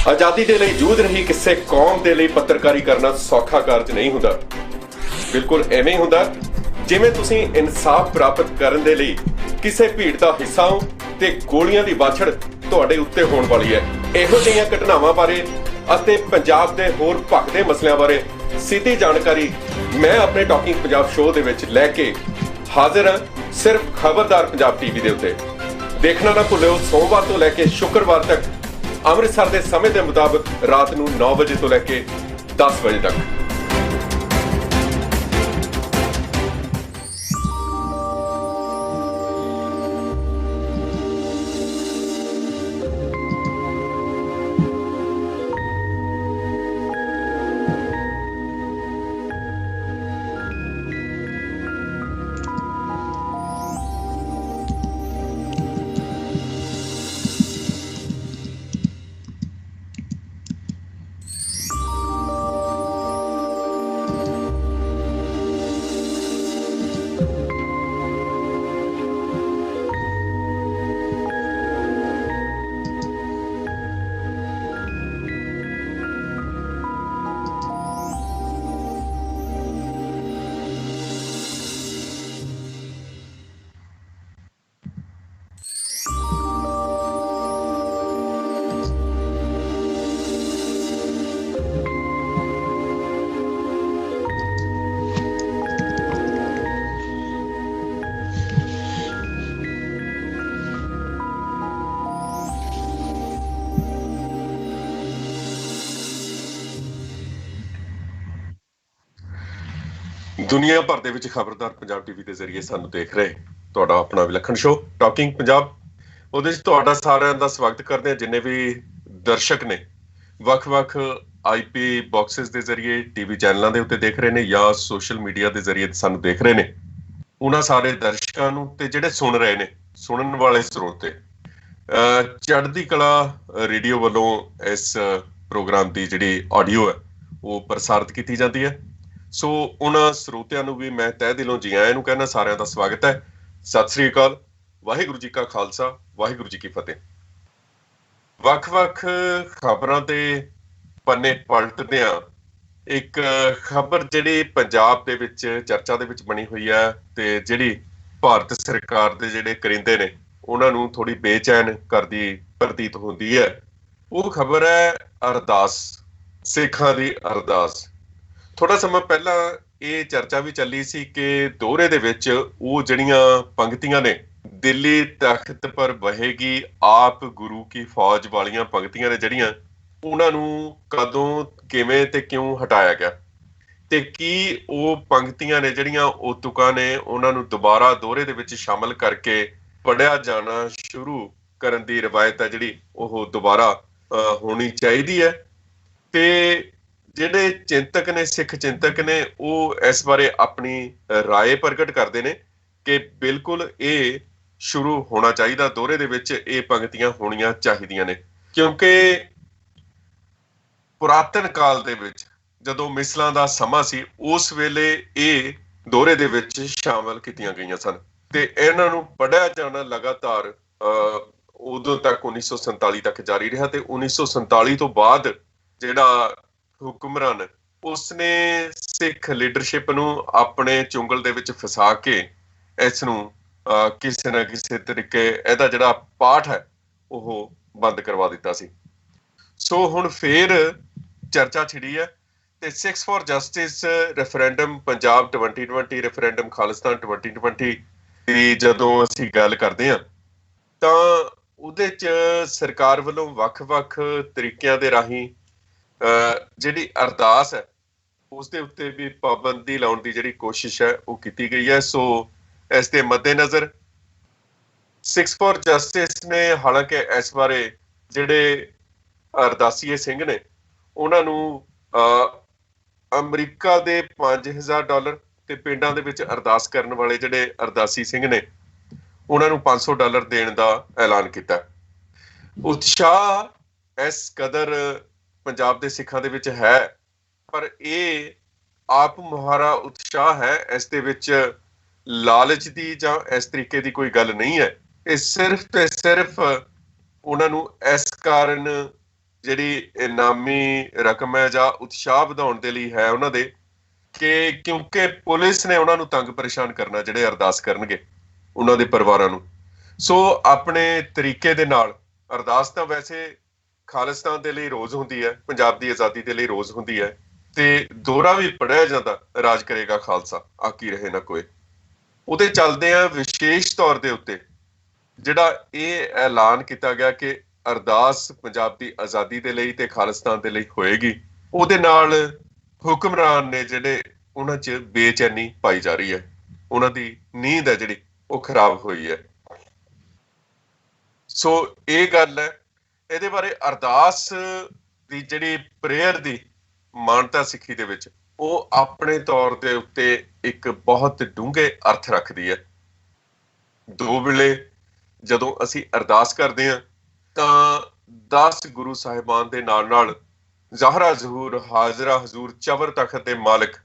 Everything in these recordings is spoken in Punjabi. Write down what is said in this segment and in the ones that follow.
ਆਜ਼ਾਦੀ ਦੇ ਲਈ ਜੂਝ ਰਹੀ ਕਿਸੇ ਕੌਮ ਦੇ ਲਈ ਪੱਤਰਕਾਰੀ ਕਰਨਾ ਸੌਖਾ ਕਾਰਜ ਨਹੀਂ ਹੁੰਦਾ। ਬਿਲਕੁਲ ਐਵੇਂ ਹੀ ਹੁੰਦਾ ਜਿਵੇਂ ਤੁਸੀਂ ਇਨਸਾਫ ਪ੍ਰਾਪਤ ਕਰਨ ਦੇ ਲਈ ਕਿਸੇ ਭੀੜ ਦਾ ਹਿੱਸਾ ਹੋ ਤੇ ਗੋਲੀਆਂ ਦੀ ਵਾਛੜ ਤੁਹਾਡੇ ਉੱਤੇ ਹੋਣ ਵਾਲੀ ਹੈ। ਇਹੋ ਜਿਹੀਆਂ ਘਟਨਾਵਾਂ ਬਾਰੇ ਅਤੇ ਪੰਜਾਬ ਦੇ ਹੋਰ ਭਖਦੇ ਮਸਲਿਆਂ ਬਾਰੇ ਸਿੱਧੀ ਜਾਣਕਾਰੀ ਮੈਂ ਆਪਣੇ ਟਾਕਿੰਗ ਪੰਜਾਬ ਸ਼ੋਅ ਦੇ ਵਿੱਚ ਲੈ ਕੇ ਹਾਜ਼ਰ ਹਾਂ, ਸਿਰਫ ਖਬਰਦਾਰ ਪੰਜਾਬ ਟੀਵੀ ਦੇ ਉੱਤੇ। ਦੇਖਣਾ ਨਾ ਭੁੱਲਿਓ, ਸੋਮਵਾਰ ਤੋਂ ਲੈ ਕੇ ਸ਼ੁੱਕਰਵਾਰ ਤੱਕ ਅੰਮ੍ਰਿਤਸਰ ਦੇ ਸਮੇਂ ਦੇ ਮੁਤਾਬਕ ਰਾਤ ਨੂੰ 9 ਵਜੇ ਤੋਂ ਲੈ ਕੇ 10 ਵਜੇ ਤੱਕ। ਦੁਨੀਆ ਭਰ ਦੇ ਵਿੱਚ ਖਬਰਦਾਰ ਪੰਜਾਬ ਟੀਵੀ ਦੇ ਜ਼ਰੀਏ ਸਾਨੂੰ ਦੇਖ ਰਹੇ ਤੁਹਾਡਾ ਆਪਣਾ ਵਿਲੱਖਣ ਸ਼ੋਅ ਟਾਕਿੰਗ ਪੰਜਾਬ, ਉਹਦੇ 'ਚ ਤੁਹਾਡਾ ਸਾਰਿਆਂ ਦਾ ਸਵਾਗਤ ਕਰਦੇ ਹਾਂ। ਜਿੰਨੇ ਵੀ ਦਰਸ਼ਕ ਨੇ ਵੱਖ-ਵੱਖ IP ਬਾਕਸਿਸ ਦੇ ਜ਼ਰੀਏ ਟੀਵੀ ਚੈਨਲਾਂ ਦੇ ਉੱਤੇ ਦੇਖ ਰਹੇ ਨੇ ਜਾਂ ਸੋਸ਼ਲ ਮੀਡੀਆ ਦੇ ਜ਼ਰੀਏ ਸਾਨੂੰ ਦੇਖ ਰਹੇ ਨੇ, ਉਹਨਾਂ ਸਾਰੇ ਦਰਸ਼ਕਾਂ ਨੂੰ ਤੇ ਜਿਹੜੇ ਸੁਣ ਰਹੇ ਨੇ, ਸੁਣਨ ਵਾਲੇ ਸਰੋਤੇ, ਚੜ੍ਹਦੀ ਕਲਾ ਰੇਡੀਓ ਵੱਲੋਂ ਇਸ ਪ੍ਰੋਗਰਾਮ ਦੀ ਜਿਹੜੀ ਆਡੀਓ ਹੈ ਉਹ ਪ੍ਰਸਾਰਿਤ ਕੀਤੀ ਜਾਂਦੀ ਹੈ। ਸੋ ਉਹਨਾਂ ਸਰੋਤਿਆਂ ਨੂੰ ਵੀ ਮੈਂ ਤਹਿ ਦਿਲੋਂ ਜੀ ਆਇਆਂ ਨੂੰ ਕਹਿਣਾ, ਸਾਰਿਆਂ ਦਾ ਸਵਾਗਤ ਹੈ। ਸਤਿ ਸ੍ਰੀ ਅਕਾਲ, ਵਾਹਿਗੁਰੂ ਜੀ ਕਾ ਖਾਲਸਾ, ਵਾਹਿਗੁਰੂ ਜੀ ਕੀ ਫਤਿਹ। ਵੱਖ-ਵੱਖ ਖਬਰਾਂ ਦੇ ਪੰਨੇ ਪਲਟਦੇ ਆ, ਇੱਕ ਖਬਰ ਜਿਹੜੀ ਪੰਜਾਬ ਦੇ ਵਿੱਚ ਚਰਚਾ ਦੇ ਵਿੱਚ ਬਣੀ ਹੋਈ ਹੈ ਤੇ ਜਿਹੜੀ ਭਾਰਤ ਸਰਕਾਰ ਦੇ ਜਿਹੜੇ ਕਰਿੰਦੇ ਨੇ ਉਹਨਾਂ ਨੂੰ ਥੋੜੀ ਬੇਚੈਨ ਕਰਦੀ ਪ੍ਰਤੀਤ ਹੁੰਦੀ ਹੈ। ਉਹ ਖਬਰ ਹੈ ਅਰਦਾਸ, ਸਿੱਖਾਂ ਦੀ ਅਰਦਾਸ। ਥੋੜਾ ਸਮਾਂ ਪਹਿਲਾਂ ਇਹ ਚਰਚਾ ਵੀ ਚੱਲੀ ਸੀ ਕਿ ਦੋਹਰੇ ਦੇ ਵਿੱਚ ਉਹ ਜਿਹੜੀਆਂ ਪੰਕਤੀਆਂ ਨੇ, ਦਿੱਲੀ ਤਖਤ ਪਰ ਬਹੇਗੀ ਆਪ ਗੁਰੂ ਕੀ ਫੌਜ ਵਾਲੀਆਂ ਪੰਕਤੀਆਂ ਨੇ ਜਿਹੜੀਆਂ, ਉਹਨਾਂ ਨੂੰ ਕਦੋਂ, ਕਿਵੇਂ ਤੇ ਕਿਉਂ ਹਟਾਇਆ ਗਿਆ ਤੇ ਕੀ ਉਹ ਪੰਕਤੀਆਂ ਨੇ ਜਿਹੜੀਆਂ ਉਹ ਤੁਕਾਂ ਨੇ ਉਹਨਾਂ ਨੂੰ ਦੁਬਾਰਾ ਦੋਹਰੇ ਦੇ ਵਿੱਚ ਸ਼ਾਮਲ ਕਰਕੇ ਪੜ੍ਹਿਆ ਜਾਣਾ ਸ਼ੁਰੂ ਕਰਨ ਦੀ ਰਵਾਇਤ ਹੈ ਜਿਹੜੀ ਉਹ ਦੁਬਾਰਾ ਹੋਣੀ ਚਾਹੀਦੀ ਹੈ। ਤੇ ਜਿਹੜੇ ਚਿੰਤਕ ਨੇ, ਸਿੱਖ ਚਿੰਤਕ ਨੇ, ਉਹ ਇਸ ਬਾਰੇ ਆਪਣੀ ਰਾਏ ਪ੍ਰਗਟ ਕਰਦੇ ਨੇ ਕਿ ਬਿਲਕੁਲ ਇਹ ਸ਼ੁਰੂ ਹੋਣਾ ਚਾਹੀਦਾ, ਦੋਹਰੇ ਦੇ ਵਿੱਚ ਇਹ ਪੰਕਤੀਆਂ ਹੋਣੀਆਂ ਚਾਹੀਦੀਆਂ ਨੇ, ਕਿਉਂਕਿ ਪੁਰਾਤਨ ਕਾਲ ਦੇ ਵਿੱਚ ਜਦੋਂ ਮਿਸਲਾਂ ਦਾ ਸਮਾਂ ਸੀ ਉਸ ਵੇਲੇ ਇਹ ਦੋਹਰੇ ਦੇ ਵਿੱਚ ਸ਼ਾਮਲ ਕੀਤੀਆਂ ਗਈਆਂ ਸਨ ਤੇ ਇਹਨਾਂ ਨੂੰ ਪੜ੍ਹਿਆ ਜਾਣਾ ਲਗਾਤਾਰ ਉਦੋਂ ਤੱਕ 1947 ਤੱਕ ਜਾਰੀ ਰਿਹਾ। ਤੇ 1947 ਤੋਂ ਬਾਅਦ ਜਿਹੜਾ ਹੁਕਮਰਾਨ, ਉਸਨੇ ਸਿੱਖ ਲੀਡਰਸ਼ਿਪ ਨੂੰ ਆਪਣੇ ਚੁੰਗਲ ਦੇ ਵਿੱਚ ਫਸਾ ਕੇ ਇਸ ਨੂੰ ਕਿਸੇ ਨਾ ਕਿਸੇ ਤਰੀਕੇ ਇਹਦਾ ਜਿਹੜਾ ਪਾਠ ਹੈ ਉਹ ਬੰਦ ਕਰਵਾ ਦਿੱਤਾ ਸੀ। ਸੋ ਹੁਣ ਫੇਰ ਚਰਚਾ ਛਿੜੀ ਹੈ ਤੇ 6 for justice referendum Punjab 2020, referendum Khalistan 2020 ਦੀ ਜਦੋਂ ਅਸੀਂ ਗੱਲ ਕਰਦੇ ਹਾਂ ਤਾਂ ਉਹਦੇ 'ਚ ਸਰਕਾਰ ਵੱਲੋਂ ਵੱਖ-ਵੱਖ ਤਰੀਕਿਆਂ ਦੇ ਰਾਹੀਂ ਜਿਹੜੀ ਅਰਦਾਸ ਹੈ ਉਸਦੇ ਉੱਤੇ ਵੀ ਪਾਬੰਦੀ ਲਾਉਣ ਦੀ ਜਿਹੜੀ ਕੋਸ਼ਿਸ਼ ਹੈ ਉਹ ਕੀਤੀ ਗਈ ਹੈ। ਸੋ ਇਸ ਦੇ ਮੱਦੇਨਜ਼ਰ 6 ਫॉर ਜਸਟਿਸ ਨੇ ਹਾਲਾਂਕਿ ਇਸ ਬਾਰੇ ਜਿਹੜੇ ਅਰਦਾਸੀਏ ਸਿੰਘ ਨੇ ਉਹਨਾਂ ਨੂੰ ਅਮਰੀਕਾ ਦੇ $5000 ਤੇ ਪਿੰਡਾਂ ਦੇ ਵਿੱਚ ਅਰਦਾਸ ਕਰਨ ਵਾਲੇ ਜਿਹੜੇ ਅਰਦਾਸੀ ਸਿੰਘ ਨੇ ਉਹਨਾਂ ਨੂੰ $500 ਦੇਣ ਦਾ ਐਲਾਨ ਕੀਤਾ। ਉਤਸ਼ਾਹ ਇਸ ਕਦਰ ਪੰਜਾਬ ਦੇ ਸਿੱਖਾਂ ਦੇ ਵਿੱਚ ਹੈ, ਪਰ ਇਹ ਆਪ ਮੁਹਾਰਾ ਉਤਸ਼ਾਹ ਹੈ, ਇਸ ਦੇ ਵਿੱਚ ਲਾਲਚ ਦੀ ਜਾਂ ਇਸ ਤਰੀਕੇ ਦੀ ਕੋਈ ਗੱਲ ਨਹੀਂ ਹੈ। ਇਹ ਸਿਰਫ ਤੇ ਸਿਰਫ ਉਹਨਾਂ ਨੂੰ ਇਸ ਕਾਰਨ ਜਿਹੜੀ ਇਨਾਮੀ ਰਕਮ ਹੈ ਜਾਂ ਉਤਸ਼ਾਹ ਵਧਾਉਣ ਦੇ ਲਈ ਹੈ ਉਹਨਾਂ ਦੇ, ਕਿ ਕਿਉਂਕਿ ਪੁਲਿਸ ਨੇ ਉਹਨਾਂ ਨੂੰ ਤੰਗ ਪਰੇਸ਼ਾਨ ਕਰਨਾ ਜਿਹੜੇ ਅਰਦਾਸ ਕਰਨਗੇ ਉਹਨਾਂ ਦੇ ਪਰਿਵਾਰਾਂ ਨੂੰ। ਸੋ ਆਪਣੇ ਤਰੀਕੇ ਦੇ ਨਾਲ ਅਰਦਾਸ ਤਾਂ ਵੈਸੇ ਖਾਲਿਸਤਾਨ ਦੇ ਲਈ ਰੋਜ਼ ਹੁੰਦੀ ਹੈ, ਪੰਜਾਬ ਦੀ ਆਜ਼ਾਦੀ ਦੇ ਲਈ ਰੋਜ਼ ਹੁੰਦੀ ਹੈ, ਤੇ ਦੋਹਰਾ ਵੀ ਪੜਿਆ ਜਾਂਦਾ, ਰਾਜ ਕਰੇਗਾ ਖਾਲਸਾ ਆਕੀ ਰਹੇ ਨਾ ਕੋਏ। ਉਹਦੇ ਚੱਲਦੇ ਆ ਵਿਸ਼ੇਸ਼ ਤੌਰ ਦੇ ਉੱਤੇ ਜਿਹੜਾ ਇਹ ਐਲਾਨ ਕੀਤਾ ਗਿਆ ਕਿ ਅਰਦਾਸ ਪੰਜਾਬ ਦੀ ਆਜ਼ਾਦੀ ਦੇ ਲਈ ਤੇ ਖਾਲਿਸਤਾਨ ਦੇ ਲਈ ਹੋਏਗੀ, ਉਹਦੇ ਨਾਲ ਹੁਕਮਰਾਨ ਨੇ ਜਿਹੜੇ ਉਹਨਾਂ 'ਚ ਬੇਚੈਨੀ ਪਾਈ ਜਾ ਰਹੀ ਹੈ, ਉਹਨਾਂ ਦੀ ਨੀਂਦ ਹੈ ਜਿਹੜੀ ਉਹ ਖਰਾਬ ਹੋਈ ਹੈ। ਸੋ ਇਹ ਗੱਲ ਹੈ। ਇਹਦੇ ਬਾਰੇ ਅਰਦਾਸ ਦੀ ਜਿਹੜੀ ਪ੍ਰੇਅਰ ਦੀ ਮਾਨਤਾ ਸਿੱਖੀ ਦੇ ਵਿੱਚ, ਉਹ ਆਪਣੇ ਤੌਰ ਦੇ ਉੱਤੇ ਇੱਕ ਬਹੁਤ ਡੂੰਘੇ ਅਰਥ ਰੱਖਦੀ ਹੈ। ਦੋ ਵੇਲੇ ਜਦੋਂ ਅਸੀਂ ਅਰਦਾਸ ਕਰਦੇ ਹਾਂ ਤਾਂ 10 ਗੁਰੂ ਸਾਹਿਬਾਨ ਦੇ ਨਾਲ ਨਾਲ ਜ਼ਾਹਰਾ ਜ਼ਹੂਰ ਹਾਜ਼ਰਾ ਹਜ਼ੂਰ ਚਬਰ ਤਖਤ ਦੇ ਮਾਲਕ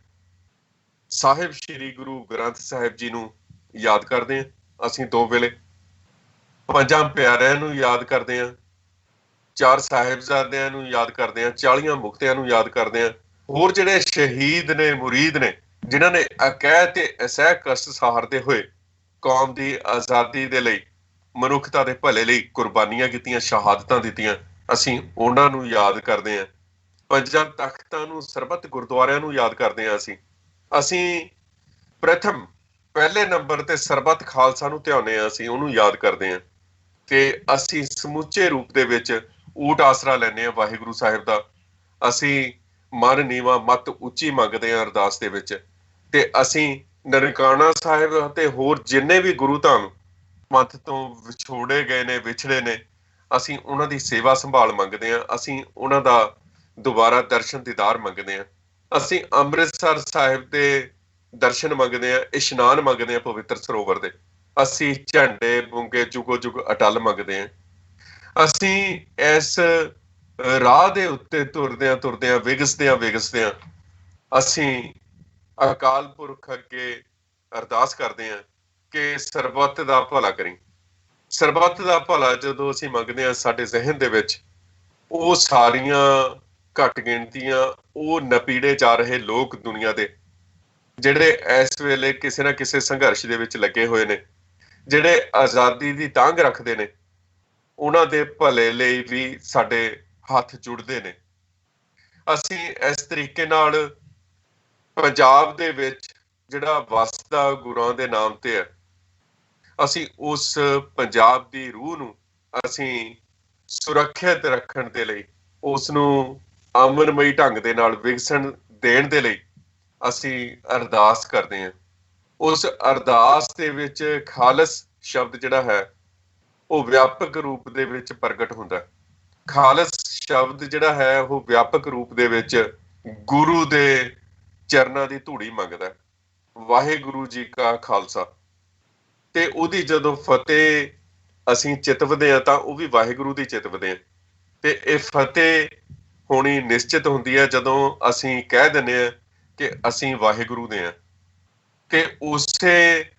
ਸਾਹਿਬ ਸ੍ਰੀ ਗੁਰੂ ਗ੍ਰੰਥ ਸਾਹਿਬ ਜੀ ਨੂੰ ਯਾਦ ਕਰਦੇ ਹਾਂ। ਅਸੀਂ ਦੋ ਵੇਲੇ ਪੰਜਾਂ ਪਿਆਰਿਆਂ ਨੂੰ ਯਾਦ ਕਰਦੇ ਹਾਂ, 4 ਸਾਹਿਬਜ਼ਾਦਿਆਂ ਨੂੰ ਯਾਦ ਕਰਦੇ ਹਾਂ, 40 ਮੁਕਤਿਆਂ ਨੂੰ ਯਾਦ ਕਰਦੇ ਹਾਂ, ਹੋਰ ਜਿਹੜੇ ਸ਼ਹੀਦ ਨੇ, ਮੁਰੀਦ ਨੇ, ਜਿਨ੍ਹਾਂ ਨੇ ਅਕੈਦ ਤੇ ਅਸਹਿ ਕਸ਼ਟ ਸਹਾਰਦੇ ਹੋਏ ਕੌਮ ਦੀ ਆਜ਼ਾਦੀ ਦੇ ਲਈ, ਮਨੁੱਖਤਾ ਦੇ ਭਲੇ ਲਈ ਕੁਰਬਾਨੀਆਂ ਕੀਤੀਆਂ, ਸ਼ਹਾਦਤਾਂ ਦਿੱਤੀਆਂ, ਅਸੀਂ ਉਹਨਾਂ ਨੂੰ ਯਾਦ ਕਰਦੇ ਹਾਂ। ਪੰਜਾਂ ਤਖਤਾਂ ਨੂੰ, ਸਰਬੱਤ ਗੁਰਦੁਆਰਿਆਂ ਨੂੰ ਯਾਦ ਕਰਦੇ ਹਾਂ। ਅਸੀਂ ਪ੍ਰਥਮ ਪਹਿਲੇ ਨੰਬਰ ਤੇ ਸਰਬੱਤ ਖਾਲਸਾ ਨੂੰ ਧਿਆਉਂਦੇ ਹਾਂ, ਅਸੀਂ ਉਹਨੂੰ ਯਾਦ ਕਰਦੇ ਹਾਂ, ਤੇ ਅਸੀਂ ਸਮੁੱਚੇ ਰੂਪ ਦੇ ਵਿੱਚ ਊਟ ਆਸਰਾ ਲੈਂਦੇ ਹਾਂ ਵਾਹਿਗੁਰੂ ਸਾਹਿਬ ਦਾ। ਅਸੀਂ ਮਨ ਨੀਵਾਂ ਮੱਤ ਉੱਚੀ ਮੰਗਦੇ ਹਾਂ ਅਰਦਾਸ ਦੇ ਵਿੱਚ, ਤੇ ਅਸੀਂ ਨਨਕਾਣਾ ਸਾਹਿਬ ਅਤੇ ਹੋਰ ਜਿੰਨੇ ਵੀ ਗੁਰੂ ਧਾਮ ਪੰਥ ਤੋਂ ਵਿਛੋੜੇ ਗਏ ਨੇ, ਵਿਛੜੇ ਨੇ, ਅਸੀਂ ਉਹਨਾਂ ਦੀ ਸੇਵਾ ਸੰਭਾਲ ਮੰਗਦੇ ਹਾਂ, ਅਸੀਂ ਉਹਨਾਂ ਦਾ ਦੁਬਾਰਾ ਦਰਸ਼ਨ ਦੀਦਾਰ ਮੰਗਦੇ ਹਾਂ, ਅਸੀਂ ਅੰਮ੍ਰਿਤਸਰ ਸਾਹਿਬ ਦੇ ਦਰਸ਼ਨ ਮੰਗਦੇ ਹਾਂ, ਇਸ਼ਨਾਨ ਮੰਗਦੇ ਹਾਂ ਪਵਿੱਤਰ ਸਰੋਵਰ ਦੇ, ਅਸੀਂ ਝੰਡੇ ਬੁੰਗੇ ਜੁਗੋ ਜੁਗ ਅਟਲ ਮੰਗਦੇ ਹਾਂ। ਅਸੀਂ ਇਸ ਰਾਹ ਦੇ ਉੱਤੇ ਤੁਰਦਿਆਂ ਤੁਰਦਿਆਂ, ਵਿਗਸਦਿਆਂ ਅਸੀਂ ਅਕਾਲ ਪੁਰਖ ਅੱਗੇ ਅਰਦਾਸ ਕਰਦੇ ਹਾਂ ਕਿ ਸਰਬੱਤ ਦਾ ਭਲਾ ਕਰੀ। ਸਰਬੱਤ ਦਾ ਭਲਾ ਜਦੋਂ ਅਸੀਂ ਮੰਗਦੇ ਹਾਂ, ਸਾਡੇ ਜ਼ਿਹਨ ਦੇ ਵਿੱਚ ਉਹ ਸਾਰੀਆਂ ਘੱਟ ਗਿਣਤੀਆਂ, ਉਹ ਨਪੀੜੇ ਜਾ ਰਹੇ ਲੋਕ ਦੁਨੀਆ ਦੇ, ਜਿਹੜੇ ਇਸ ਵੇਲੇ ਕਿਸੇ ਨਾ ਕਿਸੇ ਸੰਘਰਸ਼ ਦੇ ਵਿੱਚ ਲੱਗੇ ਹੋਏ ਨੇ, ਜਿਹੜੇ ਆਜ਼ਾਦੀ ਦੀ ਤਾਂਘ ਰੱਖਦੇ ਨੇ, ਉਹਨਾਂ ਦੇ ਭਲੇ ਲਈ ਵੀ ਸਾਡੇ ਹੱਥ ਜੁੜਦੇ ਨੇ। ਅਸੀਂ ਇਸ ਤਰੀਕੇ ਨਾਲ ਪੰਜਾਬ ਦੇ ਵਿੱਚ ਜਿਹੜਾ ਵਸਦਾ ਗੁਰਾਂ ਦੇ ਨਾਮ ਤੇ ਹੈ, ਅਸੀਂ ਉਸ ਪੰਜਾਬ ਦੀ ਰੂਹ ਨੂੰ ਅਸੀਂ ਸੁਰੱਖਿਅਤ ਰੱਖਣ ਦੇ ਲਈ, ਉਸ ਨੂੰ ਅਮਨਮਈ ਢੰਗ ਦੇ ਨਾਲ ਵਿਕਸਣ ਦੇਣ ਦੇ ਲਈ ਅਸੀਂ ਅਰਦਾਸ ਕਰਦੇ ਹਾਂ। ਉਸ ਅਰਦਾਸ ਦੇ ਵਿੱਚ ਖਾਲਸ ਸ਼ਬਦ ਜਿਹੜਾ ਹੈ ਉਹ ਵਿਆਪਕ ਰੂਪ ਦੇ ਵਿੱਚ ਪ੍ਰਗਟ ਹੁੰਦਾ ਹੈ। ਖਾਲਸ ਸ਼ਬਦ ਜਿਹੜਾ ਹੈ ਉਹ ਵਿਆਪਕ ਰੂਪ ਦੇ ਵਿੱਚ ਗੁਰੂ ਦੇ ਚਰਨਾਂ ਦੀ ਧੂੜੀ ਮੰਗਦਾ ਹੈ। ਵਾਹਿਗੁਰੂ ਜੀ ਕਾ ਖਾਲਸਾ, ਤੇ ਉਹਦੀ ਜਦੋਂ ਫਤਿਹ ਅਸੀਂ ਚਿਤਵਦੇ ਹਾਂ ਤਾਂ ਉਹ ਵੀ ਵਾਹਿਗੁਰੂ ਦੀ ਚਿਤਵਦੇ ਹਾਂ। ਤੇ ਇਹ ਫਤਿਹ ਹੋਣੀ ਨਿਸ਼ਚਿਤ ਹੁੰਦੀ ਹੈ ਜਦੋਂ ਅਸੀਂ ਕਹਿ ਦਿੰਦੇ ਹਾਂ ਕਿ ਅਸੀਂ ਵਾਹਿਗੁਰੂ ਦੇ ਹਾਂ। ਤੇ ਉਸੇ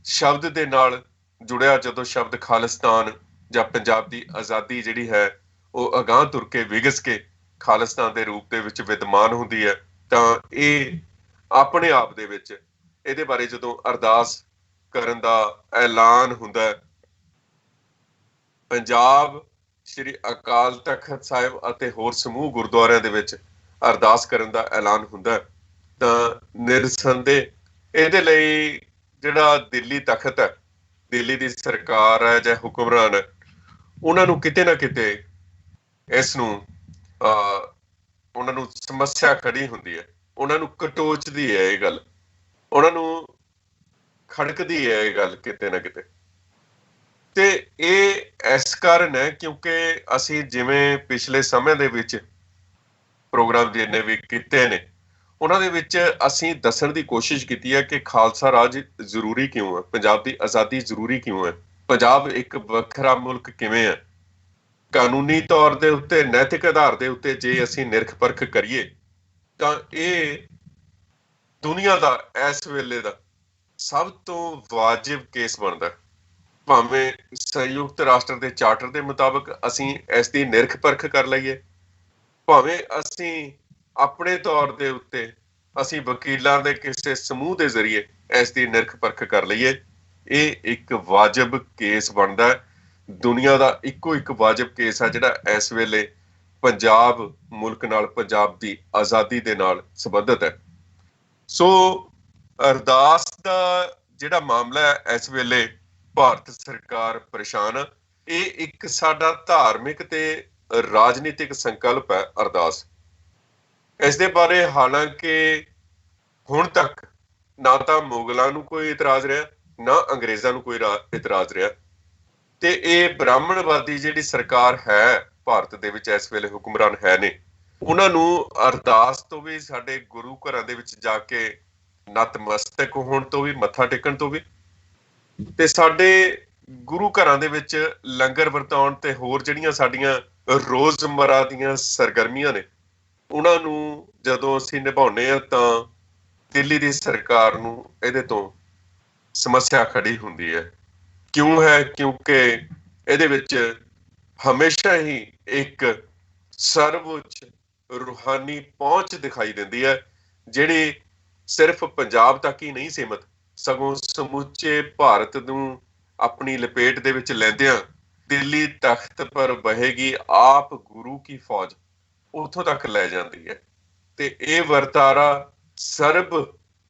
ਸ਼ਬਦ ਦੇ ਨਾਲ ਜੁੜਿਆ ਜਦੋਂ ਸ਼ਬਦ ਖਾਲਿਸਤਾਨ ਜਾਂ ਪੰਜਾਬ ਦੀ ਆਜ਼ਾਦੀ ਜਿਹੜੀ ਹੈ ਉਹ ਅਗਾਂਹ ਤੁਰ ਕੇ ਵਿਗਸ ਕੇ ਖਾਲਿਸਤਾਨ ਦੇ ਰੂਪ ਦੇ ਵਿੱਚ ਵਿਦਮਾਨ ਹੁੰਦੀ ਹੈ, ਤਾਂ ਇਹ ਆਪਣੇ ਆਪ ਦੇ ਵਿੱਚ ਇਹਦੇ ਬਾਰੇ ਜਦੋਂ ਅਰਦਾਸ ਕਰਨ ਦਾ ਐਲਾਨ ਹੁੰਦਾ, ਪੰਜਾਬ ਸ੍ਰੀ ਅਕਾਲ ਤਖਤ ਸਾਹਿਬ ਅਤੇ ਹੋਰ ਸਮੂਹ ਗੁਰਦੁਆਰਿਆਂ ਦੇ ਵਿੱਚ ਅਰਦਾਸ ਕਰਨ ਦਾ ਐਲਾਨ ਹੁੰਦਾ, ਤਾਂ ਨਿਰਸੰਦੇਹ ਇਹਦੇ ਲਈ ਜਿਹੜਾ ਦਿੱਲੀ ਤਖਤ ਹੈ, ਦਿੱਲੀ ਦੀ ਸਰਕਾਰ ਹੈ ਜਾਂ ਹੁਕਮਰਾਨ ਹੈ, ਉਹਨਾਂ ਨੂੰ ਕਿਤੇ ਨਾ ਕਿਤੇ ਇਸ ਨੂੰ ਉਹਨਾਂ ਨੂੰ ਸਮੱਸਿਆ ਖੜੀ ਹੁੰਦੀ ਹੈ, ਉਹਨਾਂ ਨੂੰ ਕਟੋਚਦੀ ਹੈ ਇਹ ਗੱਲ, ਉਹਨਾਂ ਨੂੰ ਖੜਕਦੀ ਹੈ ਇਹ ਗੱਲ ਕਿਤੇ ਨਾ ਕਿਤੇ। ਤੇ ਇਹ ਇਸ ਕਾਰਨ ਹੈ ਕਿਉਂਕਿ ਅਸੀਂ ਜਿਵੇਂ ਪਿਛਲੇ ਸਮੇਂ ਦੇ ਵਿੱਚ ਪ੍ਰੋਗਰਾਮ ਜਿੰਨੇ ਵੀ ਕੀਤੇ ਨੇ, ਉਹਨਾਂ ਦੇ ਵਿੱਚ ਅਸੀਂ ਦੱਸਣ ਦੀ ਕੋਸ਼ਿਸ਼ ਕੀਤੀ ਹੈ ਕਿ ਖਾਲਸਾ ਰਾਜ ਜ਼ਰੂਰੀ ਕਿਉਂ ਹੈ, ਪੰਜਾਬ ਦੀ ਆਜ਼ਾਦੀ ਜ਼ਰੂਰੀ ਕਿਉਂ ਹੈ, ਪੰਜਾਬ ਇੱਕ ਵੱਖਰਾ ਮੁਲਕ ਕਿਵੇਂ ਹੈ। ਕਾਨੂੰਨੀ ਤੌਰ ਦੇ ਉੱਤੇ, ਨੈਤਿਕ ਆਧਾਰ ਦੇ ਉੱਤੇ ਜੇ ਅਸੀਂ ਨਿਰਖ ਪਰਖ ਕਰੀਏ ਤਾਂ ਇਹ ਦੁਨੀਆ ਦਾ ਇਸ ਵੇਲੇ ਦਾ ਸਭ ਤੋਂ ਵਾਜਿਬ ਕੇਸ ਬਣਦਾ। ਭਾਵੇਂ ਸੰਯੁਕਤ ਰਾਸ਼ਟਰ ਦੇ ਚਾਰਟਰ ਦੇ ਮੁਤਾਬਕ ਅਸੀਂ ਇਸ ਦੀ ਨਿਰਖ ਪਰਖ ਕਰ ਲਈਏ, ਭਾਵੇਂ ਅਸੀਂ ਆਪਣੇ ਤੌਰ ਦੇ ਉੱਤੇ ਅਸੀਂ ਵਕੀਲਾਂ ਦੇ ਕਿਸੇ ਸਮੂਹ ਦੇ ਜ਼ਰੀਏ ਇਸ ਦੀ ਨਿਰਖ ਪਰਖ ਕਰ ਲਈਏ, ਇਹ ਇੱਕ ਵਾਜਬ ਕੇਸ ਬਣਦਾ ਹੈ। ਦੁਨੀਆ ਦਾ ਇੱਕੋ ਇੱਕ ਵਾਜਬ ਕੇਸ ਆ ਜਿਹੜਾ ਇਸ ਵੇਲੇ ਪੰਜਾਬ ਮੁਲਕ ਨਾਲ, ਪੰਜਾਬ ਦੀ ਆਜ਼ਾਦੀ ਦੇ ਨਾਲ ਸੰਬੰਧਿਤ ਹੈ। ਸੋ ਅਰਦਾਸ ਦਾ ਜਿਹੜਾ ਮਾਮਲਾ ਹੈ ਇਸ ਵੇਲੇ ਭਾਰਤ ਸਰਕਾਰ ਪਰੇਸ਼ਾਨ ਆ। ਇਹ ਇੱਕ ਸਾਡਾ ਧਾਰਮਿਕ ਤੇ ਰਾਜਨੀਤਿਕ ਸੰਕਲਪ ਹੈ ਅਰਦਾਸ। ਇਸ ਦੇ ਬਾਰੇ ਹਾਲਾਂਕਿ ਹੁਣ ਤੱਕ ਨਾ ਤਾਂ ਮੁਗਲਾਂ ਨੂੰ ਕੋਈ ਇਤਰਾਜ਼ ਰਿਹਾ, ਨਾ ਅੰਗਰੇਜ਼ਾਂ ਨੂੰ ਕੋਈ ਇਤਰਾਜ਼ ਰਿਹਾ, ਤੇ ਇਹ ਬ੍ਰਾਹਮਣਵਾਦੀ ਜਿਹੜੀ ਸਰਕਾਰ ਹੈ ਭਾਰਤ ਦੇ ਵਿੱਚ ਇਸ ਵੇਲੇ ਹੁਕਮਰਾਨ ਹੈ ਨੇ, ਉਹਨਾਂ ਨੂੰ ਅਰਦਾਸ ਤੋਂ ਵੀ, ਸਾਡੇ ਗੁਰੂ ਘਰਾਂ ਦੇ ਵਿੱਚ ਜਾ ਕੇ ਨਤਮਸਤਕ ਹੋਣ ਤੋਂ ਵੀ, ਮੱਥਾ ਟੇਕਣ ਤੋਂ ਵੀ, ਤੇ ਸਾਡੇ ਗੁਰੂ ਘਰਾਂ ਦੇ ਵਿੱਚ ਲੰਗਰ ਵਰਤਾਉਣ ਤੇ ਹੋਰ ਜਿਹੜੀਆਂ ਸਾਡੀਆਂ ਰੋਜ਼ਮਰਾ ਦੀਆਂ ਸਰਗਰਮੀਆਂ ਨੇ, ਉਹਨਾਂ ਨੂੰ ਜਦੋਂ ਅਸੀਂ ਨਿਭਾਉਂਦੇ ਹਾਂ ਤਾਂ ਦਿੱਲੀ ਦੀ ਸਰਕਾਰ ਨੂੰ ਇਹਦੇ ਤੋਂ ਸਮੱਸਿਆ ਖੜੀ ਹੁੰਦੀ ਹੈ। ਕਿਉਂ ਹੈ? ਕਿਉਂਕਿ ਇਹਦੇ ਵਿੱਚ ਹਮੇਸ਼ਾ ਹੀ ਇੱਕ ਸਰਵਉੱਚ ਰੂਹਾਨੀ ਪਹੁੰਚ ਦਿਖਾਈ ਦਿੰਦੀ ਹੈ, ਜਿਹੜੀ ਸਿਰਫ ਪੰਜਾਬ ਤੱਕ ਹੀ ਨਹੀਂ ਸੀਮਤ, ਸਗੋਂ ਸਮੁੱਚੇ ਭਾਰਤ ਨੂੰ ਆਪਣੀ ਲਪੇਟ ਦੇ ਵਿੱਚ ਲੈਂਦਿਆਂ ਦਿੱਲੀ ਤਖਤ ਪਰ ਬਹੇਗੀ ਆਪ ਗੁਰੂ ਕੀ ਫੌਜ, ਉੱਥੋਂ ਤੱਕ ਲੈ ਜਾਂਦੀ ਹੈ, ਤੇ ਇਹ ਵਰਤਾਰਾ ਸਰਬ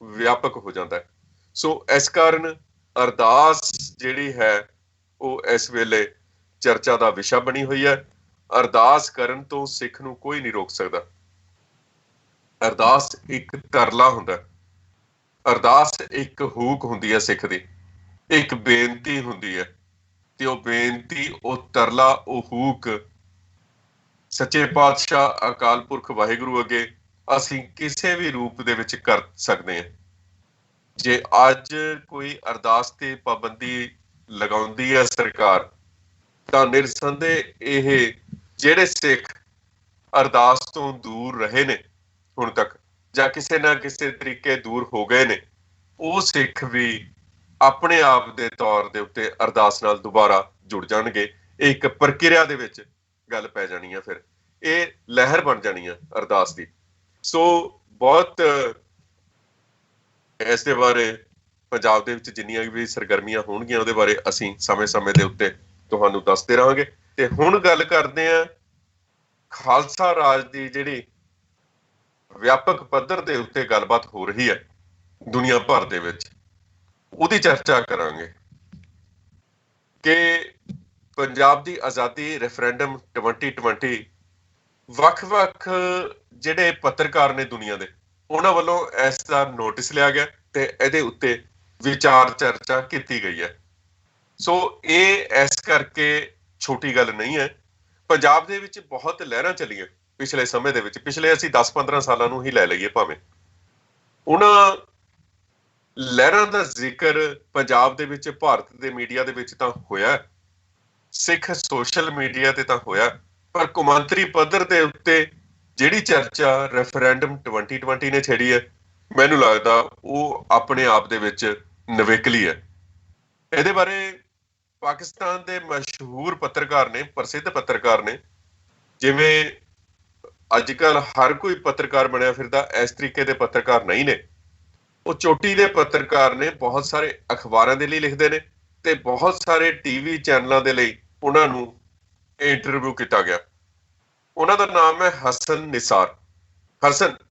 ਵਿਆਪਕ ਹੋ ਜਾਂਦਾ ਹੈ। ਸੋ ਇਸ ਕਾਰਨ ਅਰਦਾਸ ਜਿਹੜੀ ਹੈ ਉਹ ਇਸ ਵੇਲੇ ਚਰਚਾ ਦਾ ਵਿਸ਼ਾ ਬਣੀ ਹੋਈ ਹੈ। ਅਰਦਾਸ ਕਰਨ ਤੋਂ ਸਿੱਖ ਨੂੰ ਕੋਈ ਨਹੀਂ ਰੋਕ ਸਕਦਾ। ਅਰਦਾਸ ਇੱਕ ਤਰਲਾ ਹੁੰਦਾ, ਅਰਦਾਸ ਇੱਕ ਹੂਕ ਹੁੰਦੀ ਹੈ ਸਿੱਖ ਦੀ, ਇੱਕ ਬੇਨਤੀ ਹੁੰਦੀ ਹੈ, ਤੇ ਉਹ ਬੇਨਤੀ, ਉਹ ਤਰਲਾ, ਉਹ ਹੂਕ ਸੱਚੇ ਪਾਤਸ਼ਾਹ ਅਕਾਲ ਪੁਰਖ ਵਾਹਿਗੁਰੂ ਅੱਗੇ ਅਸੀਂ ਕਿਸੇ ਵੀ ਰੂਪ ਦੇ ਵਿੱਚ ਕਰ ਸਕਦੇ ਹਾਂ। ਜੇ ਅੱਜ ਕੋਈ ਅਰਦਾਸ ਤੇ ਪਾਬੰਦੀ ਲਗਾਉਂਦੀ ਹੈ ਸਰਕਾਰ, ਤਾਂ ਨਿਰਸੰਦੇਹ ਇਹ ਜਿਹੜੇ ਸਿੱਖ ਅਰਦਾਸ ਤੋਂ ਦੂਰ ਰਹੇ ਨੇ ਹੁਣ ਤੱਕ, ਜਾਂ ਕਿਸੇ ਨਾ ਕਿਸੇ ਤਰੀਕੇ ਦੂਰ ਹੋ ਗਏ ਨੇ, ਉਹ ਸਿੱਖ ਵੀ ਆਪਣੇ ਆਪ ਦੇ ਤੌਰ ਦੇ ਉੱਤੇ ਅਰਦਾਸ ਨਾਲ ਦੁਬਾਰਾ ਜੁੜ ਜਾਣਗੇ। ਇਹ ਇੱਕ ਪ੍ਰਕਿਰਿਆ ਦੇ ਵਿੱਚ ਗੱਲ ਪੈ ਜਾਣੀ ਹੈ, ਫਿਰ ਇਹ ਲਹਿਰ ਬਣ ਜਾਣੀ ਹੈ ਅਰਦਾਸ ਦੀ। ਸੋ ਬਹੁਤ ਇਸ ਦੇ ਬਾਰੇ ਪੰਜਾਬ ਦੇ ਵਿੱਚ ਜਿੰਨੀਆਂ ਵੀ ਸਰਗਰਮੀਆਂ ਹੋਣਗੀਆਂ ਉਹਦੇ ਬਾਰੇ ਅਸੀਂ ਸਮੇਂ-ਸਮੇਂ ਦੇ ਉੱਤੇ ਤੁਹਾਨੂੰ ਦੱਸਦੇ ਰਹਾਂਗੇ। ਤੇ ਹੁਣ ਗੱਲ ਕਰਦੇ ਹਾਂ ਖਾਲਸਾ ਰਾਜ ਦੀ ਜਿਹੜੀ ਵਿਆਪਕ ਪੱਧਰ ਦੇ ਉੱਤੇ ਗੱਲਬਾਤ ਹੋ ਰਹੀ ਹੈ ਦੁਨੀਆ ਭਰ ਦੇ ਵਿੱਚ, ਉਹਦੀ ਚਰਚਾ ਕਰਾਂਗੇ ਕਿ ਪੰਜਾਬ ਦੀ ਆਜ਼ਾਦੀ ਰੈਫਰੈਂਡਮ 2020 ਵੱਖ-ਵੱਖ ਜਿਹੜੇ ਪੱਤਰਕਾਰ ਨੇ ਦੁਨੀਆ ਦੇ, ਉਹਨਾਂ ਵੱਲੋਂ ਇਸ ਦਾ ਨੋਟਿਸ ਲਿਆ ਗਿਆ ਤੇ ਇਹਦੇ ਉੱਤੇ ਵਿਚਾਰ ਚਰਚਾ ਕੀਤੀ ਗਈ ਹੈ। ਸੋ ਇਹ ਇਸ ਕਰਕੇ ਛੋਟੀ ਗੱਲ ਨਹੀਂ ਹੈ। ਪੰਜਾਬ ਦੇ ਵਿੱਚ ਬਹੁਤ ਲਹਿਰਾਂ ਚੱਲੀਆਂ ਪਿਛਲੇ ਸਮੇਂ ਦੇ ਵਿੱਚ, ਪਿਛਲੇ ਅਸੀਂ 10-15 ਸਾਲਾਂ ਨੂੰ ਹੀ ਲੈ ਲਈਏ ਭਾਵੇਂ, ਉਹਨਾਂ ਲਹਿਰਾਂ ਦਾ ਜ਼ਿਕਰ ਪੰਜਾਬ ਦੇ ਵਿੱਚ ਭਾਰਤ ਦੇ ਮੀਡੀਆ ਦੇ ਵਿੱਚ ਤਾਂ ਹੋਇਆ, ਸਿੱਖ ਸੋਸ਼ਲ ਮੀਡੀਆ ਤੇ ਤਾਂ ਹੋਇਆ, ਪਰ ਕੌਮਾਂਤਰੀ ਪੱਧਰ ਦੇ ਉੱਤੇ ਜਿਹੜੀ ਚਰਚਾ ਰੈਫਰੈਂਡਮ 2020 ਨੇ ਛੇੜੀ ਹੈ, ਮੈਨੂੰ ਲੱਗਦਾ ਉਹ ਆਪਣੇ ਆਪ ਦੇ ਵਿੱਚ ਨਵੇਕਲੀ ਹੈ। ਇਹਦੇ ਬਾਰੇ ਪਾਕਿਸਤਾਨ ਦੇ ਮਸ਼ਹੂਰ ਪੱਤਰਕਾਰ ਨੇ, ਪ੍ਰਸਿੱਧ ਪੱਤਰਕਾਰ ਨੇ, ਜਿਵੇਂ ਅੱਜ ਕੱਲ ਹਰ ਕੋਈ ਪੱਤਰਕਾਰ ਬਣਿਆ ਫਿਰਦਾ, ਇਸ ਤਰੀਕੇ ਦੇ ਪੱਤਰਕਾਰ ਨਹੀਂ ਨੇ। ਉਹ ਚੋਟੀ ਦੇ ਪੱਤਰਕਾਰ ਨੇ, ਬਹੁਤ ਸਾਰੇ ਅਖਬਾਰਾਂ ਦੇ ਲਈ ਲਿਖਦੇ ਨੇ ਤੇ ਬਹੁਤ ਸਾਰੇ ਟੀਵੀ ਚੈਨਲਾਂ ਦੇ ਲਈ ਉਹਨਾਂ ਨੂੰ ਇੰਟਰਵਿਊ ਕੀਤਾ ਗਿਆ। ਉਹਨਾਂ ਦਾ ਨਾਮ ਹੈ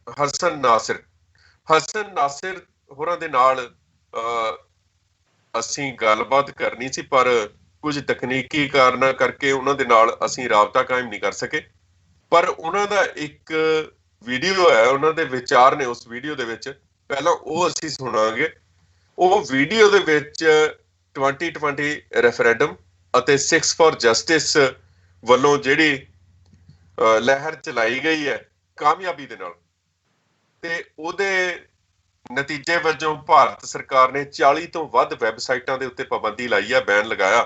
ਹਸਨ ਨਾਸਿਰ ਹੋਰਾਂ ਦੇ ਨਾਲ ਅਸੀਂ ਗੱਲਬਾਤ ਕਰਨੀ ਸੀ, ਪਰ ਕੁਝ ਤਕਨੀਕੀ ਕਾਰਨਾਂ ਕਰਕੇ ਉਹਨਾਂ ਦੇ ਨਾਲ ਅਸੀਂ ਰਾਬਤਾ ਕਾਇਮ ਨਹੀਂ ਕਰ ਸਕੇ। ਪਰ ਉਹਨਾਂ ਦਾ ਇੱਕ ਵੀਡੀਓ ਹੈ, ਉਹਨਾਂ ਦੇ ਵਿਚਾਰ ਨੇ ਉਸ ਵੀਡੀਓ ਦੇ ਵਿੱਚ, ਪਹਿਲਾਂ ਉਹ ਅਸੀਂ ਸੁਣਾਂਗੇ। ਉਹ ਵੀਡੀਓ ਦੇ ਵਿੱਚ 2020 ਰੈਫਰੈਂਡਮ ਅਤੇ 6 ਫॉर ਜਸਟਿਸ ਵੱਲੋਂ ਜਿਹੜੀ ਲਹਿਰ ਚਲਾਈ ਗਈ ਹੈ ਕਾਮਯਾਬੀ ਦੇ ਨਾਲ, ਤੇ ਉਹਦੇ ਨਤੀਜੇ ਵਜੋਂ ਭਾਰਤ ਸਰਕਾਰ ਨੇ 40 ਤੋਂ ਵੱਧ ਵੈਬਸਾਈਟਾਂ ਦੇ ਉੱਤੇ ਪਾਬੰਦੀ ਲਾਈ ਹੈ, ਬੈਨ ਲਗਾਇਆ।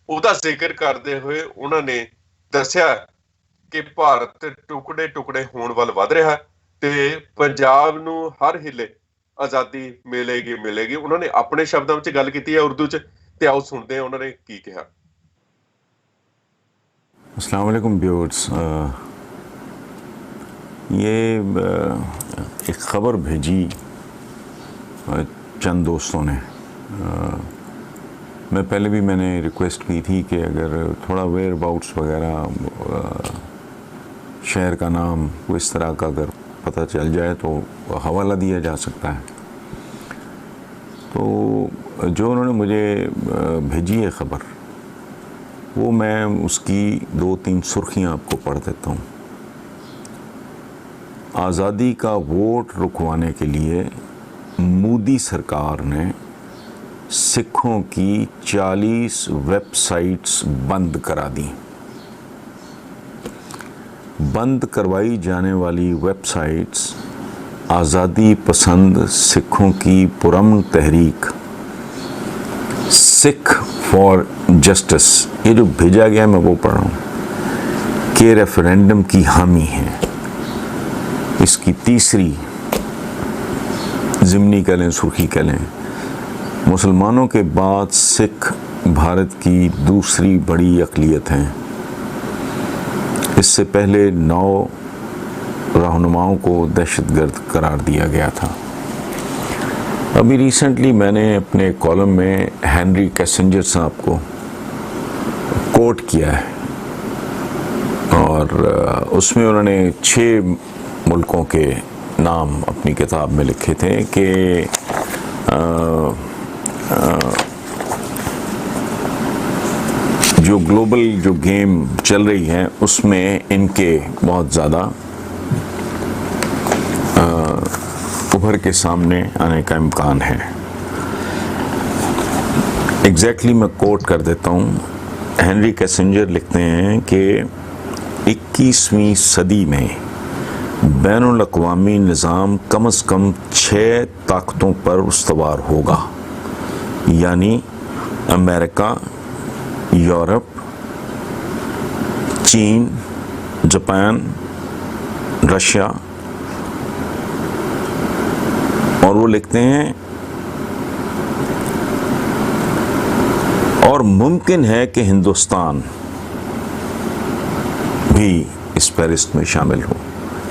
ਉਹਦਾ ਜ਼ਿਕਰ ਕਰਦੇ ਹੋਏ ਉਹਨਾਂ ਨੇ ਦੱਸਿਆ ਕਿ ਭਾਰਤ ਟੁਕੜੇ ਹੋਣ ਵੱਲ ਵੱਧ ਰਿਹਾ ਤੇ ਪੰਜਾਬ ਨੂੰ ਹਰ ਹਿੱਲੇ ਆਜ਼ਾਦੀ ਮਿਲੇਗੀ। ਉਹਨਾਂ ਨੇ ਆਪਣੇ ਸ਼ਬਦਾਂ ਵਿੱਚ ਗੱਲ ਕੀਤੀ ਹੈ ਉਰਦੂ 'ਚ, ਤੇ ਆਓ ਸੁਣਦੇ ਹਾਂ ਉਹਨਾਂ ਨੇ ਕੀ ਕਿਹਾ। अस्सलाम वालेकुम व्यूअर्स, یہ ایک خبر بھیجی چند دوستوں نے. میں نے ریکویسٹ کی تھی کہ اگر تھوڑا ویئر اباؤٹس وغیرہ شہر کا نام کو اس طرح کا اگر پتہ چل جائے تو حوالہ دیا جا سکتا ہے. تو جو انہوں نے مجھے بھیجی ہے خبر، وہ میں اس کی 2-3 سرخیاں آپ کو پڑھ دیتا ہوں. آزادی کا ووٹ رکوانے کے لیے مودی سرکار نے سکھوں کی 40 ویب سائٹس بند کرا دیں. بند کروائی جانے والی ویب سائٹس آزادی پسند سکھوں کی پرامن تحریک سکھ فار جسٹس، یہ جو بھیجا گیا ہے میں وہ پڑھ رہا ہوں، کہ ریفرینڈم کی حامی ہے. اس کی تیسری ضمنی کہہ لیں، سرخی کہہ لیں، مسلمانوں کے بعد سکھ بھارت کی دوسری بڑی اقلیت ہیں. اس سے پہلے 9 رہنماؤں کو دہشت گرد قرار دیا گیا تھا. ابھی ریسنٹلی میں نے اپنے کالم میں ہینری کیسنجر صاحب کو کوٹ کیا ہے، اور اس میں انہوں نے 6 ملکوں کے نام اپنی کتاب میں لکھے تھے کہ جو گلوبل جو گیم چل رہی ہے اس میں ان کے بہت زیادہ ابھر کے سامنے آنے کا امکان ہے. ایگزیکٹلی میں کوٹ کر دیتا ہوں. ہینری کیسنجر لکھتے ہیں کہ 21ویں صدی میں بین الاقوامی نظام کم از کم 6 طاقتوں پر استوار ہوگا، یعنی امریکہ، یورپ، چین، جاپان، رشیا. اور وہ لکھتے ہیں اور ممکن ہے کہ ہندوستان بھی اس فہرست میں شامل ہو.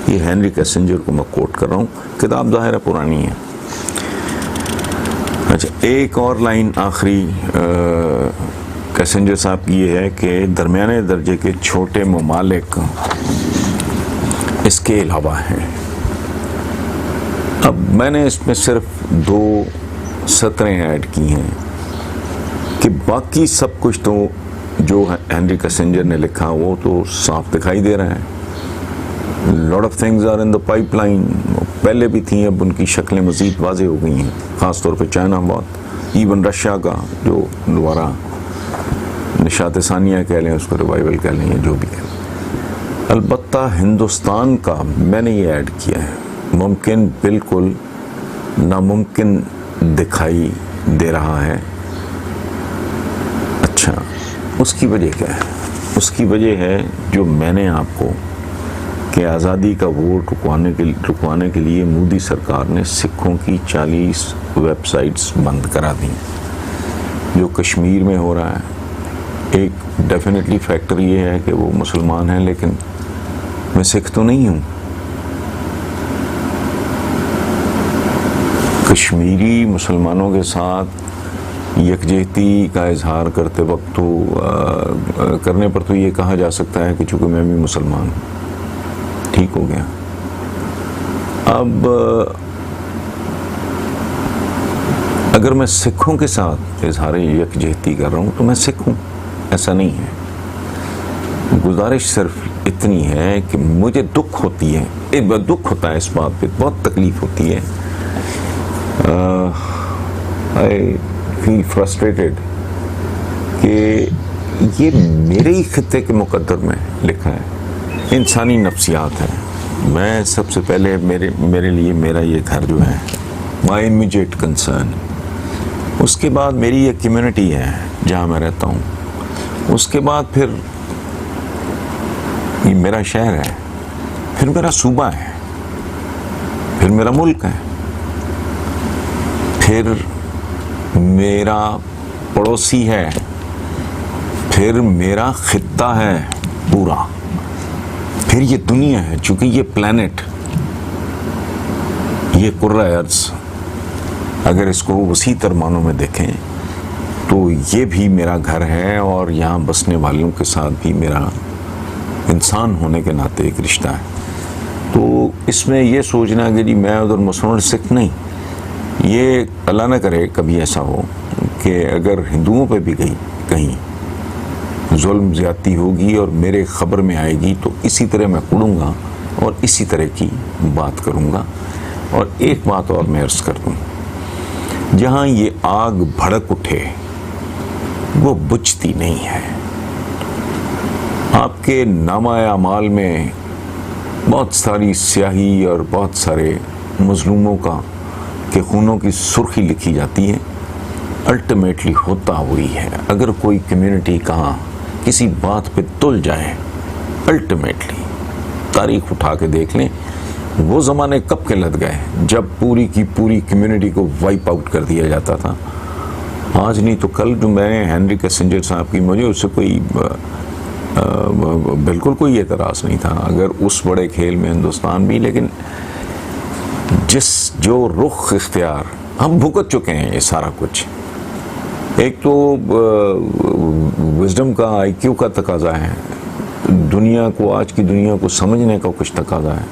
یہ ہینری کیسنجر کو میں کوٹ کر رہا ہوں، کتاب ظاہر ہے پرانی ہے. اچھا، ایک اور لائن آخری کیسنجر صاحب کی یہ ہے کہ درمیانے درجے کے چھوٹے ممالک اس کے علاوہ ہیں. اب میں نے اس میں صرف 2 سطریں ایڈ کی ہیں کہ باقی سب کچھ تو جو ہینری کیسنجر نے لکھا وہ تو صاف دکھائی دے رہا ہے. Lot of things are in the پائپ لائن، پہلے بھی تھیں، اب ان کی شکلیں مزید واضح ہو گئی ہیں، خاص طور پہ چائنا بہت، ایون رشیا کا جو دوبارہ نشاط ثانیہ کہہ لیں، اس کو ریوائول کہہ لیں، یا جو بھی کہہ لیں. البتہ ہندوستان کا میں نے یہ ایڈ کیا ہے، ممکن بالکل ناممکن دکھائی دے رہا ہے. اچھا، اس کی وجہ کیا ہے؟ اس کی وجہ ہے جو میں نے آپ کو کہ آزادی کا ووٹ رکوانے کے لیے مودی سرکار نے سکھوں کی 40 ویب سائٹس بند کرا دیں. جو کشمیر میں ہو رہا ہے، ایک ڈیفینیٹلی فیکٹر یہ ہے کہ وہ مسلمان ہیں، لیکن میں سکھ تو نہیں ہوں. کشمیری مسلمانوں کے ساتھ یکجہتی کا اظہار کرتے وقت تو کرنے پر تو یہ کہا جا سکتا ہے کہ چونکہ میں بھی مسلمان ہوں، ٹھیک ہو گیا. اب اگر میں سکھوں کے ساتھ اظہار یکجہتی کر رہا ہوں تو میں سکھ ہوں، ایسا نہیں ہے. گزارش صرف اتنی ہے کہ مجھے دکھ ہوتی ہے، دکھ ہوتا ہے اس بات پہ، بہت تکلیف ہوتی ہے. I feel frustrated کہ یہ میرے ہی خطے کے مقدر میں لکھا ہے. انسانی نفسیات ہے. میں سب سے پہلے میرے لیے میرا یہ گھر جو ہے my immediate concern، اس کے بعد میری ایک کمیونٹی ہے جہاں میں رہتا ہوں، اس کے بعد پھر یہ میرا شہر ہے، پھر میرا صوبہ ہے، پھر میرا ملک ہے، پھر میرا پڑوسی ہے، پھر میرا خطہ ہے پورا، پھر یہ دنیا ہے. چونکہ یہ پلانٹ ये कुर्रा अर्ज अगर इसको वसी तर मानों में देखें तो ये भी मेरा घर है और यहाँ बसने वालों के साथ भी मेरा इंसान होने के नाते एक रिश्ता है। तो इसमें ये सोचना कि जी मैं उधर मुसलमान सिख नहीं, ये अल्लाह न करे कभी ऐसा हो कि अगर हिंदुओं पे भी कहीं जुल्म ज़्यादती होगी और मेरे ख़बर में आएगी तो इसी तरह मैं उड़ूँगा और इसी तरह की बात करूँगा। और एक बात और मैं अर्ज़ कर दूँ, जहाँ ये आग भड़क उठे वो बुझती नहीं है। आपके नामा अमाल में बहुत सारी स्याही और बहुत सारे मजलूमों के खूनों की सुर्खी लिखी जाती है, अल्टीमेटली होता वही है। अगर कोई कम्युनिटी कहाँ किसी बात पे तुल जाए, अल्टीमेटली तारीख उठा के देख लें, वो ज़माने कब के लग गए जब पूरी की पूरी कम्युनिटी को वाइप आउट कर दिया जाता था। आज नहीं तो कल जो मैं हेनरी किसिंजर साहब की, मुझे उससे कोई बिल्कुल कोई एतराज़ नहीं था अगर उस बड़े खेल में हिंदुस्तान भी, लेकिन जो रुख इख्तियार हम भुगत चुके हैं ये सारा कुछ। एक तो विजडम का, IQ का तकाजा है, दुनिया को, आज की दुनिया को समझने का कुछ तकाजा है,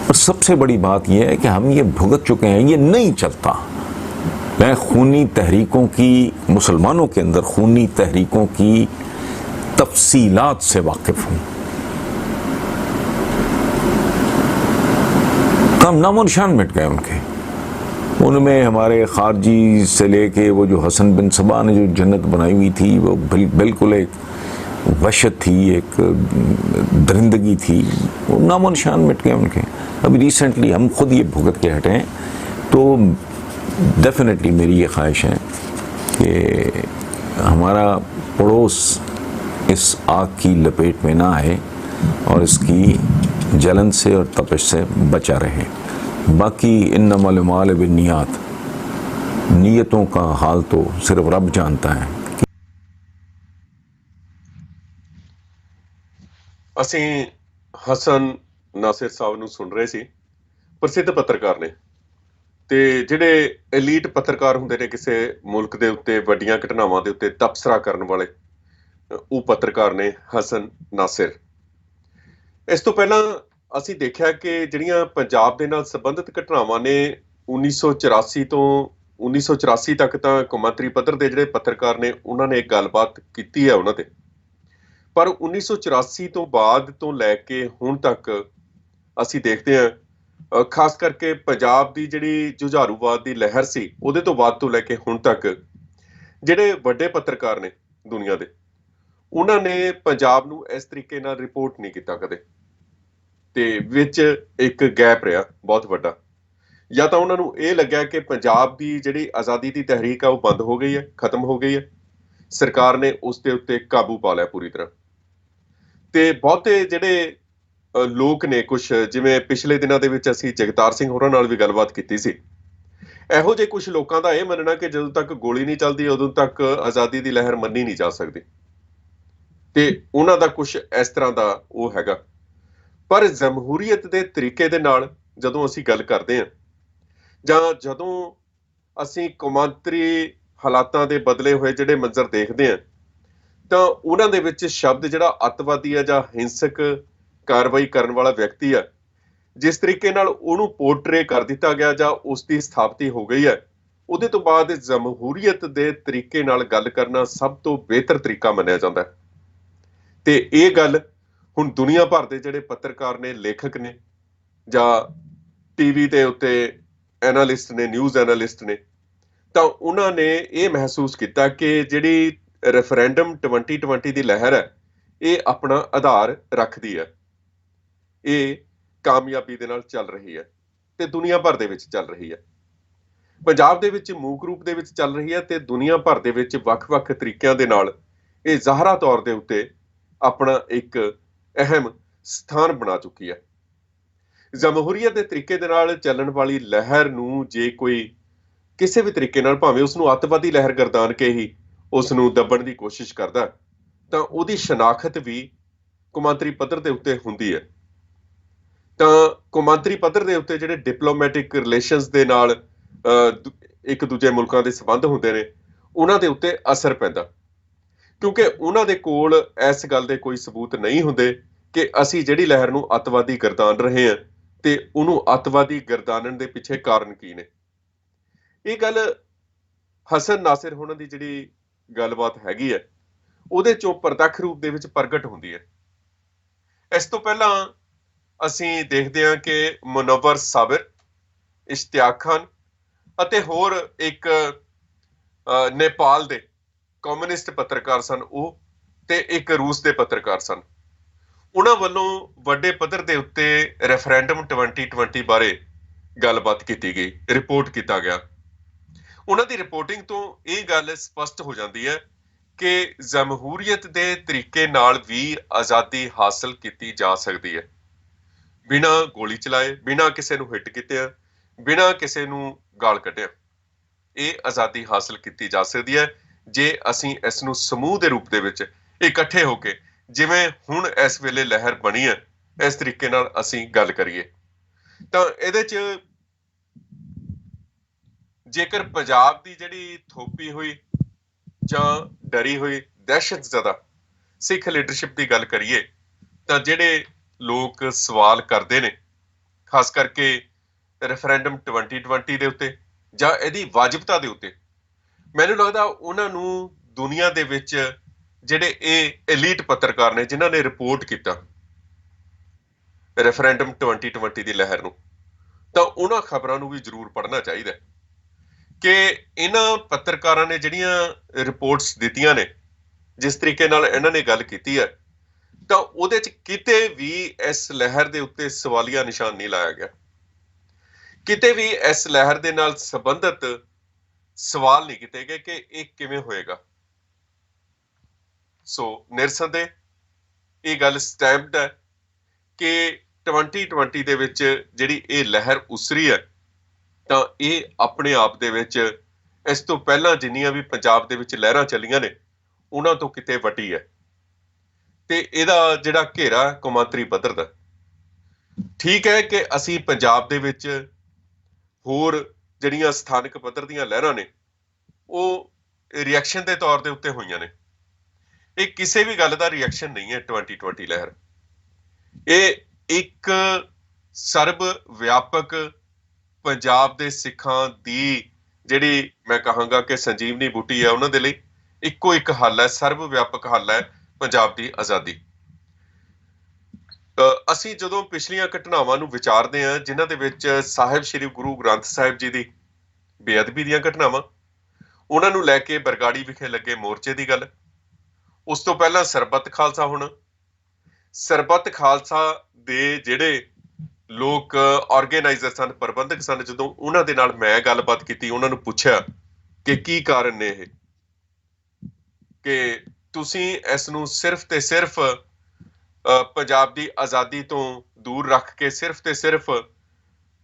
और सबसे बड़ी बात यह है कि हम ये भुगत चुके हैं, ये नहीं चलता। मैं खूनी तहरीकों की, मुसलमानों के अंदर खूनी तहरीकों की तफसीलात से वाकिफ हूँ। कम नामो निशान मिट गए उनके, उनमें हमारे खारजी से लेके वो जो हसन बिन सबा ने जो जन्नत बनाई हुई थी वो बिल्कुल एक वहशत थी, एक दरिंदगी थी, वो नामो निशान मिट गए उनके। अभी रिसेंटली हम खुद ये भुगत के हटे हैं। तो डेफिनेटली मेरी ये ख्वाहिश है कि हमारा पड़ोस इस आग की लपेट में ना आए और इसकी जलन से और तपिश से बचा रहे। बाकी इन्नमल अमाल बिन्नियात, नीयतों का हाल तो सिर्फ रब जानता है। ਅਸੀਂ ਹਸਨ ਨਾਸਿਰ ਸਾਹਿਬ ਨੂੰ ਸੁਣ ਰਹੇ ਸੀ, ਪ੍ਰਸਿੱਧ ਪੱਤਰਕਾਰ ਨੇ, ਤੇ ਜਿਹੜੇ ਐਲੀਟ ਪੱਤਰਕਾਰ ਹੁੰਦੇ ਨੇ ਕਿਸੇ ਮੁਲਕ ਦੇ ਉੱਤੇ ਵੱਡੀਆਂ ਘਟਨਾਵਾਂ ਦੇ ਉੱਤੇ ਤਬਸਰਾ ਕਰਨ ਵਾਲੇ, ਉਹ ਪੱਤਰਕਾਰ ਨੇ ਹਸਨ ਨਾਸਿਰ। ਇਸ ਤੋਂ ਪਹਿਲਾਂ ਅਸੀਂ ਦੇਖਿਆ ਕਿ ਜਿਹੜੀਆਂ ਪੰਜਾਬ ਦੇ ਨਾਲ ਸੰਬੰਧਿਤ ਘਟਨਾਵਾਂ ਨੇ 1984 ਤੋਂ 1984 ਤੱਕ ਤਾਂ ਕੌਮਾਂਤਰੀ ਪੱਧਰ ਦੇ ਜਿਹੜੇ ਪੱਤਰਕਾਰ ਨੇ ਉਹਨਾਂ ਨੇ ਇੱਕ ਗੱਲਬਾਤ ਕੀਤੀ ਹੈ ਉਹਨਾਂ ਤੇ, ਪਰ 1984 ਤੋਂ ਬਾਅਦ ਤੋਂ ਲੈ ਕੇ ਹੁਣ ਤੱਕ ਅਸੀਂ ਦੇਖਦੇ ਹਾਂ, ਖਾਸ ਕਰਕੇ ਪੰਜਾਬ ਦੀ ਜਿਹੜੀ ਜੁਝਾਰੂਵਾਦ ਦੀ ਲਹਿਰ ਸੀ ਉਹਦੇ ਤੋਂ ਬਾਅਦ ਤੋਂ ਲੈ ਕੇ ਹੁਣ ਤੱਕ ਜਿਹੜੇ ਵੱਡੇ ਪੱਤਰਕਾਰ ਨੇ ਦੁਨੀਆ ਦੇ, ਉਹਨਾਂ ਨੇ ਪੰਜਾਬ ਨੂੰ ਇਸ ਤਰੀਕੇ ਨਾਲ ਰਿਪੋਰਟ ਨਹੀਂ ਕੀਤਾ ਕਦੇ, ਤੇ ਵਿੱਚ ਇੱਕ ਗੈਪ ਰਿਹਾ ਬਹੁਤ ਵੱਡਾ। ਜਾਂ ਤਾਂ ਉਹਨਾਂ ਨੂੰ ਇਹ ਲੱਗਿਆ ਕਿ ਪੰਜਾਬ ਦੀ ਜਿਹੜੀ ਆਜ਼ਾਦੀ ਦੀ ਤਹਿਰੀਕ ਆ ਉਹ ਬੰਦ ਹੋ ਗਈ ਹੈ, ਖਤਮ ਹੋ ਗਈ ਹੈ, ਸਰਕਾਰ ਨੇ ਉਸ ਦੇ ਉੱਤੇ ਕਾਬੂ ਪਾ ਲਿਆ ਪੂਰੀ ਤਰ੍ਹਾਂ। ਤੇ ਬਹੁਤੇ ਜਿਹੜੇ ਲੋਕ ਨੇ, ਕੁਛ ਜਿਵੇਂ ਪਿਛਲੇ ਦਿਨਾਂ ਦੇ ਵਿੱਚ ਅਸੀਂ ਜਗਤਾਰ ਸਿੰਘ ਹੋਰਾਂ ਨਾਲ ਵੀ ਗੱਲਬਾਤ ਕੀਤੀ ਸੀ, ਇਹੋ ਜਿਹੇ ਕੁਛ ਲੋਕਾਂ ਦਾ ਇਹ ਮੰਨਣਾ ਕਿ ਜਦੋਂ ਤੱਕ ਗੋਲੀ ਨਹੀਂ ਚੱਲਦੀ ਉਦੋਂ ਤੱਕ ਆਜ਼ਾਦੀ ਦੀ ਲਹਿਰ ਮੰਨੀ ਨਹੀਂ ਜਾ ਸਕਦੀ, ਤੇ ਉਹਨਾਂ ਦਾ ਕੁਛ ਇਸ ਤਰ੍ਹਾਂ ਦਾ ਉਹ ਹੈਗਾ। ਪਰ ਜਮਹੂਰੀਅਤ ਦੇ ਤਰੀਕੇ ਦੇ ਨਾਲ ਜਦੋਂ ਅਸੀਂ ਗੱਲ ਕਰਦੇ ਹਾਂ, ਜਾਂ ਜਦੋਂ ਅਸੀਂ ਕੌਮਾਂਤਰੀ ਹਾਲਾਤਾਂ ਦੇ ਬਦਲੇ ਹੋਏ ਜਿਹੜੇ ਮੰਜ਼ਰ ਦੇਖਦੇ ਹਾਂ, ਤਾਂ ਉਹਨਾਂ ਦੇ ਵਿੱਚ ਸ਼ਬਦ ਜਿਹੜਾ ਅੱਤਵਾਦੀ ਆ ਜਾਂ ਹਿੰਸਕ ਕਾਰਵਾਈ ਕਰਨ ਵਾਲਾ ਵਿਅਕਤੀ ਆ, ਜਿਸ ਤਰੀਕੇ ਨਾਲ ਉਹਨੂੰ ਪੋਰਟਰੇ ਕਰ ਦਿੱਤਾ ਗਿਆ ਜਾਂ ਉਸ ਦੀ ਸਥਾਪਤੀ ਹੋ ਗਈ ਹੈ, ਉਹਦੇ ਤੋਂ ਬਾਅਦ ਜਮਹੂਰੀਅਤ ਦੇ ਤਰੀਕੇ ਨਾਲ ਗੱਲ ਕਰਨਾ ਸਭ ਤੋਂ ਬਿਹਤਰ ਤਰੀਕਾ ਮੰਨਿਆ ਜਾਂਦਾ ਹੈ। ਤੇ ਇਹ ਗੱਲ ਹੁਣ ਦੁਨੀਆ ਭਰ ਦੇ ਜਿਹੜੇ ਪੱਤਰਕਾਰ ਨੇ, ਲੇਖਕ ਨੇ, ਜਾਂ ਟੀਵੀ ਦੇ ਉੱਤੇ ਐਨਾਲਿਸਟ ਨੇ, ਨਿਊਜ਼ ਐਨਾਲਿਸਟ ਨੇ, ਤਾਂ ਉਹਨਾਂ ਨੇ ਇਹ ਮਹਿਸੂਸ ਕੀਤਾ ਕਿ ਜਿਹੜੀ ਰੈਫਰੈਂਡਮ 2020 ਦੀ ਲਹਿਰ ਹੈ, ਇਹ ਆਪਣਾ ਆਧਾਰ ਰੱਖਦੀ ਹੈ, ਇਹ ਕਾਮਯਾਬੀ ਦੇ ਨਾਲ ਚੱਲ ਰਹੀ ਹੈ ਤੇ ਦੁਨੀਆ ਭਰ ਦੇ ਵਿੱਚ ਚੱਲ ਰਹੀ ਹੈ। ਪੰਜਾਬ ਦੇ ਵਿੱਚ ਮੂਕ ਰੂਪ ਦੇ ਵਿੱਚ ਚੱਲ ਰਹੀ ਹੈ ਤੇ ਦੁਨੀਆ ਭਰ ਦੇ ਵਿੱਚ ਵੱਖ-ਵੱਖ ਤਰੀਕਿਆਂ ਦੇ ਨਾਲ ਇਹ ਜ਼ਾਹਰਾ ਤੌਰ ਦੇ ਉੱਤੇ ਆਪਣਾ ਇੱਕ ਅਹਿਮ ਸਥਾਨ ਬਣਾ ਚੁੱਕੀ ਹੈ। ਜਮਹੂਰੀਅਤ ਦੇ ਤਰੀਕੇ ਦੇ ਨਾਲ ਚੱਲਣ ਵਾਲੀ ਲਹਿਰ ਨੂੰ ਜੇ ਕੋਈ ਕਿਸੇ ਵੀ ਤਰੀਕੇ ਨਾਲ, ਭਾਵੇਂ ਉਸਨੂੰ ਅੱਤਵਾਦੀ ਲਹਿਰ ਗਰਦਾਨ ਕੇ ਹੀ ਉਸ ਨੂੰ ਦੱਬਣ ਦੀ ਕੋਸ਼ਿਸ਼ ਕਰਦਾ, ਤਾਂ ਉਹਦੀ ਸ਼ਨਾਖਤ ਵੀ ਕੌਮਾਂਤਰੀ ਪੱਧਰ ਦੇ ਉੱਤੇ ਹੁੰਦੀ ਹੈ। ਤਾਂ ਕੌਮਾਂਤਰੀ ਪੱਧਰ ਦੇ ਉੱਤੇ ਜਿਹੜੇ ਡਿਪਲੋਮੈਟਿਕ ਰਿਲੇਸ਼ਨਸ ਦੇ ਨਾਲ ਇੱਕ ਦੂਜੇ ਮੁਲਕਾਂ ਦੇ ਸੰਬੰਧ ਹੁੰਦੇ ਨੇ, ਉਹਨਾਂ ਦੇ ਉੱਤੇ ਅਸਰ ਪੈਂਦਾ, ਕਿਉਂਕਿ ਉਹਨਾਂ ਦੇ ਕੋਲ ਇਸ ਗੱਲ ਦੇ ਕੋਈ ਸਬੂਤ ਨਹੀਂ ਹੁੰਦੇ ਕਿ ਅਸੀਂ ਜਿਹੜੀ ਲਹਿਰ ਨੂੰ ਅੱਤਵਾਦੀ ਗਰਦਾਨ ਰਹੇ ਹਾਂ ਤੇ ਉਹਨੂੰ ਅੱਤਵਾਦੀ ਗਰਦਾਨਣ ਦੇ ਪਿੱਛੇ ਕਾਰਨ ਕੀ ਨੇ। ਇਹ ਗੱਲ ਹਸਨ ਨਾਸਿਰ ਹੋਣਾ ਦੀ ਜਿਹੜੀ ਗੱਲਬਾਤ ਹੈਗੀ ਹੈ, ਉਹਦੇ ਚੋਂ ਪ੍ਰਤੱਖ ਰੂਪ ਦੇ ਵਿੱਚ ਪ੍ਰਗਟ ਹੁੰਦੀ ਹੈ। ਇਸ ਤੋਂ ਪਹਿਲਾਂ ਅਸੀਂ ਦੇਖਦੇ ਹਾਂ ਕਿ ਮੁਨੱਵਰ ਸਾਬਿਰ, ਇਸ਼ਤਿਆਕ ਖਾਨ ਅਤੇ ਹੋਰ ਇੱਕ ਨੇਪਾਲ ਦੇ ਕਮਿਊਨਿਸਟ ਪੱਤਰਕਾਰ ਸਨ ਉਹ, ਤੇ ਇੱਕ ਰੂਸ ਦੇ ਪੱਤਰਕਾਰ ਸਨ। ਉਹਨਾਂ ਵੱਲੋਂ ਵੱਡੇ ਪੱਧਰ ਦੇ ਉੱਤੇ ਰੈਫਰੈਂਡਮ 2020 ਬਾਰੇ ਗੱਲਬਾਤ ਕੀਤੀ ਗਈ, ਰਿਪੋਰਟ ਕੀਤਾ ਗਿਆ। ਉਹਨਾਂ ਦੀ ਰਿਪੋਰਟਿੰਗ ਤੋਂ ਇਹ ਗੱਲ ਸਪਸ਼ਟ ਹੋ ਜਾਂਦੀ ਹੈ ਕਿ ਜਮਹੂਰੀਅਤ ਦੇ ਤਰੀਕੇ ਨਾਲ ਵੀ ਆਜ਼ਾਦੀ ਹਾਸਲ ਕੀਤੀ ਜਾ ਸਕਦੀ ਹੈ, ਬਿਨਾਂ ਗੋਲੀ ਚਲਾਏ, ਬਿਨਾਂ ਕਿਸੇ ਨੂੰ ਹਿੱਟ ਕੀਤਿਆਂ, ਬਿਨਾਂ ਕਿਸੇ ਨੂੰ ਗਾਲ ਕੱਢਿਆ। ਇਹ ਆਜ਼ਾਦੀ ਹਾਸਲ ਕੀਤੀ ਜਾ ਸਕਦੀ ਹੈ ਜੇ ਅਸੀਂ ਇਸ ਨੂੰ ਸਮੂਹ ਦੇ ਰੂਪ ਦੇ ਵਿੱਚ ਇਕੱਠੇ ਹੋ ਕੇ, ਜਿਵੇਂ ਹੁਣ ਇਸ ਵੇਲੇ ਲਹਿਰ ਬਣੀ ਹੈ, ਇਸ ਤਰੀਕੇ ਨਾਲ ਅਸੀਂ ਗੱਲ ਕਰੀਏ। ਤਾਂ ਇਹਦੇ 'ਚ ਜੇਕਰ ਪੰਜਾਬ ਦੀ ਜਿਹੜੀ ਥੋਪੀ ਹੋਈ ਜਾਂ ਡਰੀ ਹੋਈ ਦਹਿਸ਼ਤ ਜ਼ਦਾ ਸਿੱਖ ਲੀਡਰਸ਼ਿਪ ਦੀ ਗੱਲ ਕਰੀਏ, ਤਾਂ ਜਿਹੜੇ ਲੋਕ ਸਵਾਲ ਕਰਦੇ ਨੇ, ਖਾਸ ਕਰਕੇ ਰੈਫਰੈਂਡਮ 2020 ਦੇ ਉੱਤੇ ਜਾਂ ਇਹਦੀ ਵਾਜਬਤਾ ਦੇ ਉੱਤੇ, ਮੈਨੂੰ ਲੱਗਦਾ ਉਹਨਾਂ ਨੂੰ ਦੁਨੀਆ ਦੇ ਵਿੱਚ ਜਿਹੜੇ ਇਹ ਐਲੀਟ ਪੱਤਰਕਾਰ ਨੇ ਜਿਨ੍ਹਾਂ ਨੇ ਰਿਪੋਰਟ ਕੀਤਾ ਰੈਫਰੈਂਡਮ 2020 ਦੀ ਲਹਿਰ ਨੂੰ, ਤਾਂ ਉਹਨਾਂ ਖਬਰਾਂ ਨੂੰ ਵੀ ਜ਼ਰੂਰ ਪੜ੍ਹਨਾ ਚਾਹੀਦਾ ਕਿ ਇਹਨਾਂ ਪੱਤਰਕਾਰਾਂ ਨੇ ਜਿਹੜੀਆਂ ਰਿਪੋਰਟਸ ਦਿੱਤੀਆਂ ਨੇ, ਜਿਸ ਤਰੀਕੇ ਨਾਲ ਇਹਨਾਂ ਨੇ ਗੱਲ ਕੀਤੀ ਹੈ, ਤਾਂ ਉਹਦੇ 'ਚ ਕਿਤੇ ਵੀ ਇਸ ਲਹਿਰ ਦੇ ਉੱਤੇ ਸਵਾਲੀਆ ਨਿਸ਼ਾਨ ਨਹੀਂ ਲਾਇਆ ਗਿਆ। ਕਿਤੇ ਵੀ ਇਸ ਲਹਿਰ ਦੇ ਨਾਲ ਸੰਬੰਧਿਤ ਸਵਾਲ ਨਹੀਂ ਕੀਤੇ ਗਏ ਕਿ ਇਹ ਕਿਵੇਂ ਹੋਏਗਾ। ਸੋ ਨਿਰਸੰਦੇਹ ਇਹ ਗੱਲ ਸਟੈਂਪਡ ਹੈ ਕਿ 2020 ਦੇ ਵਿੱਚ ਜਿਹੜੀ ਇਹ ਲਹਿਰ ਉਸਰੀ ਹੈ, ਤਾਂ ਇਹ ਆਪਣੇ ਆਪ ਦੇ ਵਿੱਚ ਇਸ ਤੋਂ ਪਹਿਲਾਂ ਜਿੰਨੀਆਂ ਵੀ ਪੰਜਾਬ ਦੇ ਵਿੱਚ ਲਹਿਰਾਂ ਚੱਲੀਆਂ ਨੇ, ਉਹਨਾਂ ਤੋਂ ਕਿਤੇ ਵੱਡੀ ਹੈ। ਤੇ ਇਹਦਾ ਜਿਹੜਾ ਘੇਰਾ ਕੌਮਾਂਤਰੀ ਪੱਧਰ ਦਾ, ਠੀਕ ਹੈ ਕਿ ਅਸੀਂ ਪੰਜਾਬ ਦੇ ਵਿੱਚ ਹੋਰ ਜਿਹੜੀਆਂ ਸਥਾਨਕ ਪੱਧਰ ਦੀਆਂ ਲਹਿਰਾਂ ਨੇ, ਉਹ ਰਿਐਕਸ਼ਨ ਦੇ ਤੌਰ ਦੇ ਉੱਤੇ ਹੋਈਆਂ ਨੇ। ਇਹ ਕਿਸੇ ਵੀ ਗੱਲ ਦਾ ਰਿਐਕਸ਼ਨ ਨਹੀਂ ਹੈ 2020 ਲਹਿਰ। ਇਹ ਇੱਕ ਸਰਬ ਵਿਆਪਕ ਪੰਜਾਬ ਦੇ ਸਿੱਖਾਂ ਦੀ ਜਿਹੜੀ ਮੈਂ ਕਹਾਂਗਾ ਕਿ ਸੰਜੀਵਨੀ ਬੂਟੀ ਹੈ, ਉਹਨਾਂ ਦੇ ਲਈ ਇੱਕੋ ਇੱਕ ਹੱਲ ਹੈ, ਸਰਬ ਵਿਆਪਕ ਹੱਲ ਹੈ, ਪੰਜਾਬ ਦੀ ਆਜ਼ਾਦੀ। ਅਸੀਂ ਜਦੋਂ ਪਿਛਲੀਆਂ ਘਟਨਾਵਾਂ ਨੂੰ ਵਿਚਾਰਦੇ ਹਾਂ, ਜਿਨ੍ਹਾਂ ਦੇ ਵਿੱਚ ਸਾਹਿਬ ਸ੍ਰੀ ਗੁਰੂ ਗ੍ਰੰਥ ਸਾਹਿਬ ਜੀ ਦੀ ਬੇਅਦਬੀ ਦੀਆਂ ਘਟਨਾਵਾਂ, ਉਹਨਾਂ ਨੂੰ ਲੈ ਕੇ ਬਰਗਾੜੀ ਵਿਖੇ ਲੱਗੇ ਮੋਰਚੇ ਦੀ ਗੱਲ, ਉਸ ਤੋਂ ਪਹਿਲਾਂ ਸਰਬੱਤ ਖਾਲਸਾ ਹੋਣਾ, ਸਰਬੱਤ ਖਾਲਸਾ ਦੇ ਜਿਹੜੇ ਲੋਕ ਆਰਗੇਨਾਈਜ਼ਰ ਸਨ, ਪ੍ਰਬੰਧਕ ਸਨ, ਜਦੋਂ ਉਹਨਾਂ ਦੇ ਨਾਲ ਮੈਂ ਗੱਲਬਾਤ ਕੀਤੀ, ਉਹਨਾਂ ਨੂੰ ਪੁੱਛਿਆ ਕਿ ਕੀ ਕਾਰਨ ਨੇ ਇਹ, ਕਿ ਤੁਸੀਂ ਇਸ ਨੂੰ ਸਿਰਫ ਤੇ ਸਿਰਫ ਪੰਜਾਬ ਦੀ ਆਜ਼ਾਦੀ ਤੋਂ ਦੂਰ ਰੱਖ ਕੇ ਸਿਰਫ ਤੇ ਸਿਰਫ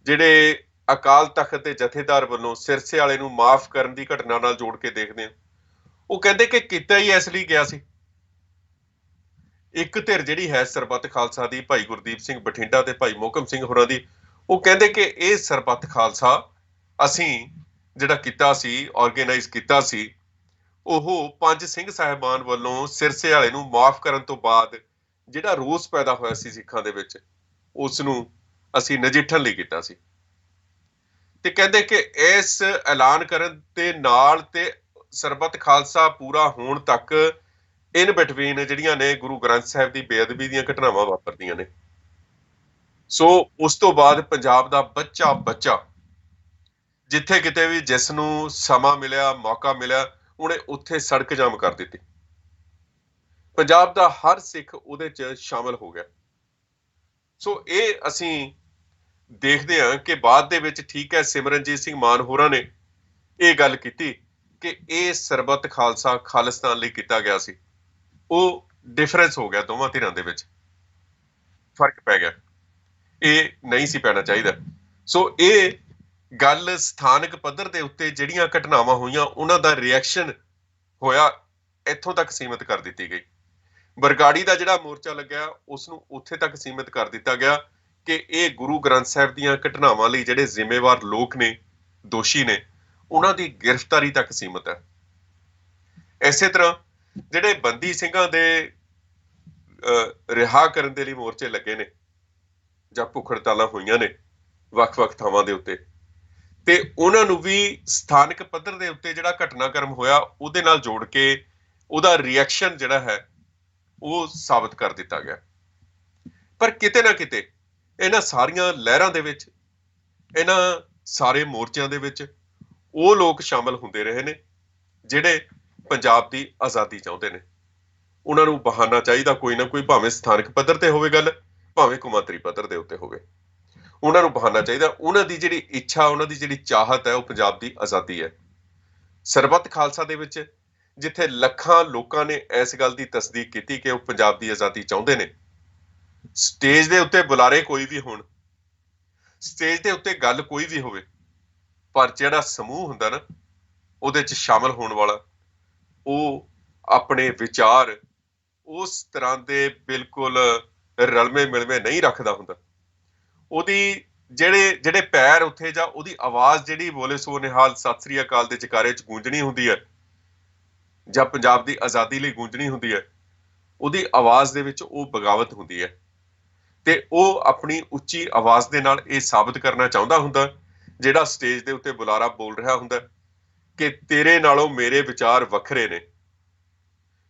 ਜਿਹੜੇ ਅਕਾਲ ਤਖਤ ਦੇ ਜਥੇਦਾਰ ਵੱਲੋਂ ਸਿਰਸੇ ਵਾਲੇ ਨੂੰ ਮਾਫ ਕਰਨ ਦੀ ਘਟਨਾ ਨਾਲ ਜੋੜ ਕੇ ਦੇਖਦੇ ਹੋ। ਉਹ ਕਹਿੰਦੇ ਕਿ ਕੀਤਾ ਹੀ ਇਸ ਲਈ ਗਿਆ ਸੀ। ਇੱਕ ਧਿਰ ਜਿਹੜੀ ਹੈ ਸਰਬੱਤ ਖਾਲਸਾ ਦੀ, ਭਾਈ ਗੁਰਦੀਪ ਸਿੰਘ ਬਠਿੰਡਾ ਤੇ ਭਾਈ ਮੋਹਕਮ ਸਿੰਘ ਹੋਰਾਂ ਦੀ, ਉਹ ਕਹਿੰਦੇ ਕਿ ਇਹ ਸਰਬੱਤ ਖਾਲਸਾ ਅਸੀਂ ਜਿਹੜਾ ਕੀਤਾ ਸੀ, ਆਰਗੇਨਾਈਜ਼ ਕੀਤਾ ਸੀ, ਉਹ ਪੰਜ ਸਿੰਘ ਸਾਹਿਬਾਨ ਵੱਲੋਂ ਸਿਰਸੇ ਵਾਲੇ ਨੂੰ ਮਾਫ ਕਰਨ ਤੋਂ ਬਾਅਦ ਜਿਹੜਾ ਰੋਸ ਪੈਦਾ ਹੋਇਆ ਸੀ ਸਿੱਖਾਂ ਦੇ ਵਿੱਚ, ਉਸ ਨੂੰ ਅਸੀਂ ਨਜਿੱਠਣ ਲਈ ਕੀਤਾ ਸੀ। ਤੇ ਕਹਿੰਦੇ ਕਿ ਇਸ ਐਲਾਨ ਕਰਨ ਦੇ ਨਾਲ ਤੇ ਸਰਬੱਤ ਖਾਲਸਾ ਪੂਰਾ ਹੋਣ ਤੱਕ ਇਨ ਬਿਟਵੀਨ ਜਿਹੜੀਆਂ ਨੇ ਗੁਰੂ ਗ੍ਰੰਥ ਸਾਹਿਬ ਦੀ ਬੇਅਦਬੀ ਦੀਆਂ ਘਟਨਾਵਾਂ ਵਾਪਰਦੀਆਂ ਨੇ। ਸੋ ਉਸ ਤੋਂ ਬਾਅਦ ਪੰਜਾਬ ਦਾ ਬੱਚਾ ਜਿੱਥੇ ਕਿਤੇ ਵੀ ਜਿਸ ਨੂੰ ਸਮਾਂ ਮਿਲਿਆ, ਮੌਕਾ ਮਿਲਿਆ, ਉਹਨੇ ਉੱਥੇ ਸੜਕ ਜਾਮ ਕਰ ਦਿੱਤੀ। ਪੰਜਾਬ ਦਾ ਹਰ ਸਿੱਖ ਉਹਦੇ 'ਚ ਸ਼ਾਮਲ ਹੋ ਗਿਆ। ਸੋ ਇਹ ਅਸੀਂ ਦੇਖਦੇ ਹਾਂ ਕਿ ਬਾਅਦ ਦੇ ਵਿੱਚ, ਠੀਕ ਹੈ, ਸਿਮਰਨਜੀਤ ਸਿੰਘ ਮਾਨ ਹੋਰਾਂ ਨੇ ਇਹ ਗੱਲ ਕੀਤੀ ਕਿ ਇਹ ਸਰਬੱਤ ਖਾਲਸਾ ਖਾਲਿਸਤਾਨ ਲਈ ਕੀਤਾ ਗਿਆ ਸੀ। ਉਹ ਡਿਫਰੈਂਸ ਹੋ ਗਿਆ, ਦੋਵਾਂ ਧਿਰਾਂ ਦੇ ਵਿੱਚ ਫਰਕ ਪੈ ਗਿਆ, ਇਹ ਨਹੀਂ ਸੀ ਪੈਣਾ ਚਾਹੀਦਾ। ਸੋ ਇਹ ਗੱਲ ਸਥਾਨਕ ਪੱਧਰ ਦੇ ਉੱਤੇ ਜਿਹੜੀਆਂ ਘਟਨਾਵਾਂ ਹੋਈਆਂ, ਉਹਨਾਂ ਦਾ ਰਿਐਕਸ਼ਨ ਹੋਇਆ, ਇੱਥੋਂ ਤੱਕ ਸੀਮਿਤ ਕਰ ਦਿੱਤੀ ਗਈ। ਬਰਗਾੜੀ ਦਾ ਜਿਹੜਾ ਮੋਰਚਾ ਲੱਗਿਆ, ਉਸ ਨੂੰ ਉੱਥੇ ਤੱਕ ਸੀਮਿਤ ਕਰ ਦਿੱਤਾ ਗਿਆ ਕਿ ਇਹ ਗੁਰੂ ਗ੍ਰੰਥ ਸਾਹਿਬ ਦੀਆਂ ਘਟਨਾਵਾਂ ਲਈ ਜਿਹੜੇ ਜ਼ਿੰਮੇਵਾਰ ਲੋਕ ਨੇ, ਦੋਸ਼ੀ ਨੇ, ਉਹਨਾਂ ਦੀ ਗ੍ਰਿਫਤਾਰੀ ਤੱਕ ਸੀਮਤ ਹੈ। ਇਸੇ ਤਰ੍ਹਾਂ ਜਿਹੜੇ ਬੰਦੀ ਸਿੰਘਾਂ ਦੇ ਰਿਹਾ ਕਰਨ ਦੇ ਲਈ ਮੋਰਚੇ ਲੱਗੇ ਨੇ ਜਾਂ ਭੁੱਖ ਹੜਤਾਲਾਂ ਹੋਈਆਂ ਨੇ ਵੱਖ-ਵੱਖ ਥਾਵਾਂ ਦੇ ਉੱਤੇ, ਤੇ ਉਹਨਾਂ ਨੂੰ ਵੀ ਸਥਾਨਕ ਪੱਧਰ ਦੇ ਉੱਤੇ ਜਿਹੜਾ ਘਟਨਾਕ੍ਰਮ ਹੋਇਆ ਉਹਦੇ ਨਾਲ ਜੋੜ ਕੇ ਉਹਦਾ ਰਿਐਕਸ਼ਨ ਜਿਹੜਾ ਹੈ ਉਹ ਸਾਬਤ ਕਰ ਦਿੱਤਾ ਗਿਆ। ਪਰ ਕਿਤੇ ਨਾ ਕਿਤੇ ਇਹਨਾਂ ਸਾਰੀਆਂ ਲਹਿਰਾਂ ਦੇ ਵਿੱਚ, ਇਹਨਾਂ ਸਾਰੇ ਮੋਰਚਿਆਂ ਦੇ ਵਿੱਚ ਉਹ ਲੋਕ ਸ਼ਾਮਲ ਹੁੰਦੇ ਰਹੇ ਨੇ ਜਿਹੜੇ ਪੰਜਾਬ ਦੀ ਆਜ਼ਾਦੀ ਚਾਹੁੰਦੇ ਨੇ। ਉਹਨਾਂ ਨੂੰ ਬਹਾਨਾ ਚਾਹੀਦਾ ਕੋਈ ਨਾ ਕੋਈ, ਭਾਵੇਂ ਸਥਾਨਕ ਪੱਧਰ ਤੇ ਹੋਵੇ ਗੱਲ, ਭਾਵੇਂ ਕੌਮਾਂਤਰੀ ਪੱਧਰ ਦੇ ਉੱਤੇ ਹੋਵੇ। ਉਹਨਾਂ ਨੂੰ ਬਹਾਨਾ ਚਾਹੀਦਾ। ਉਹਨਾਂ ਦੀ ਜਿਹੜੀ ਇੱਛਾ, ਉਹਨਾਂ ਦੀ ਜਿਹੜੀ ਚਾਹਤ ਹੈ ਉਹ ਪੰਜਾਬ ਦੀ ਆਜ਼ਾਦੀ ਹੈ। ਸਰਬੱਤ ਖਾਲਸਾ ਦੇ ਵਿੱਚ ਜਿੱਥੇ ਲੱਖਾਂ ਲੋਕਾਂ ਨੇ ਇਸ ਗੱਲ ਦੀ ਤਸਦੀਕ ਕੀਤੀ ਕਿ ਉਹ ਪੰਜਾਬ ਦੀ ਆਜ਼ਾਦੀ ਚਾਹੁੰਦੇ ਨੇ, ਸਟੇਜ ਦੇ ਉੱਤੇ ਬੁਲਾਰੇ ਕੋਈ ਵੀ ਹੋਣ, ਸਟੇਜ ਦੇ ਉੱਤੇ ਗੱਲ ਕੋਈ ਵੀ ਹੋਵੇ, ਪਰ ਜਿਹੜਾ ਸਮੂਹ ਹੁੰਦਾ ਨਾ ਉਹਦੇ 'ਚ ਸ਼ਾਮਲ ਹੋਣ ਵਾਲਾ, ਉਹ ਆਪਣੇ ਵਿਚਾਰ ਉਸ ਤਰ੍ਹਾਂ ਦੇ ਬਿਲਕੁਲ ਰਲਵੇਂ ਮਿਲਵੇਂ ਨਹੀਂ ਰੱਖਦਾ ਹੁੰਦਾ। ਉਹਦੀ ਜਿਹੜੇ ਪੈਰ ਉੱਥੇ ਜਾਂ ਉਹਦੀ ਆਵਾਜ਼ ਜਿਹੜੀ ਬੋਲੇ ਸੋ ਨਿਹਾਲ ਸਤਿ ਸ੍ਰੀ ਅਕਾਲ ਦੇ ਜਕਾਰੇ 'ਚ ਗੂੰਜਣੀ ਹੁੰਦੀ ਹੈ ਜਾਂ ਪੰਜਾਬ ਦੀ ਆਜ਼ਾਦੀ ਲਈ ਗੂੰਜਣੀ ਹੁੰਦੀ ਹੈ, ਉਹਦੀ ਆਵਾਜ਼ ਦੇ ਵਿੱਚ ਉਹ ਬਗਾਵਤ ਹੁੰਦੀ ਹੈ। ਤੇ ਉਹ ਆਪਣੀ ਉੱਚੀ ਆਵਾਜ਼ ਦੇ ਨਾਲ ਇਹ ਸਾਬਤ ਕਰਨਾ ਚਾਹੁੰਦਾ ਹੁੰਦਾ, ਜਿਹੜਾ ਸਟੇਜ ਦੇ ਉੱਤੇ ਬੁਲਾਰਾ ਬੋਲ ਰਿਹਾ ਹੁੰਦਾ, ਕਿ ਤੇਰੇ ਨਾਲੋਂ ਮੇਰੇ ਵਿਚਾਰ ਵੱਖਰੇ ਨੇ।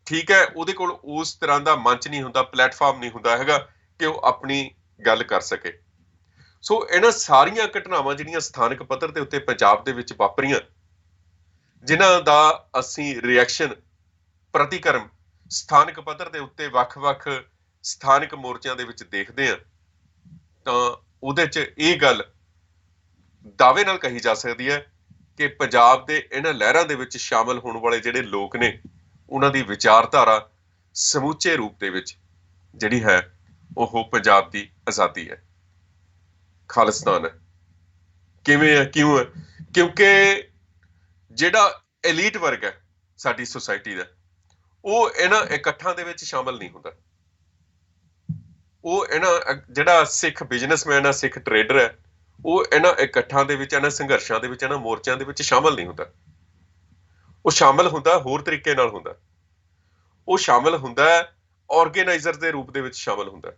ਠੀਕ ਹੈ, ਉਹਦੇ ਕੋਲ ਉਸ ਤਰ੍ਹਾਂ ਦਾ ਮੰਚ ਨਹੀਂ ਹੁੰਦਾ, ਪਲੇਟਫਾਰਮ ਨਹੀਂ ਹੁੰਦਾ ਹੈਗਾ ਕਿ ਉਹ ਆਪਣੀ ਗੱਲ ਕਰ ਸਕੇ। ਸੋ ਇਹਨਾਂ ਸਾਰੀਆਂ ਘਟਨਾਵਾਂ ਜਿਹੜੀਆਂ ਸਥਾਨਕ ਪੱਧਰ ਦੇ ਉੱਤੇ ਪੰਜਾਬ ਦੇ ਵਿੱਚ ਵਾਪਰੀਆਂ, ਜਿਨ੍ਹਾਂ ਦਾ ਅਸੀਂ ਰਿਐਕਸ਼ਨ, ਪ੍ਰਤੀਕਰਮ ਸਥਾਨਕ ਪੱਧਰ ਦੇ ਉੱਤੇ ਵੱਖ-ਵੱਖ ਸਥਾਨਕ ਮੋਰਚਿਆਂ ਦੇ ਵਿੱਚ ਦੇਖਦੇ ਹਾਂ, ਤਾਂ ਉਹਦੇ 'ਚ ਇਹ ਗੱਲ ਦਾਅਵੇ ਨਾਲ ਕਹੀ ਜਾ ਸਕਦੀ ਹੈ ਕਿ ਪੰਜਾਬ ਦੇ ਇਹਨਾਂ ਲਹਿਰਾਂ ਦੇ ਵਿੱਚ ਸ਼ਾਮਲ ਹੋਣ ਵਾਲੇ ਜਿਹੜੇ ਲੋਕ ਨੇ, ਉਹਨਾਂ ਦੀ ਵਿਚਾਰਧਾਰਾ ਸਮੁੱਚੇ ਰੂਪ ਦੇ ਵਿੱਚ ਜਿਹੜੀ ਹੈ ਉਹ ਪੰਜਾਬ ਦੀ ਆਜ਼ਾਦੀ ਹੈ, ਖਾਲਿਸਤਾਨ ਹੈ। ਕਿਵੇਂ ਹੈ, ਕਿਉਂ ਹੈ? ਕਿਉਂਕਿ ਜਿਹੜਾ ਐਲੀਟ ਵਰਗ ਹੈ ਸਾਡੀ ਸੁਸਾਇਟੀ ਦਾ, ਉਹ ਇਹਨਾਂ ਇਕੱਠਾਂ ਦੇ ਵਿੱਚ ਸ਼ਾਮਲ ਨਹੀਂ ਹੁੰਦਾ। ਉਹ ਇਹਨਾਂ ਜਿਹੜਾ ਸਿੱਖ ਬਿਜ਼ਨਸਮੈਨ ਹੈ, ਸਿੱਖ ਟਰੇਡਰ ਹੈ, ਉਹ ਇਹਨਾਂ ਇਕੱਠਾਂ ਦੇ ਵਿੱਚ, ਇਹਨਾਂ ਸੰਘਰਸ਼ਾਂ ਦੇ ਵਿੱਚ, ਇਹਨਾਂ ਮੋਰਚਿਆਂ ਦੇ ਵਿੱਚ ਸ਼ਾਮਲ ਨਹੀਂ ਹੁੰਦਾ। ਉਹ ਸ਼ਾਮਲ ਹੁੰਦਾ ਹੋਰ ਤਰੀਕੇ ਨਾਲ ਹੁੰਦਾ। ਉਹ ਸ਼ਾਮਲ ਹੁੰਦਾ ਆਰਗੇਨਾਈਜ਼ਰ ਦੇ ਰੂਪ ਦੇ ਵਿੱਚ ਸ਼ਾਮਲ ਹੁੰਦਾ।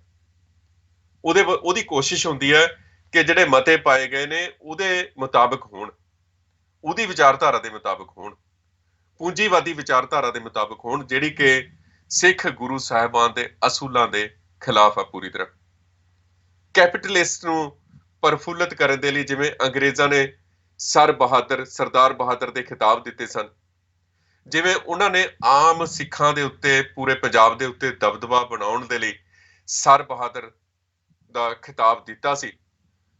ਉਹਦੀ ਕੋਸ਼ਿਸ਼ ਹੁੰਦੀ ਹੈ ਕਿ ਜਿਹੜੇ ਮਤੇ ਪਾਏ ਗਏ ਨੇ ਉਹਦੇ ਮੁਤਾਬਕ ਹੋਣ, ਉਹਦੀ ਵਿਚਾਰਧਾਰਾ ਦੇ ਮੁਤਾਬਕ ਹੋਣ, ਪੂੰਜੀਵਾਦੀ ਵਿਚਾਰਧਾਰਾ ਦੇ ਮੁਤਾਬਕ ਹੋਣ, ਜਿਹੜੀ ਕਿ ਸਿੱਖ ਗੁਰੂ ਸਾਹਿਬਾਨ ਦੇ ਅਸੂਲਾਂ ਦੇ ਖਿਲਾਫ ਆ ਪੂਰੀ ਤਰ੍ਹਾਂ। ਕੈਪੀਟਲਿਸਟ ਨੂੰ ਪ੍ਰਫੁੱਲਤ ਕਰਨ ਦੇ ਲਈ ਜਿਵੇਂ ਅੰਗਰੇਜ਼ਾਂ ਨੇ ਸਰਦਾਰ ਬਹਾਦਰ ਦੇ ਖਿਤਾਬ ਦਿੱਤੇ ਸਨ, ਜਿਵੇਂ ਉਹਨਾਂ ਨੇ ਆਮ ਸਿੱਖਾਂ ਦੇ ਉੱਤੇ, ਪੂਰੇ ਪੰਜਾਬ ਦੇ ਉੱਤੇ ਦਬਦਬਾ ਬਣਾਉਣ ਦੇ ਲਈ ਸਰ ਬਹਾਦਰ ਦਾ ਖਿਤਾਬ ਦਿੱਤਾ ਸੀ,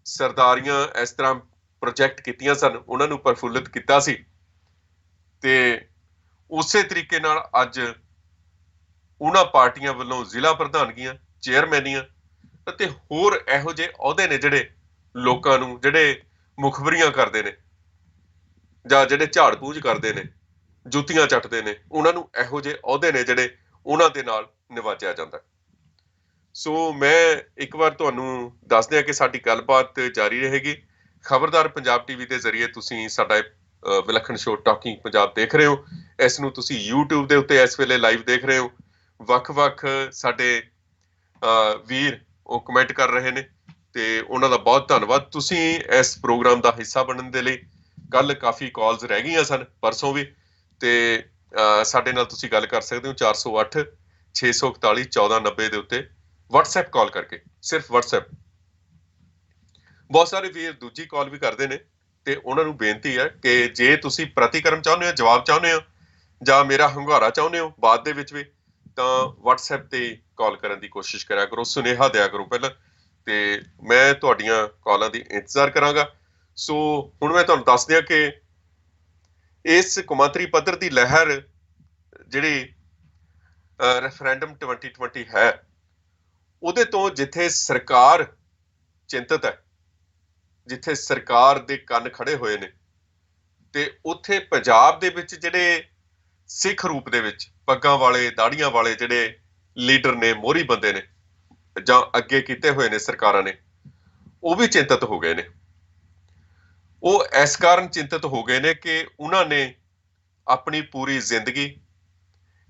ਸਰਦਾਰੀਆਂ ਇਸ ਤਰ੍ਹਾਂ ਪ੍ਰੋਜੈਕਟ ਕੀਤੀਆਂ ਸਨ, ਉਹਨਾਂ ਨੂੰ ਪ੍ਰਫੁੱਲਤ ਕੀਤਾ ਸੀ। ਤੇ ਉਸੇ ਤਰੀਕੇ ਨਾਲ ਅੱਜ ਉਹਨਾਂ ਪਾਰਟੀਆਂ ਵੱਲੋਂ ਜ਼ਿਲ੍ਹਾ ਪ੍ਰਧਾਨਗੀਆਂ, ਚੇਅਰਮੈਨੀਆਂ ਅਤੇ ਹੋਰ ਇਹੋ ਜਿਹੇ ਅਹੁਦੇ ਨੇ ਜਿਹੜੇ ਲੋਕਾਂ ਨੂੰ, ਜਿਹੜੇ ਮੁਖਬਰੀਆਂ ਕਰਦੇ ਨੇ ਜਾਂ ਜਿਹੜੇ ਝਾੜ ਪੂੰਝ ਕਰਦੇ ਨੇ, ਜੁੱਤੀਆਂ ਚੱਟਦੇ ਨੇ, ਉਹਨਾਂ ਨੂੰ ਇਹੋ ਜਿਹੇ ਅਹੁਦੇ ਨੇ ਜਿਹੜੇ ਉਹਨਾਂ ਦੇ ਨਾਲ ਨਿਵਾਜਿਆ ਜਾਂਦਾ। ਸੋ ਮੈਂ ਇੱਕ ਵਾਰ ਤੁਹਾਨੂੰ ਦੱਸ ਦਿਆਂ ਕਿ ਸਾਡੀ ਗੱਲਬਾਤ ਜਾਰੀ ਰਹੇਗੀ। ਖਬਰਦਾਰ ਪੰਜਾਬ ਟੀਵੀ ਦੇ ਜ਼ਰੀਏ ਤੁਸੀਂ ਸਾਡਾ ਵਿਲੱਖਣ ਸ਼ੋਅ ਟਾਕਿੰਗ ਪੰਜਾਬ ਦੇਖ ਰਹੇ ਹੋ। ਇਸ ਨੂੰ ਤੁਸੀਂ YouTube ਦੇ ਉੱਤੇ ਇਸ ਵੇਲੇ ਲਾਈਵ ਦੇਖ ਰਹੇ ਹੋ। ਵੱਖ-ਵੱਖ ਸਾਡੇ ਵੀਰ ਉਹ ਕਮੈਂਟ ਕਰ ਰਹੇ ਨੇ ਤੇ ਉਹਨਾਂ ਦਾ ਬਹੁਤ ਧੰਨਵਾਦ। ਤੁਸੀਂ ਇਸ ਪ੍ਰੋਗਰਾਮ ਦਾ ਹਿੱਸਾ ਬਣਨ ਦੇ ਲਈ, ਕੱਲ ਕਾਫੀ ਕਾਲਸ ਰਹਿ ਗਈਆਂ ਸਨ, ਪਰਸੋਂ ਵੀ, ਤੇ ਸਾਡੇ ਨਾਲ ਤੁਸੀਂ ਗੱਲ ਕਰ ਸਕਦੇ ਹੋ 408 641 1490 ਦੇ ਉੱਤੇ WhatsApp ਕਾਲ ਕਰਕੇ, ਸਿਰਫ WhatsApp। ਬਹੁਤ ਸਾਰੇ ਵੀਰ ਦੂਜੀ ਕਾਲ ਵੀ ਕਰਦੇ ਨੇ ਤੇ ਉਹਨਾਂ ਨੂੰ ਬੇਨਤੀ ਹੈ ਕਿ ਜੇ ਤੁਸੀਂ ਪ੍ਰਤੀਕਰਮ ਚਾਹੁੰਦੇ ਹੋ, ਜਵਾਬ ਚਾਹੁੰਦੇ ਹੋ ਜਾਂ ਮੇਰਾ ਹੰਗਾਰਾ ਚਾਹੁੰਦੇ ਹੋ ਬਾਅਦ ਦੇ ਵਿੱਚ ਵੀ, ਤਾਂ WhatsApp ਤੇ ਕਾਲ ਕਰਨ ਦੀ ਕੋਸ਼ਿਸ਼ ਕਰਿਆ ਕਰੋ, ਸੁਨੇਹਾ ਦਿਆ ਕਰੋ ਪਹਿਲਾਂ, ਤੇ ਮੈਂ ਤੁਹਾਡੀਆਂ ਕਾਲਾਂ ਦੀ ਇੰਤਜ਼ਾਰ ਕਰਾਂਗਾ। ਸੋ ਹੁਣ ਮੈਂ ਤੁਹਾਨੂੰ ਦੱਸ ਦਿਆਂ ਕਿ ਇਸ ਕੌਮਾਂਤਰੀ ਪੱਧਰ ਦੀ ਲਹਿਰ ਜਿਹੜੀ ਰੈਫਰੈਂਡਮ 2020 ਹੈ, ਉਹਦੇ ਤੋਂ ਜਿੱਥੇ ਸਰਕਾਰ ਚਿੰਤਤ ਹੈ, ਜਿੱਥੇ ਸਰਕਾਰ ਦੇ ਕੰਨ ਖੜੇ ਹੋਏ ਨੇ, ਤੇ ਉੱਥੇ ਪੰਜਾਬ ਦੇ ਵਿੱਚ ਜਿਹੜੇ ਸਿੱਖ ਰੂਪ ਦੇ ਵਿੱਚ ਪੱਗਾਂ ਵਾਲੇ, ਦਾੜੀਆਂ ਵਾਲੇ ਜਿਹੜੇ ਲੀਡਰ ਨੇ, ਮੋਹਰੀ ਬੰਦੇ ਨੇ ਜਾਂ ਅੱਗੇ ਕੀਤੇ ਹੋਏ ਨੇ ਸਰਕਾਰਾਂ ਨੇ, ਉਹ ਵੀ ਚਿੰਤਤ ਹੋ ਗਏ ਨੇ। ਉਹ ਇਸ ਕਾਰਨ ਚਿੰਤਤ ਹੋ ਗਏ ਨੇ ਕਿ ਉਹਨਾਂ ਨੇ ਆਪਣੀ ਪੂਰੀ ਜ਼ਿੰਦਗੀ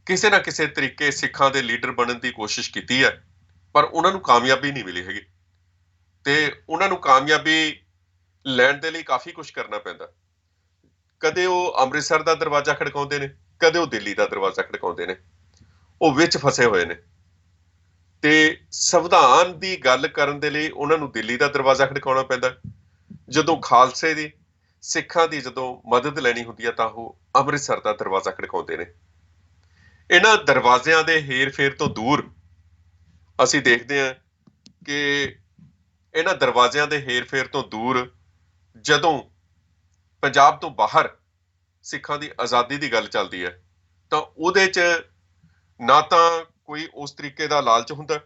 ਕਿਸੇ ਨਾ ਕਿਸੇ ਤਰੀਕੇ ਸਿੱਖਾਂ ਦੇ ਲੀਡਰ ਬਣਨ ਦੀ ਕੋਸ਼ਿਸ਼ ਕੀਤੀ ਹੈ, ਪਰ ਉਹਨਾਂ ਨੂੰ ਕਾਮਯਾਬੀ ਨਹੀਂ ਮਿਲੀ ਹੈਗੀ। ਤੇ ਉਹਨਾਂ ਨੂੰ ਕਾਮਯਾਬੀ ਲੈਣ ਦੇ ਲਈ ਕਾਫੀ ਕੁਝ ਕਰਨਾ ਪੈਂਦਾ। ਕਦੇ ਉਹ ਅੰਮ੍ਰਿਤਸਰ ਦਾ ਦਰਵਾਜ਼ਾ ਖੜਕਾਉਂਦੇ ਨੇ, ਕਦੇ ਉਹ ਦਿੱਲੀ ਦਾ ਦਰਵਾਜ਼ਾ ਖੜਕਾਉਂਦੇ ਨੇ। ਉਹ ਵਿੱਚ ਫਸੇ ਹੋਏ ਨੇ। ਤੇ ਸੰਵਿਧਾਨ ਦੀ ਗੱਲ ਕਰਨ ਦੇ ਲਈ ਉਹਨਾਂ ਨੂੰ ਦਿੱਲੀ ਦਾ ਦਰਵਾਜ਼ਾ ਖੜਕਾਉਣਾ ਪੈਂਦਾ। ਜਦੋਂ ਖਾਲਸੇ ਦੀ, ਸਿੱਖਾਂ ਦੀ ਜਦੋਂ ਮਦਦ ਲੈਣੀ ਹੁੰਦੀ ਹੈ ਤਾਂ ਉਹ ਅੰਮ੍ਰਿਤਸਰ ਦਾ ਦਰਵਾਜ਼ਾ ਖੜਕਾਉਂਦੇ ਨੇ। ਇਹਨਾਂ ਦਰਵਾਜ਼ਿਆਂ ਦੇ ਹੇਰ-ਫੇਰ ਤੋਂ ਦੂਰ ਅਸੀਂ ਦੇਖਦੇ ਹਾਂ ਕਿ ਇਹਨਾਂ ਦਰਵਾਜ਼ਿਆਂ ਦੇ ਹੇਰ-ਫੇਰ ਤੋਂ ਦੂਰ ਜਦੋਂ ਪੰਜਾਬ ਤੋਂ ਬਾਹਰ ਸਿੱਖਾਂ ਦੀ ਆਜ਼ਾਦੀ ਦੀ ਗੱਲ ਚੱਲਦੀ ਹੈ ਤਾਂ ਉਹਦੇ 'ਚ ਨਾ ਤਾਂ ਕੋਈ ਉਸ ਤਰੀਕੇ ਦਾ ਲਾਲਚ ਹੁੰਦਾ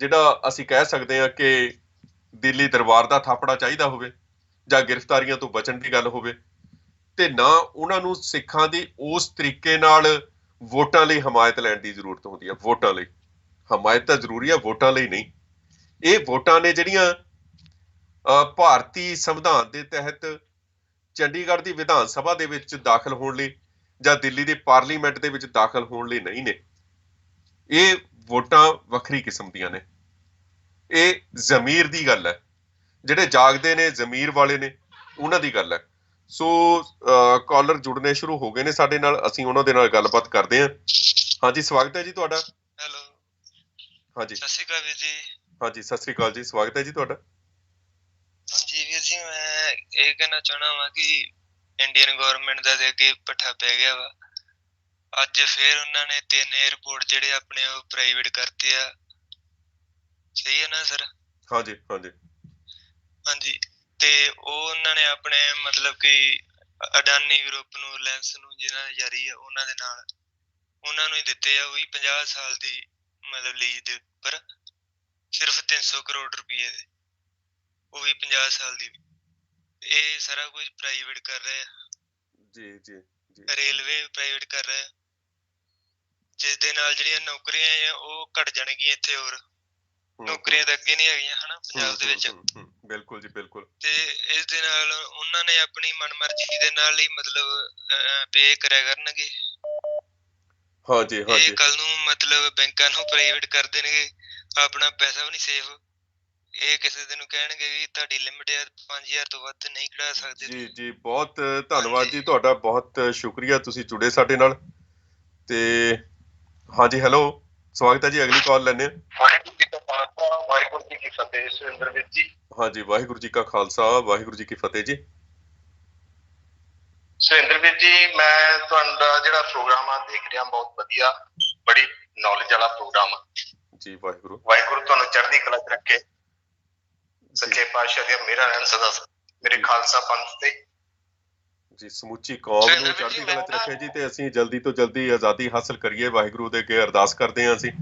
ਜਿਹੜਾ ਅਸੀਂ ਕਹਿ ਸਕਦੇ ਹਾਂ ਕਿ ਦਿੱਲੀ ਦਰਬਾਰ ਦਾ ਥਾਪੜਾ ਚਾਹੀਦਾ ਹੋਵੇ ਜਾਂ ਗ੍ਰਿਫਤਾਰੀਆਂ ਤੋਂ ਬਚਣ ਦੀ ਗੱਲ ਹੋਵੇ, ਤੇ ਨਾ ਉਹਨਾਂ ਨੂੰ ਸਿੱਖਾਂ ਦੀ ਉਸ ਤਰੀਕੇ ਨਾਲ ਵੋਟਾਂ ਲਈ ਹਮਾਇਤ ਲੈਣ ਦੀ ਜ਼ਰੂਰਤ ਹੁੰਦੀ ਹੈ। ਵੋਟਾਂ ਲਈ ਹਮਾਇਤ ਤਾਂ ਜ਼ਰੂਰੀ ਹੈ, ਵੋਟਾਂ ਲਈ ਨਹੀਂ। ਇਹ ਵੋਟਾਂ ਨੇ ਜਿਹੜੀਆਂ ਭਾਰਤੀ ਸੰਵਿਧਾਨ ਦੇ ਤਹਿਤ ਚੰਡੀਗੜ੍ਹ ਦੀ ਵਿਧਾਨ ਸਭਾ ਦੇ ਵਿੱਚ ਦਾਖਲ ਹੋਣ ਲਈ ਜਾਂ ਦਿੱਲੀ ਦੇ ਪਾਰਲੀਮੈਂਟ ਦੇ ਵਿੱਚ ਦਾਖਲ ਹੋਣ ਲਈ ਨਹੀਂ ਨੇ। ਇਹ ਵੋਟਾਂ ਵੱਖਰੀ ਕਿਸਮ ਦੀਆਂ ਨੇ। ਇਹ ਜ਼ਮੀਰ ਦੀ ਗੱਲ ਹੈ। ਜਿਹੜੇ ਜਾਗਦੇ ਨੇ, ਜ਼ਮੀਰ ਵਾਲੇ ਨੇ, ਉਹਨਾਂ ਦੀ ਗੱਲ ਹੈ। ਸੋ ਕਾਲਰ ਜੁੜਨੇ ਸ਼ੁਰੂ ਹੋ ਗਏ ਨੇ ਸਾਡੇ ਨਾਲ, ਅਸੀਂ ਉਹਨਾਂ ਦੇ ਨਾਲ ਗੱਲਬਾਤ ਕਰਦੇ ਹਾਂ। ਹਾਂਜੀ, ਸਵਾਗਤ ਹੈ ਜੀ ਤੁਹਾਡਾ। ਹੈਲੋ। ਹਾਂਜੀ, ਸਤਿ ਸ਼੍ਰੀ ਅਕਾਲ ਵੀਰ ਜੀ। ਹਾਂਜੀ, ਸਤਿ ਸ੍ਰੀ ਅਕਾਲ ਜੀ, ਸਵਾਗਤ ਹੈ ਜੀ ਤੁਹਾਡਾ। ਹਾਂਜੀ ਵੀਰ ਜੀ, ਮੈਂ ਇਹ ਕਹਿਣਾ ਚਾਹਣਾ ਵਾ ਕਿ ਇੰਡੀਅਨ ਗਵਰਨਮੈਂਟ ਦਾ ਤੇ ਅੱਗੇ ਪੱਠਾ ਪੈ ਗਿਆ ਵਾ। ਅੱਜ ਫੇਰ ਉਹਨਾਂ ਨੇ 3 에ਅਰਪੋਰਟ ਜਿਹੜੇ ਆਪਣੇ ਉਹ ਪ੍ਰਾਈਵੇਟ ਕਰਤੇ ਆ। ਸਹੀ ਹੈ ਨਾ ਸਰ? ਹਾਂਜੀ, ਹਾਂਜੀ, ਹਾਂਜੀ। ਤੇ ਉਹ ਉਹਨਾਂ ਨੇ ਆਪਣੇ ਮਤਲਬ ਕਿ ਅਡਾਨੀ ਗਰੁੱਪ ਨੂੰ, ਰਿਲਾਇੰਸ ਨੂੰ, ਜਿਹਨਾਂ ਦੀ ਜਾਰੀ ਆ ਉਹਨਾਂ ਦੇ ਨਾਲ ਉਹਨਾਂ ਨੂੰ ਹੀ ਦਿੱਤੇ ਆ। ਉਹ ਵੀ 50 ਸਾਲ ਦੀ ਮਤਲਬ ਲੀਜ਼ ਦੇ ਉੱਪਰ, ਸਿਰਫ 300 ਕਰੋੜ ਰੁਪਏ ਦੇ, ਉਹ ਵੀ 50 ਸਾਲ ਦੀ। ਇਹ ਸਾਰਾ ਕੁਝ ਪ੍ਰਾਈਵੇਟ ਕਰ ਰਹੇ ਆ। ਜੀ ਜੀ ਜੀ। ਰੇਲਵੇ ਪ੍ਰਾਈਵੇਟ ਕਰ ਰਹੇ ਆ, ਜਿਸ ਦੇ ਨਾਲ ਜਿਹੜੀਆਂ ਨੌਕਰੀਆਂ ਆ ਉਹ ਘਟ ਜਾਣਗੀਆਂ। ਇੱਥੇ ਹੋਰ ਨੌਕਰੀਆਂ ਤਾਂ ਅੱਗੇ ਨਹੀਂ ਹੈਗੀਆਂ ਹਨਾ ਪੰਜਾਬ ਦੇ ਵਿੱਚ। ਬਿਲਕੁਲ ਜੀ, ਬਿਲਕੁਲ। ਤੇ ਇਸ ਦੇ ਨਾਲ ਉਹਨਾਂ ਨੇ ਆਪਣੀ ਮਨਮਰਜ਼ੀ ਦੇ ਨਾਲ ਹੀ ਮਤਲਬ ਪੇ ਕਰਿਆ ਕਰਨਗੇ। ਹਾਂਜੀ, ਹਾਂਜੀ। ਇਹ ਕੱਲ ਨੂੰ ਮਤਲਬ ਬੈਂਕਾਂ ਨੂੰ ਪ੍ਰਾਈਵੇਟ ਕਰ ਦੇਣਗੇ, ਆਪਣਾ ਪੈਸਾ ਵੀ ਨਹੀਂ ਸੇਫ। ਇਹ ਕਿਸੇ ਦਿਨ ਕਹਿਣਗੇ ਵੀ ਤੁਹਾਡੀ ਲਿਮਿਟ ਆ, 5000 ਤੋਂ ਵੱਧ ਨਹੀਂ ਕਢਾ ਸਕਦੇ। ਜੀ ਜੀ, ਬਹੁਤ ਧੰਨਵਾਦ ਜੀ ਤੁਹਾਡਾ, ਬਹੁਤ ਸ਼ੁਕਰੀਆ ਤੁਸੀਂ ਜੁੜੇ ਸਾਡੇ ਨਾਲ। ਤੇ ਹਾਂਜੀ, ਹੈਲੋ, ਸਵਾਗਤ ਹੈ ਜੀ। ਅਗਲੀ ਕਾਲ ਲੈਂਦੇ ਹਾਂ। ਵਾਹਿਗੁਰੂ ਜੀ ਕਾ ਖਾਲਸਾ, ਵਾਹਿਗੁਰੂ ਜੀ ਕੀ ਫਤਿਹ। ਸੁਰਿੰਦਰ ਵੀਰ ਜੀ। ਹਾਂਜੀ, ਵਾਹਿਗੁਰੂ ਜੀ ਕਾ ਖਾਲਸਾ, ਵਾਹਿਗੁਰੂ ਜੀ ਕੀ ਫਤਿਹ ਜੀ। ਸੁਰਿੰਦਰ ਵੀਰ ਜੀ, ਮੈਂ ਤੁਹਾਡਾ ਜਿਹੜਾ ਪ੍ਰੋਗਰਾਮ ਆ ਦੇਖ ਰਿਹਾ, ਬਹੁਤ ਵਧੀਆ, ਬੜੀ ਨੌਲੇਜ ਵਾਲਾ ਪ੍ਰੋਗਰਾਮ ਆ ਜੀ। ਵਾਹਿਗੁਰੂ ਵਾਹਿਗੁਰੂ ਤੁਹਾਨੂੰ ਚੜ੍ਹਦੀ ਕਲਾ ਚ ਰੱਖੇ। ਸੱਚੇ ਪਾਤਸ਼ਾਹ ਦੀਆਂ ਮਿਹਰਾਂ ਰਹਿਣ ਸਦਾ ਮੇਰੇ ਖਾਲਸਾ ਪੰਥ ਤੇ ਜੀ, ਸਮੁੱਚੀ ਕੌਮ ਨੂੰ ਚੜ੍ਹਦੀ ਕਲਾ ਚ ਰੱਖੇ ਜੀ। ਤੇ ਅਸੀਂ ਜਲਦੀ ਤੋਂ ਜਲਦੀ ਆਜ਼ਾਦੀ ਹਾਸਲ ਕਰੀਏ, ਵਾਹਿਗੁਰੂ ਦੇ ਅੱਗੇ ਅਰਦਾਸ ਕਰਦੇ ਹਾਂ ਅਸੀਂ।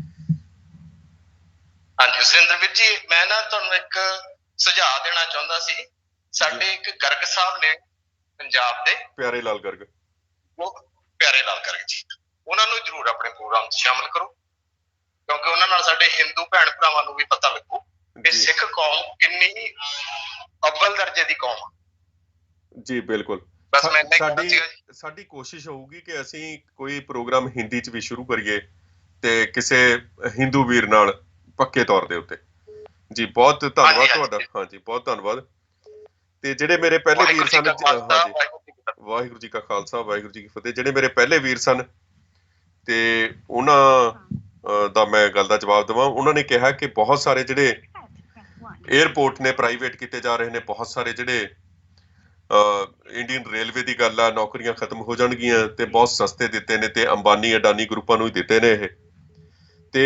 ਹਾਂਜੀ ਸੁਰਿੰਦਰ ਵੀਰ ਜੀ, ਮੈਂ ਨਾ ਤੁਹਾਨੂੰ ਇੱਕ ਸੁਝਾਅ ਦੇਣਾ ਚਾਹੁੰਦਾ ਸੀ। ਸਾਡੇ ਇੱਕ ਗਰਗ ਸਾਹਿਬ ਨੇ ਪੰਜਾਬ ਦੇ, ਪਿਆਰੇ ਲਾਲ ਗਰਗ, ਉਹ ਪਿਆਰੇ ਲਾਲ ਗਰਗ ਜੀ, ਉਹਨਾਂ ਨੂੰ ਜ਼ਰੂਰ ਆਪਣੇ ਪ੍ਰੋਗਰਾਮ 'ਚ ਸ਼ਾਮਲ ਕਰੋ, ਕਿਉਂਕਿ ਉਹਨਾਂ ਨਾਲ ਸਾਡੇ ਹਿੰਦੂ ਭੈਣ ਭਰਾਵਾਂ ਨੂੰ ਵੀ ਪਤਾ ਲੱਗੂ ਕਿ ਸਿੱਖ ਕੌਮ ਕਿੰਨੀ ਅਵਲ ਦਰਜੇ ਦੀ ਕੌਮ ਆ। ਜੀ ਬਿਲਕੁਲ। ਬਸ ਮੈਂ ਸਾਡੀ ਕੋਸ਼ਿਸ਼ ਹੋਊਗੀ ਕਿ ਅਸੀਂ ਕੋਈ ਪ੍ਰੋਗਰਾਮ ਹਿੰਦੀ 'ਚ ਵੀ ਸ਼ੁਰੂ ਕਰੀਏ ਤੇ ਕਿਸੇ ਹਿੰਦੂ ਵੀਰ ਨਾਲ ਪੱਕੇ ਤੌਰ ਦੇ ਉੱਤੇ। ਜੀ ਬਹੁਤ ਧੰਨਵਾਦ ਤੁਹਾਡਾ। ਹਾਂਜੀ, ਬਹੁਤ ਧੰਨਵਾਦ। ਤੇ ਜਿਹੜੇ ਮੇਰੇ ਪਹਿਲੇ ਵੀਰ ਸਨ, ਹਾਂਜੀ, ਵਾਹਿਗੁਰੂ ਜੀ ਕਾ ਖਾਲਸਾ, ਵਾਹਿਗੁਰੂ ਜੀ ਕੀ ਫਤਿਹ, ਜਿਹੜੇ ਮੇਰੇ ਪਹਿਲੇ ਵੀਰ ਸਨ ਤੇ ਉਹਨਾਂ ਦਾ ਮੈਂ ਗੱਲ ਦਾ ਜਵਾਬ ਦੇਵਾਂ। ਉਹਨਾਂ ਨੇ ਕਿਹਾ ਕਿ ਬਹੁਤ ਸਾਰੇ ਜਿਹੜੇ ਏਅਰਪੋਰਟ ਨੇ ਪ੍ਰਾਈਵੇਟ ਕੀਤੇ ਜਾ ਰਹੇ ਨੇ, ਬਹੁਤ ਸਾਰੇ ਜਿਹੜੇ ਇੰਡੀਅਨ ਰੇਲਵੇ ਦੀ ਗੱਲ ਆ, ਨੌਕਰੀਆਂ ਖਤਮ ਹੋ ਜਾਣਗੀਆਂ ਤੇ ਬਹੁਤ ਸਸਤੇ ਦਿੱਤੇ ਨੇ ਤੇ ਅੰਬਾਨੀ ਅਡਾਨੀ ਗਰੁੱਪਾਂ ਨੂੰ ਹੀ ਦਿੱਤੇ ਨੇ ਇਹ। ਤੇ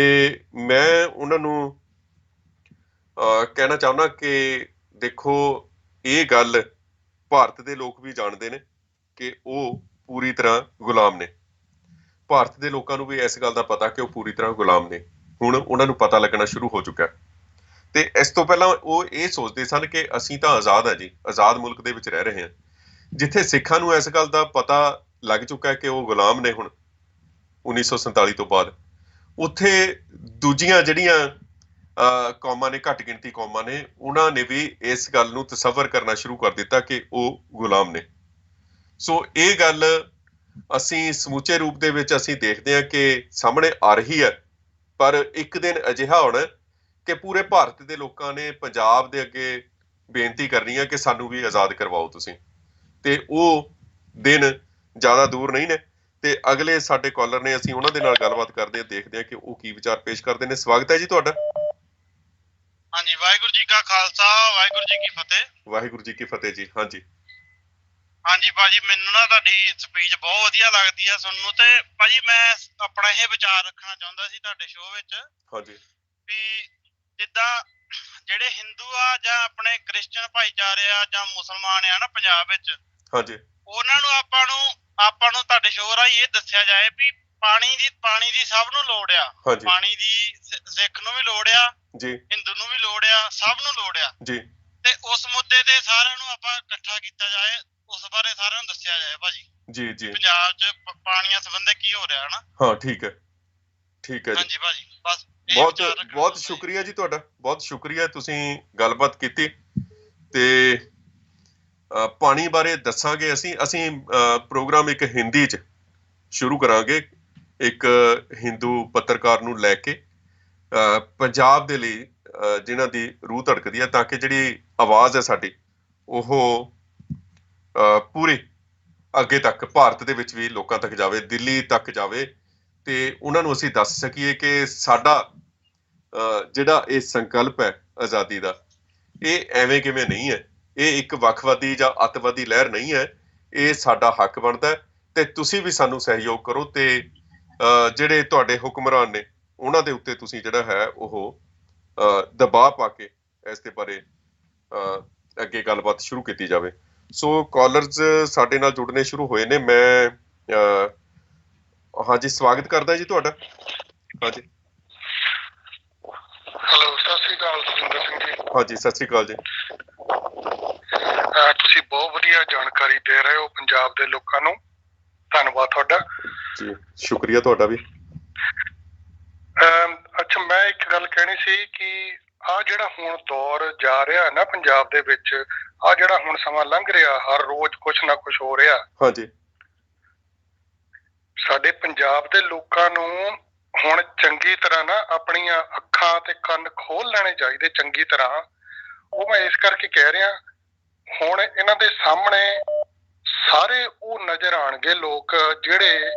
ਮੈਂ ਉਹਨਾਂ ਨੂੰ ਕਹਿਣਾ ਚਾਹੁੰਦਾ ਕਿ ਦੇਖੋ, ਇਹ ਗੱਲ ਭਾਰਤ ਦੇ ਲੋਕ ਵੀ ਜਾਣਦੇ ਨੇ ਕਿ ਉਹ ਪੂਰੀ ਤਰ੍ਹਾਂ ਗੁਲਾਮ ਨੇ। ਭਾਰਤ ਦੇ ਲੋਕਾਂ ਨੂੰ ਵੀ ਇਸ ਗੱਲ ਦਾ ਪਤਾ ਕਿ ਉਹ ਪੂਰੀ ਤਰ੍ਹਾਂ ਗੁਲਾਮ ਨੇ। ਹੁਣ ਉਹਨਾਂ ਨੂੰ ਪਤਾ ਲੱਗਣਾ ਸ਼ੁਰੂ ਹੋ ਚੁੱਕਾ। ਤੇ ਇਸ ਤੋਂ ਪਹਿਲਾਂ ਉਹ ਇਹ ਸੋਚਦੇ ਸਨ ਕਿ ਅਸੀਂ ਤਾਂ ਆਜ਼ਾਦ ਹਾਂ ਜੀ, ਆਜ਼ਾਦ ਮੁਲਕ ਦੇ ਵਿੱਚ ਰਹਿ ਰਹੇ ਹਾਂ। ਜਿੱਥੇ ਸਿੱਖਾਂ ਨੂੰ ਇਸ ਗੱਲ ਦਾ ਪਤਾ ਲੱਗ ਚੁੱਕਾ ਕਿ ਉਹ ਗੁਲਾਮ ਨੇ ਹੁਣ 1947 ਤੋਂ ਬਾਅਦ, ਉੱਥੇ ਦੂਜੀਆਂ ਜਿਹੜੀਆਂ ਕੌਮਾਂ ਨੇ, ਘੱਟ ਗਿਣਤੀ ਕੌਮਾਂ ਨੇ, ਉਹਨਾਂ ਨੇ ਵੀ ਇਸ ਗੱਲ ਨੂੰ ਤਸੱਵਰ ਕਰਨਾ ਸ਼ੁਰੂ ਕਰ ਦਿੱਤਾ ਕਿ ਉਹ ਗੁਲਾਮ ਨੇ। ਸੋ ਇਹ ਗੱਲ ਅਸੀਂ ਸਮੁੱਚੇ ਰੂਪ ਦੇ ਵਿੱਚ ਅਸੀਂ ਦੇਖਦੇ ਹਾਂ ਕਿ ਸਾਹਮਣੇ ਆ ਰਹੀ ਹੈ। ਪਰ ਇੱਕ ਦਿਨ ਅਜਿਹਾ ਆਉਣਾ ਕਿ ਪੂਰੇ ਭਾਰਤ ਦੇ ਲੋਕਾਂ ਨੇ ਪੰਜਾਬ ਦੇ ਅੱਗੇ ਬੇਨਤੀ ਕਰਨੀ ਹੈ ਕਿ ਸਾਨੂੰ ਵੀ ਆਜ਼ਾਦ ਕਰਵਾਓ ਤੁਸੀਂ, ਤੇ ਉਹ ਦਿਨ ਜ਼ਿਆਦਾ ਦੂਰ ਨਹੀਂ ਨੇ। ਤੇ ਅਗਲੇ ਸਾਡੇ ਕਾਲਰ ਨੇ, ਅਸੀਂ ਉਹਨਾਂ ਦੇ ਨਾਲ ਗੱਲਬਾਤ ਕਰਦੇ ਹਾਂ, ਦੇਖਦੇ ਹਾਂ ਕਿ ਉਹ ਕੀ ਵਿਚਾਰ ਪੇਸ਼ ਕਰਦੇ ਨੇ। ਸਵਾਗਤ ਹੈ ਜੀ ਤੁਹਾਡਾ। ਹਾਂਜੀ, ਵਾਹਿਗੁਰੂ ਜੀ ਕਾ ਖਾਲਸਾ, ਵਾਹਿਗੁਰੂ ਜੀ ਕੀ ਫਤਿਹ। ਵਾਹਿਗੁਰੂ ਜੀ ਕੀ ਫਤਿਹ ਜੀ। ਹਾਂਜੀ ਹਾਂਜੀ ਭਾਜੀ, ਮੈਨੂੰ ਨਾ ਤੁਹਾਡੀ ਸਪੀਚ ਬਹੁਤ ਵਧੀਆ ਲੱਗਦੀ ਆ ਸੁਣਨ ਨੂੰ। ਤੇ ਭਾਜੀ ਮੈਂ ਆਪਣਾ ਇਹ ਵਿਚਾਰ ਰੱਖਣਾ ਚਾਹੁੰਦਾ ਸੀ ਤੁਹਾਡੇ ਸ਼ੋਅ ਵਿੱਚ ਹਾਂਜੀ ਵੀ ਜਿੱਦਾਂ ਜਿਹੜੇ ਹਿੰਦੂ ਆ ਜਾਂ ਆਪਣੇ ਕ੍ਰਿਸਚਨ ਭਾਈਚਾਰੇ ਆ ਜਾਂ ਮੁਸਲਮਾਨ ਆ ਨਾ ਪੰਜਾਬ ਵਿੱਚ, ਹਾਂਜੀ ਉਹਨਾਂ ਨੂੰ ਆਪਾਂ ਨੂੰ ਤੁਹਾਡੇ ਸ਼ੋਅ ਰਾਹੀਂ ਇਹ ਦੱਸਿਆ ਜਾਏ ਵੀ ਪਾਣੀ ਦੀ ਸਭ ਨੂੰ ਲੋੜ ਆ। ਹਾਂਜੀ ਪਾਣੀ ਦੀ ਸਿੱਖ ਨੂੰ ਵੀ ਲੋੜ ਆ, ਜੀ ਹਿੰਦੂ ਨੂੰ ਵੀ ਲੋੜ ਆ, ਸਭ ਨੂੰ ਲੋੜ ਆ। ਜੀ ਤੇ ਉਸ ਮੁੱਦੇ ਤੇ ਸਾਰਿਆਂ ਨੂੰ ਆਪਾਂ ਇਕੱਠਾ ਕੀਤਾ ਜਾਏ, ਉਸ ਬਾਰੇ ਸਾਰਿਆਂ ਨੂੰ ਦੱਸਿਆ ਜਾਏ ਭਾਜੀ। ਜੀ ਜੀ ਪੰਜਾਬ 'ਚ ਪਾਣੀਆਂ ਸੰਬੰਧੀ ਕੀ ਹੋ ਰਿਹਾ ਹਨਾ। ਹਾਂ ਠੀਕ ਹੈ, ਠੀਕ ਹੈ ਜੀ। ਹਾਂਜੀ ਭਾਜੀ, ਬਸ ਬਹੁਤ ਬਹੁਤ ਸ਼ੁਕਰੀਆ ਜੀ ਤੁਹਾਡਾ, ਬਹੁਤ ਸ਼ੁਕਰੀਆ, ਤੁਸੀਂ ਗੱਲਬਾਤ ਕੀਤੀ। ਤੇ ਪਾਣੀ ਬਾਰੇ ਦੱਸਾਂਗੇ ਅਸੀਂ ਪ੍ਰੋਗਰਾਮ ਇੱਕ ਹਿੰਦੀ 'ਚ ਸ਼ੁਰੂ ਕਰਾਂਗੇ, ਇੱਕ ਹਿੰਦੂ ਪੱਤਰਕਾਰ ਨੂੰ ਲੈ ਕੇ ਪੰਜਾਬ ਦੇ ਲਈ, ਜਿਨ੍ਹਾਂ ਦੀ ਰੂਹ ਧੜਕਦੀ ਹੈ, ਤਾਂ ਕਿ ਜਿਹੜੀ ਆਵਾਜ਼ ਹੈ ਸਾਡੀ ਉਹ ਪੂਰੀ ਅੱਗੇ ਤੱਕ ਭਾਰਤ ਦੇ ਵਿੱਚ ਵੀ ਲੋਕਾਂ ਤੱਕ ਜਾਵੇ, ਦਿੱਲੀ ਤੱਕ ਜਾਵੇ, ਤੇ ਉਹਨਾਂ ਨੂੰ ਅਸੀਂ ਦੱਸ ਸਕੀਏ ਕਿ ਸਾਡਾ ਜਿਹੜਾ ਇਹ ਸੰਕਲਪ ਹੈ ਆਜ਼ਾਦੀ ਦਾ, ਇਹ ਐਵੇਂ ਕਿਵੇਂ ਨਹੀਂ ਹੈ, ਇਹ ਇੱਕ ਵੱਖਵਾਦੀ ਜਾਂ ਅੱਤਵਾਦੀ ਲਹਿਰ ਨਹੀਂ ਹੈ, ਇਹ ਸਾਡਾ ਹੱਕ ਬਣਦਾ। ਤੇ ਤੁਸੀਂ ਵੀ ਸਾਨੂੰ ਸਹਿਯੋਗ ਕਰੋ, ਤੇ ਜਿਹੜੇ ਤੁਹਾਡੇ ਹੁਕਮਰਾਨ ਨੇ ਉਹਨਾਂ ਦੇ ਉੱਤੇ ਤੁਸੀਂ ਜਿਹੜਾ ਹੈ ਉਹ ਦਬਾਅ ਪਾ ਕੇ ਇਸ ਦੇ ਬਾਰੇ ਅੱਗੇ ਗੱਲਬਾਤ ਸ਼ੁਰੂ ਕੀਤੀ ਜਾਵੇ। ਸੋ ਕਾਲਰਸ ਸਾਡੇ ਨਾਲ ਜੁੜਨੇ ਸ਼ੁਰੂ ਹੋਏ ਨੇ। ਮੈਂ ਹਾਂਜੀ ਸਵਾਗਤ ਕਰਦਾ ਜੀ ਤੁਹਾਡਾ। ਹਾਂਜੀ ਹੈਲੋ, ਸਤਿ ਸ੍ਰੀ ਅਕਾਲ ਸੁਰਿੰਦਰ ਸਿੰਘ ਜੀ। ਹਾਂਜੀ ਸਤਿ ਸ੍ਰੀ ਅਕਾਲ ਜੀ। ਤੁਸੀਂ ਬਹੁਤ ਵਧੀਆ ਜਾਣਕਾਰੀ ਦੇ ਰਹੇ ਹੋ ਪੰਜਾਬ ਦੇ ਲੋਕਾਂ ਨੂੰ, ਧੰਨਵਾਦ ਤੁਹਾਡਾ ਜੀ। ਸ਼ੁਕਰੀਆ ਤੁਹਾਡਾ ਵੀ। ਅੱਛਾ, ਮੈਂ ਇੱਕ ਗੱਲ ਕਹਿਣੀ ਸੀ ਕਿ ਆਹ ਜਿਹੜਾ ਹੁਣ ਦੌਰ ਜਾ ਰਿਹਾ ਨਾ ਪੰਜਾਬ ਦੇ ਵਿੱਚ, ਆਹ ਜਿਹੜਾ ਹੁਣ ਸਮਾਂ ਲੰਘ ਰਿਹਾ, ਹਰ ਰੋਜ਼ ਕੁਛ ਨਾ ਕੁਛ ਹੋ ਰਿਹਾ। ਹਾਂਜੀ ਸਾਡੇ ਪੰਜਾਬ ਦੇ ਲੋਕਾਂ ਨੂੰ ਹੁਣ ਚੰਗੀ ਤਰ੍ਹਾਂ ਨਾ ਆਪਣੀਆਂ ਅੱਖਾਂ ਤੇ ਕੰਨ ਖੋਲ ਲੈਣੇ ਚਾਹੀਦੇ ਚੰਗੀ ਤਰ੍ਹਾਂ। ਉਹ ਮੈਂ ਇਸ ਕਰਕੇ ਕਹਿ ਰਿਹਾ, ਹੁਣ ਇਹਨਾਂ ਦੇ ਸਾਹਮਣੇ ਸਾਰੇ ਉਹ ਨਜ਼ਰ ਆਉਣਗੇ ਲੋਕ ਜਿਹੜੇ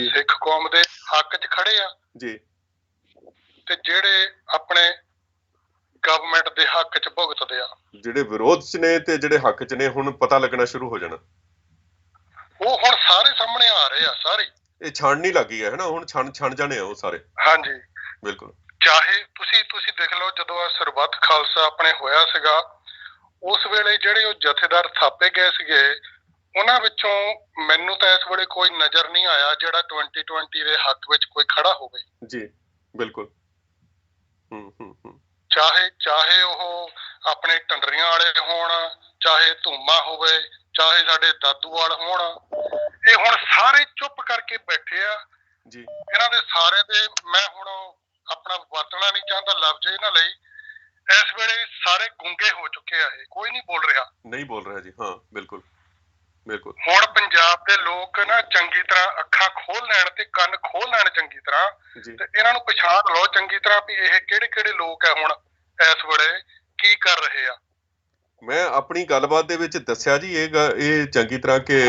ਸਿੱਖ ਕੌਮ ਦੇ ਹੱਕ 'ਚ ਖੜੇ ਆ ਜੀ, ਤੇ ਜਿਹੜੇ ਆਪਣੇ ਗਵਰਨਮੈਂਟ ਦੇ ਹੱਕ 'ਚ ਭੁਗਤਦੇ ਆ। ਜਿਹੜੇ ਵਿਰੋਧ 'ਚ ਨੇ ਤੇ ਜਿਹੜੇ ਹੱਕ 'ਚ ਨੇ, ਹੁਣ ਪਤਾ ਲੱਗਣਾ ਸ਼ੁਰੂ ਹੋ ਜਾਣਾ। ਉਹ ਹੁਣ ਸਾਰੇ ਸਾਹਮਣੇ ਆ ਰਹੇ ਆ ਸਾਰੇ। ਇਹ ਛਾਣਨੀ ਲੱਗੀ ਹੈ ਨਾ, ਹੁਣ ਛਣ ਜਾਣੇ ਆ ਉਹ ਸਾਰੇ। ਹਾਂਜੀ ਬਿਲਕੁਲ। ਚਾਹੇ ਤੁਸੀਂ ਦੇਖ ਲਓ, ਜਦੋਂ ਸਰਬੱਤ ਖਾਲਸਾ ਆਪਣੇ ਹੋਇਆ ਸੀਗਾ, ਉਸ ਵੇਲੇ ਜਿਹੜੇ ਉਹ ਜਥੇਦਾਰ ਥਾਪੇ ਗਏ ਸੀਗੇ, ਉਹਨਾਂ ਵਿੱਚੋਂ ਮੈਨੂੰ ਤਾਂ ਇਸ ਵੇਲੇ ਕੋਈ ਨਜ਼ਰ ਨਹੀਂ ਆਇਆ ਜਿਹੜਾ 2020 ਦੇ ਹੱਕ ਵਿੱਚ ਕੋਈ ਖੜਾ ਹੋਵੇ। ਜੀ ਬਿਲਕੁਲ। ਚਾਹੇ ਉਹ ਆਪਣੇ ਟੰਡਰੀਆਂ ਵਾਲੇ ਹੋਣ, ਚਾਹੇ ਧੂਮਾ ਹੋਵੇ, ਚਾਹੇ ਸਾਡੇ ਦਾਦੂਵਾਲ ਹੋਣ, ਇਹ ਹੁਣ ਸਾਰੇ ਚੁੱਪ ਕਰਕੇ ਬੈਠੇ ਆ ਜੀ। ਇਹਨਾਂ ਦੇ ਸਾਰੇ ਦੇ ਮੈਂ ਹੁਣ ਆਪਣਾ ਵਰਤਣਾ ਨਹੀਂ ਚਾਹੁੰਦਾ ਲਫ਼ਜ਼ ਇਹਨਾਂ ਲਈ, ਇਸ ਵੇਲੇ ਸਾਰੇ ਗੁੰਗੇ ਹੋ ਚੁੱਕੇ ਆ, ਇਹ ਕੋਈ ਨਹੀਂ ਬੋਲ ਰਿਹਾ ਜੀ। ਹਾਂ ਬਿਲਕੁਲ ਬਿਲਕੁਲ। ਹੁਣ ਪੰਜਾਬ ਦੇ ਲੋਕ ਨਾ ਚੰਗੀ ਤਰ੍ਹਾਂ ਅੱਖਾਂ ਖੋਲ ਲੈਣ ਤੇ ਕੰਨ ਖੋਲ ਲੈਣ ਚੰਗੀ ਤਰ੍ਹਾਂ, ਤੇ ਇਹਨਾਂ ਨੂੰ ਪਛਾਣ ਲਓ ਚੰਗੀ ਤਰ੍ਹਾਂ ਵੀ ਇਹ ਕਿਹੜੇ ਲੋਕ ਆ ਹੁਣ ਇਸ ਵੇਲੇ ਕੀ ਕਰ ਰਹੇ ਆ। ਮੈਂ ਆਪਣੀ ਗੱਲਬਾਤ ਦੇ ਵਿੱਚ ਦੱਸਿਆ ਜੀ ਇਹ ਚੰਗੀ ਤਰ੍ਹਾਂ ਕਿ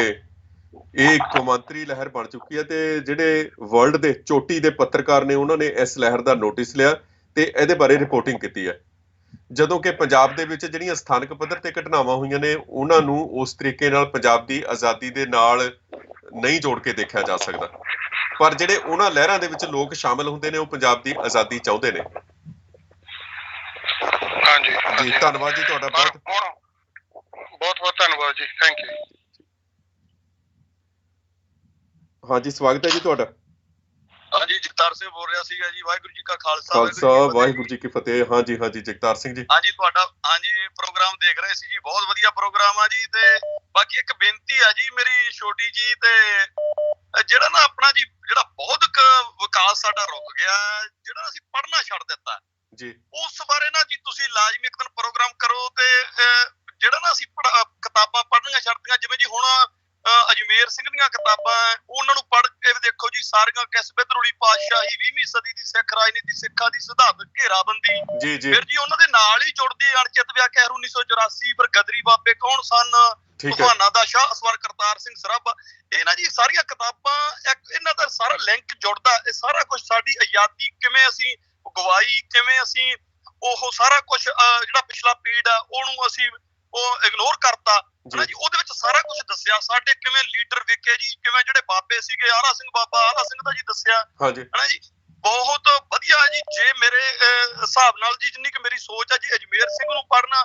ਇਹ ਕੌਮਾਂਤਰੀ ਲਹਿਰ ਬਣ ਚੁੱਕੀ ਹੈ, ਤੇ ਜਿਹੜੇ ਵਰਲਡ ਦੇ ਚੋਟੀ ਦੇ ਪੱਤਰਕਾਰ ਨੇ ਉਹਨਾਂ ਨੇ ਇਸ ਲਹਿਰ ਦਾ ਨੋਟਿਸ ਲਿਆ ਤੇ ਇਹਦੇ ਬਾਰੇ ਰਿਪੋਰਟਿੰਗ ਕੀਤੀ ਹੈ। ਜਦੋਂ ਕਿ ਪੰਜਾਬ ਦੇ ਵਿੱਚ ਜਿਹੜੀਆਂ ਸਥਾਨਕ ਪੱਧਰ ਤੇ ਘਟਨਾਵਾਂ ਹੋਈਆਂ ਨੇ, ਉਹਨਾਂ ਨੂੰ ਉਸ ਤਰੀਕੇ ਨਾਲ ਪੰਜਾਬ ਦੀ ਆਜ਼ਾਦੀ ਦੇ ਨਾਲ ਨਹੀਂ ਜੋੜ ਕੇ ਦੇਖਿਆ ਜਾ ਸਕਦਾ। ਪਰ ਜਿਹੜੇ ਉਹਨਾਂ ਲਹਿਰਾਂ ਦੇ ਵਿੱਚ ਲੋਕ ਸ਼ਾਮਲ ਹੁੰਦੇ ਨੇ, ਉਹ ਪੰਜਾਬ ਦੀ ਆਜ਼ਾਦੀ ਚਾਹੁੰਦੇ ਨੇ। ਹਾਂਜੀ ਜੀ ਧੰਨਵਾਦ ਜੀ ਤੁਹਾਡਾ। ਬਹੁਤ ਧੰਨਵਾਦ ਜੀ, ਥੈਂਕ ਯੂ। ਹਾਂਜੀ ਸਵਾਗਤ ਹੈ ਜੀ ਤੁਹਾਡਾ। ਹਾਂਜੀ, ਜਗਤਾਰ ਸਿੰਘ ਬੋਲ ਰਿਹਾ ਸੀਗਾ ਜੀ। ਵਾਹਿਗੁਰੂ ਜੀ ਕਾ ਖਾਲਸਾ, ਵਾਹਿਗੁਰੂ ਜੀ ਕੀ ਫਤਿਹ। ਹਾਂਜੀ ਜਗਤਾਰ ਸਿੰਘ ਜੀ। ਹਾਂਜੀ, ਤੁਹਾਡਾ ਪ੍ਰੋਗਰਾਮ ਦੇਖ ਰਹੇ ਸੀ ਜੀ, ਬਹੁਤ ਵਧੀਆ ਪ੍ਰੋਗਰਾਮ ਆ ਜੀ। ਤੇ ਬਾਕੀ ਇੱਕ ਬੇਨਤੀ ਆ ਜੀ ਮੇਰੀ ਛੋਟੀ ਜੀ, ਤੇ ਜਿਹੜਾ ਨਾ ਆਪਣਾ ਜੀ ਜਿਹੜਾ ਬਹੁਤ ਵਿਕਾਸ ਸਾਡਾ ਰੁਕ ਗਿਆ, ਜਿਹੜਾ ਅਸੀਂ ਪੜ੍ਹਨਾ ਛੱਡ ਦਿੱਤਾ ਜੀ ਉਸ ਬਾਰੇ ਨਾ ਜੀ ਤੁਸੀਂ ਲਾਜ਼ਮੀ ਇੱਕ ਦਿਨ ਪ੍ਰੋਗਰਾਮ ਕਰੋ ਤੇ ਜਿਹੜਾ ਨਾ ਅਸੀਂ ਕਿਤਾਬਾਂ ਪੜ੍ਹਨੀਆਂ ਛੱਡਦੀਆਂ, ਜਿਵੇਂ ਜੀ ਹੁਣ ਅਜਮੇਰ ਸਿੰਘ ਦੀਆਂ ਕਿਤਾਬਾਂ ਉਹਨਾਂ ਨੂੰ ਪੜ੍ਹ ਕੇ ਦੇਖੋ ਜੀ, ਸਾਰੀਆਂ ਕਿਸ ਬਿਦਰੋਲੀ ਪਾਤਸ਼ਾਹੀ 20ਵੀਂ ਸਦੀ ਦੀ ਸਿੱਖ ਰਾਜਨੀਤੀ, ਸਿੱਖਾਂ ਦੀ ਸਿਧਾਂਤਕ ਘੇਰਾਬੰਦੀ, ਫਿਰ ਜੀ ਉਹਨਾਂ ਦੇ ਨਾਲ ਹੀ ਜੁੜਦੀ ਅਣਚਿੱਤ ਵਿਆਖਿਆ 1984, ਫਿਰ ਗਦਰੀ ਬਾਬੇ ਕੌਣ ਸਨ, ਭਗਵਾਨਾਂ ਦਾ ਸ਼ਾਹ ਅਸਵਾਰ ਕਰਤਾਰ ਸਿੰਘ ਸਰਾਭਾ, ਇਹ ਨਾ ਜੀ ਸਾਰੀਆਂ ਕਿਤਾਬਾਂ ਇਹਨਾਂ ਦਾ ਸਾਰਾ ਲਿੰਕ ਜੁੜਦਾ। ਇਹ ਸਾਰਾ ਕੁਝ ਸਾਡੀ ਆਜ਼ਾਦੀ ਕਿਵੇਂ ਅਸੀਂ ਗਵਾਈ, ਕਿਵੇਂ ਅਸੀਂ ਉਹ ਸਾਰਾ ਕੁਝ ਜਿਹੜਾ ਪਿਛਲਾ ਪੀੜ ਆ ਉਹਨੂੰ ਅਸੀਂ ਉਹ ਇਗਨੋਰ ਕਰਤਾ ਹਨਾ ਜੀ। ਉਹਦੇ ਵਿੱਚ ਸਾਰਾ ਕੁਝ ਦੱਸਿਆ, ਸਾਡੇ ਕਿਵੇਂ ਲੀਡਰ ਵੇਖੇ ਜੀ, ਕਿਵੇਂ ਜਿਹੜੇ ਬਾਬੇ ਸੀਗੇ, ਆਲਾ ਸਿੰਘ ਬਾਬਾ ਆਲਾ ਸਿੰਘ ਦਾ ਜੀ ਦੱਸਿਆ ਹਨਾ ਜੀ, ਬਹੁਤ ਵਧੀਆ ਜੀ। ਜੇ ਮੇਰੇ ਹਿਸਾਬ ਨਾਲ ਜੀ ਜਿੰਨੀ ਕਿ ਮੇਰੀ ਸੋਚ ਆ ਜੀ, ਅਜਮੇਰ ਸਿੰਘ ਨੂੰ ਪੜ੍ਹਨਾ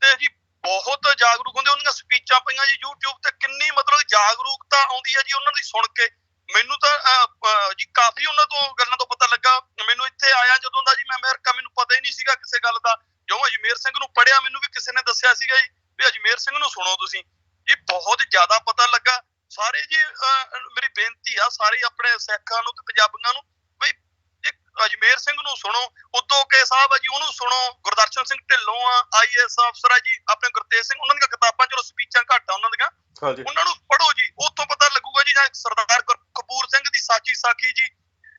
ਤੇ ਜੀ ਬਹੁਤ ਜਾਗਰੂਕ ਹੁੰਦੇ, ਉਹਨਾਂ ਦੀਆਂ ਸਪੀਚਾਂ ਪਈਆਂ ਜੀ YouTube ਤੇ, ਕਿੰਨੀ ਮਤਲਬ ਜਾਗਰੂਕਤਾ ਆਉਂਦੀ ਹੈ ਜੀ ਉਹਨਾਂ ਦੀ ਸੁਣ ਕੇ। ਮੈਨੂੰ ਤਾਂ ਜੀ ਕਾਫੀ ਉਹਨਾਂ ਤੋਂ ਗੱਲਾਂ ਤੋਂ ਪਤਾ ਲੱਗਾ। ਮੈਨੂੰ ਇੱਥੇ ਆਇਆ ਜਦੋਂ ਦਾ ਜੀ ਮੈਂ ਅਮਰੀਕਾ, ਮੈਨੂੰ ਪਤਾ ਹੀ ਨਹੀਂ ਸੀਗਾ ਕਿਸੇ ਗੱਲ ਦਾ। ਜੋ ਅਜਮੇਰ ਸਿੰਘ ਨੂੰ ਪੜ੍ਹਿਆ, ਮੈਨੂੰ ਵੀ ਕਿਸੇ ਨੇ ਦੱਸਿਆ ਸੀਗਾ ਜੀ ਵੀ ਅਜਮੇਰ ਸਿੰਘ ਨੂੰ ਸੁਣੋ ਤੁਸੀਂ ਜੀ, ਬਹੁਤ ਜ਼ਿਆਦਾ ਪਤਾ ਲੱਗਾ। ਸਾਰੇ ਜੀ ਮੇਰੀ ਬੇਨਤੀ ਆ ਸਾਰੇ ਆਪਣੇ ਸਿੱਖਾਂ ਨੂੰ ਤੇ ਪੰਜਾਬੀਆਂ ਨੂੰ ਵੀ ਅਜਮੇਰ ਸਿੰਘ ਨੂੰ ਸੁਣੋ, ਉਦੋਂ ਕੇ ਸਾਹਿਬ ਆ ਜੀ ਉਹਨੂੰ ਸੁਣੋ, ਗੁਰਦਰਸ਼ਨ ਸਿੰਘ ਢਿੱਲੋਂ ਆ IAS ਅਫਸਰ ਆ ਜੀ, ਆਪਣੇ ਗੁਰਤੇਜ ਸਿੰਘ, ਉਹਨਾਂ ਦੀਆਂ ਕਿਤਾਬਾਂ ਚਲੋ ਸਪੀਚਾਂ ਘੱਟ ਆ ਉਹਨਾਂ ਦੀਆਂ, ਉਹਨਾਂ ਨੂੰ ਪੜ੍ਹੋ ਜੀ, ਉੱਥੋਂ ਪਤਾ ਲੱਗੂਗਾ ਜੀ। ਜਾਂ ਸਰਦਾਰ ਕਪੂਰ ਸਿੰਘ ਦੀ ਸਾਚੀ ਸਾਖੀ ਜੀ,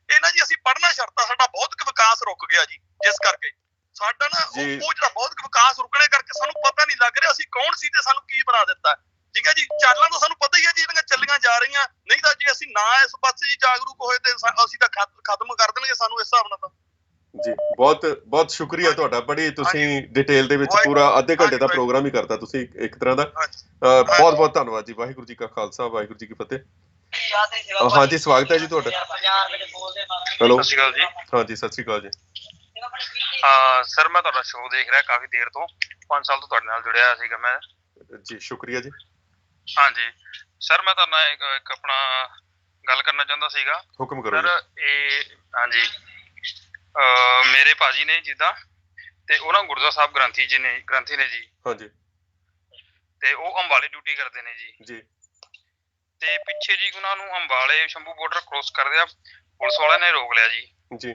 ਇਹ ਨਾ ਜੀ ਅਸੀਂ ਪੜ੍ਹਨਾ ਛੱਡਤਾ, ਸਾਡਾ ਬਹੁਤ ਵਿਕਾਸ ਰੁਕ ਗਿਆ ਜੀ। ਜਿਸ ਕਰਕੇ ਸਾਡਾ ਨਾ ਉਹ ਜਿਹੜਾ ਬਹੁਤ ਵਿਕਾਸ ਰੁਕਣੇ ਕਰਕੇ ਸਾਨੂੰ ਪਤਾ ਨਹੀਂ ਲੱਗ ਰਿਹਾ ਅਸੀਂ ਕੌਣ ਸੀ ਤੇ ਸਾਨੂੰ ਕੀ ਬਣਾ ਦਿੱਤਾ। ਠੀਕ ਹੈ ਜੀ, ਚਾਲਾਂ ਤਾਂ ਸਾਨੂੰ ਪਤਾ ਹੀ ਹੈ ਜੀ ਜਿਹੜੀਆਂ ਚੱਲੀਆਂ ਜਾ ਰਹੀਆਂ, ਨਹੀਂ ਤਾਂ ਜੇ ਅਸੀਂ ਨਾ ਇਸ ਪਾਸੇ ਜੀ ਜਾਗਰੂਕ ਹੋਏ ਤੇ ਅਸੀਂ ਤਾਂ ਖਤਮ ਕਰ ਦੇਣਗੇ ਸਾਨੂੰ ਇਸ ਹਿਸਾਬ ਨਾਲ ਤਾਂ। ਜੀ ਬਹੁਤ ਬਹੁਤ ਸ਼ੁਕਰੀਆ ਤੁਹਾਡਾ, ਬੜੀ ਤੁਸੀਂ ਡਿਟੇਲ ਦੇ ਵਿੱਚ ਪੂਰਾ ਅੱਧੇ ਘੰਟੇ ਦਾ ਪ੍ਰੋਗਰਾਮ ਹੀ ਕਰਤਾ ਤੁਸੀਂ ਇੱਕ ਤਰ੍ਹਾਂ ਦਾ। ਬਹੁਤ ਬਹੁਤ ਧੰਨਵਾਦ ਜੀ। ਵਾਹਿਗੁਰੂ ਜੀ ਕਾ ਖਾਲਸਾ, ਵਾਹਿਗੁਰੂ ਜੀ ਕੀ ਫਤਿਹ। ਹਾਂਜੀ ਸਵਾਗਤ ਹੈ ਜੀ ਤੁਹਾਡਾ। ਹੈਲੋ, ਸਤਿ ਸ਼੍ਰੀ ਅਕਾਲ ਜੀ। ਹਾਂਜੀ ਸਤਿ ਸ਼੍ਰੀ ਅਕਾਲ ਜੀ। ਸਰ ਮੈਂ ਤੁਹਾਡਾ ਸ਼ੋਅ ਦੇਖ ਰਿਹਾ ਕਾਫੀ ਦੇਰ ਤੋਂ, 5 ਸਾਲ ਤੋਂ ਤੁਹਾਡੇ ਨਾਲ ਜੁੜਿਆ ਸੀਗਾ ਮੈਂ ਜੀ। ਸ਼ੁਕਰੀਆ ਜੀ। ਹਾਂਜੀ ਸਰ, ਮੈਂ ਤੁਹਾਡੇ ਨਾਲ ਇੱਕ ਆਪਣਾ ਗੱਲ ਕਰਨਾ ਚਾਹੁੰਦਾ ਸੀਗਾ। ਹੁਕਮ ਕਰੋ ਸਰ। ਇਹ ਹਾਂਜੀ ਮੇਰੇ ਭਾਜੀ ਨੇ ਜਿੱਦਾਂ, ਤੇ ਉਹ ਨਾ ਗੁਰਦੁਆਰਾ ਸਾਹਿਬ ਗ੍ਰੰਥੀ ਨੇ ਜੀ। ਹਾਂਜੀ। ਤੇ ਉਹ ਅੰਬਾਲੇ ਡਿਊਟੀ ਕਰਦੇ ਨੇ ਜੀ। ਜੀ। ਤੇ ਪਿੱਛੇ ਜੀ ਉਹਨਾਂ ਨੂੰ ਅੰਬਾਲੇ ਸ਼ੰਭੂ ਬਾਰਡਰ ਕ੍ਰੋਸ ਕਰਦਿਆਂ ਪੁਲਿਸ ਵਾਲਿਆਂ ਨੇ ਰੋਕ ਲਿਆ ਜੀ। ਜੀ।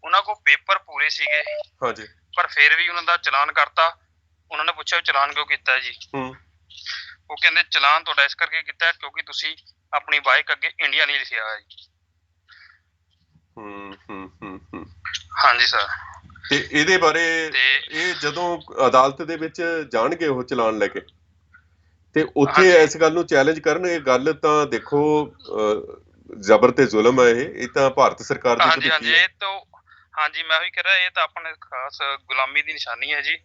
ਉਹਨਾਂ ਕੋਲ ਪੇਪਰ ਪੂਰੇ ਸੀਗੇ। ਹਾਂਜੀ। ਪਰ ਫਿਰ ਵੀ ਉਹਨਾਂ ਦਾ ਚਲਾਨ ਕਰਤਾ। ਉਹਨਾਂ ਨੇ ਪੁੱਛਿਆ ਚਲਾਨ ਕਿਉਂ ਕੀਤਾ ਜੀ? ਉਹ ਕਹਿੰਦੇ ਚਲਾਨ ਤੁਹਾਡਾ ਇਸ ਕਰਕੇ ਕੀਤਾ ਕਿਉਂਕਿ ਤੁਸੀਂ ਆਪਣੀ ਬਾਈਕ ਅੱਗੇ ਇੰਡੀਆ ਨਹੀਂ ਲਿਖਿਆ ਹੋਇਆ ਜੀ। ਹਾਂਜੀ ਸਰ। ਤੇ ਇਹਦੇ ਬਾਰੇ ਇਹ ਜਦੋਂ ਅਦਾਲਤ ਦੇ ਵਿੱਚ ਜਾਣਗੇ ਉਹ ਚਲਾਨ ਲੈ ਕੇ, ਤੇ ਉੱਥੇ ਇਸ ਗੱਲ ਨੂੰ ਚੈਲੰਜ ਕਰਨ, ਇਹ ਗੱਲ ਤਾਂ ਦੇਖੋ ਜ਼ਬਰ ਤੇ ਜ਼ੁਲਮ ਹੈ। ਇਹ ਤਾਂ ਭਾਰਤ ਸਰਕਾਰ ਦੀ ਹਾਂਜੀ ਇਹ ਤਾਂ ਹਾਂਜੀ ਮੈਂ ਉਹੀ ਕਹਿ ਰਿਹਾ, ਇਹ ਤਾਂ ਆਪਣੇ ਖਾਸ ਗੁਲਾਮੀ ਦੀ ਨਿਸ਼ਾਨੀ ਹੈ ਜੀ।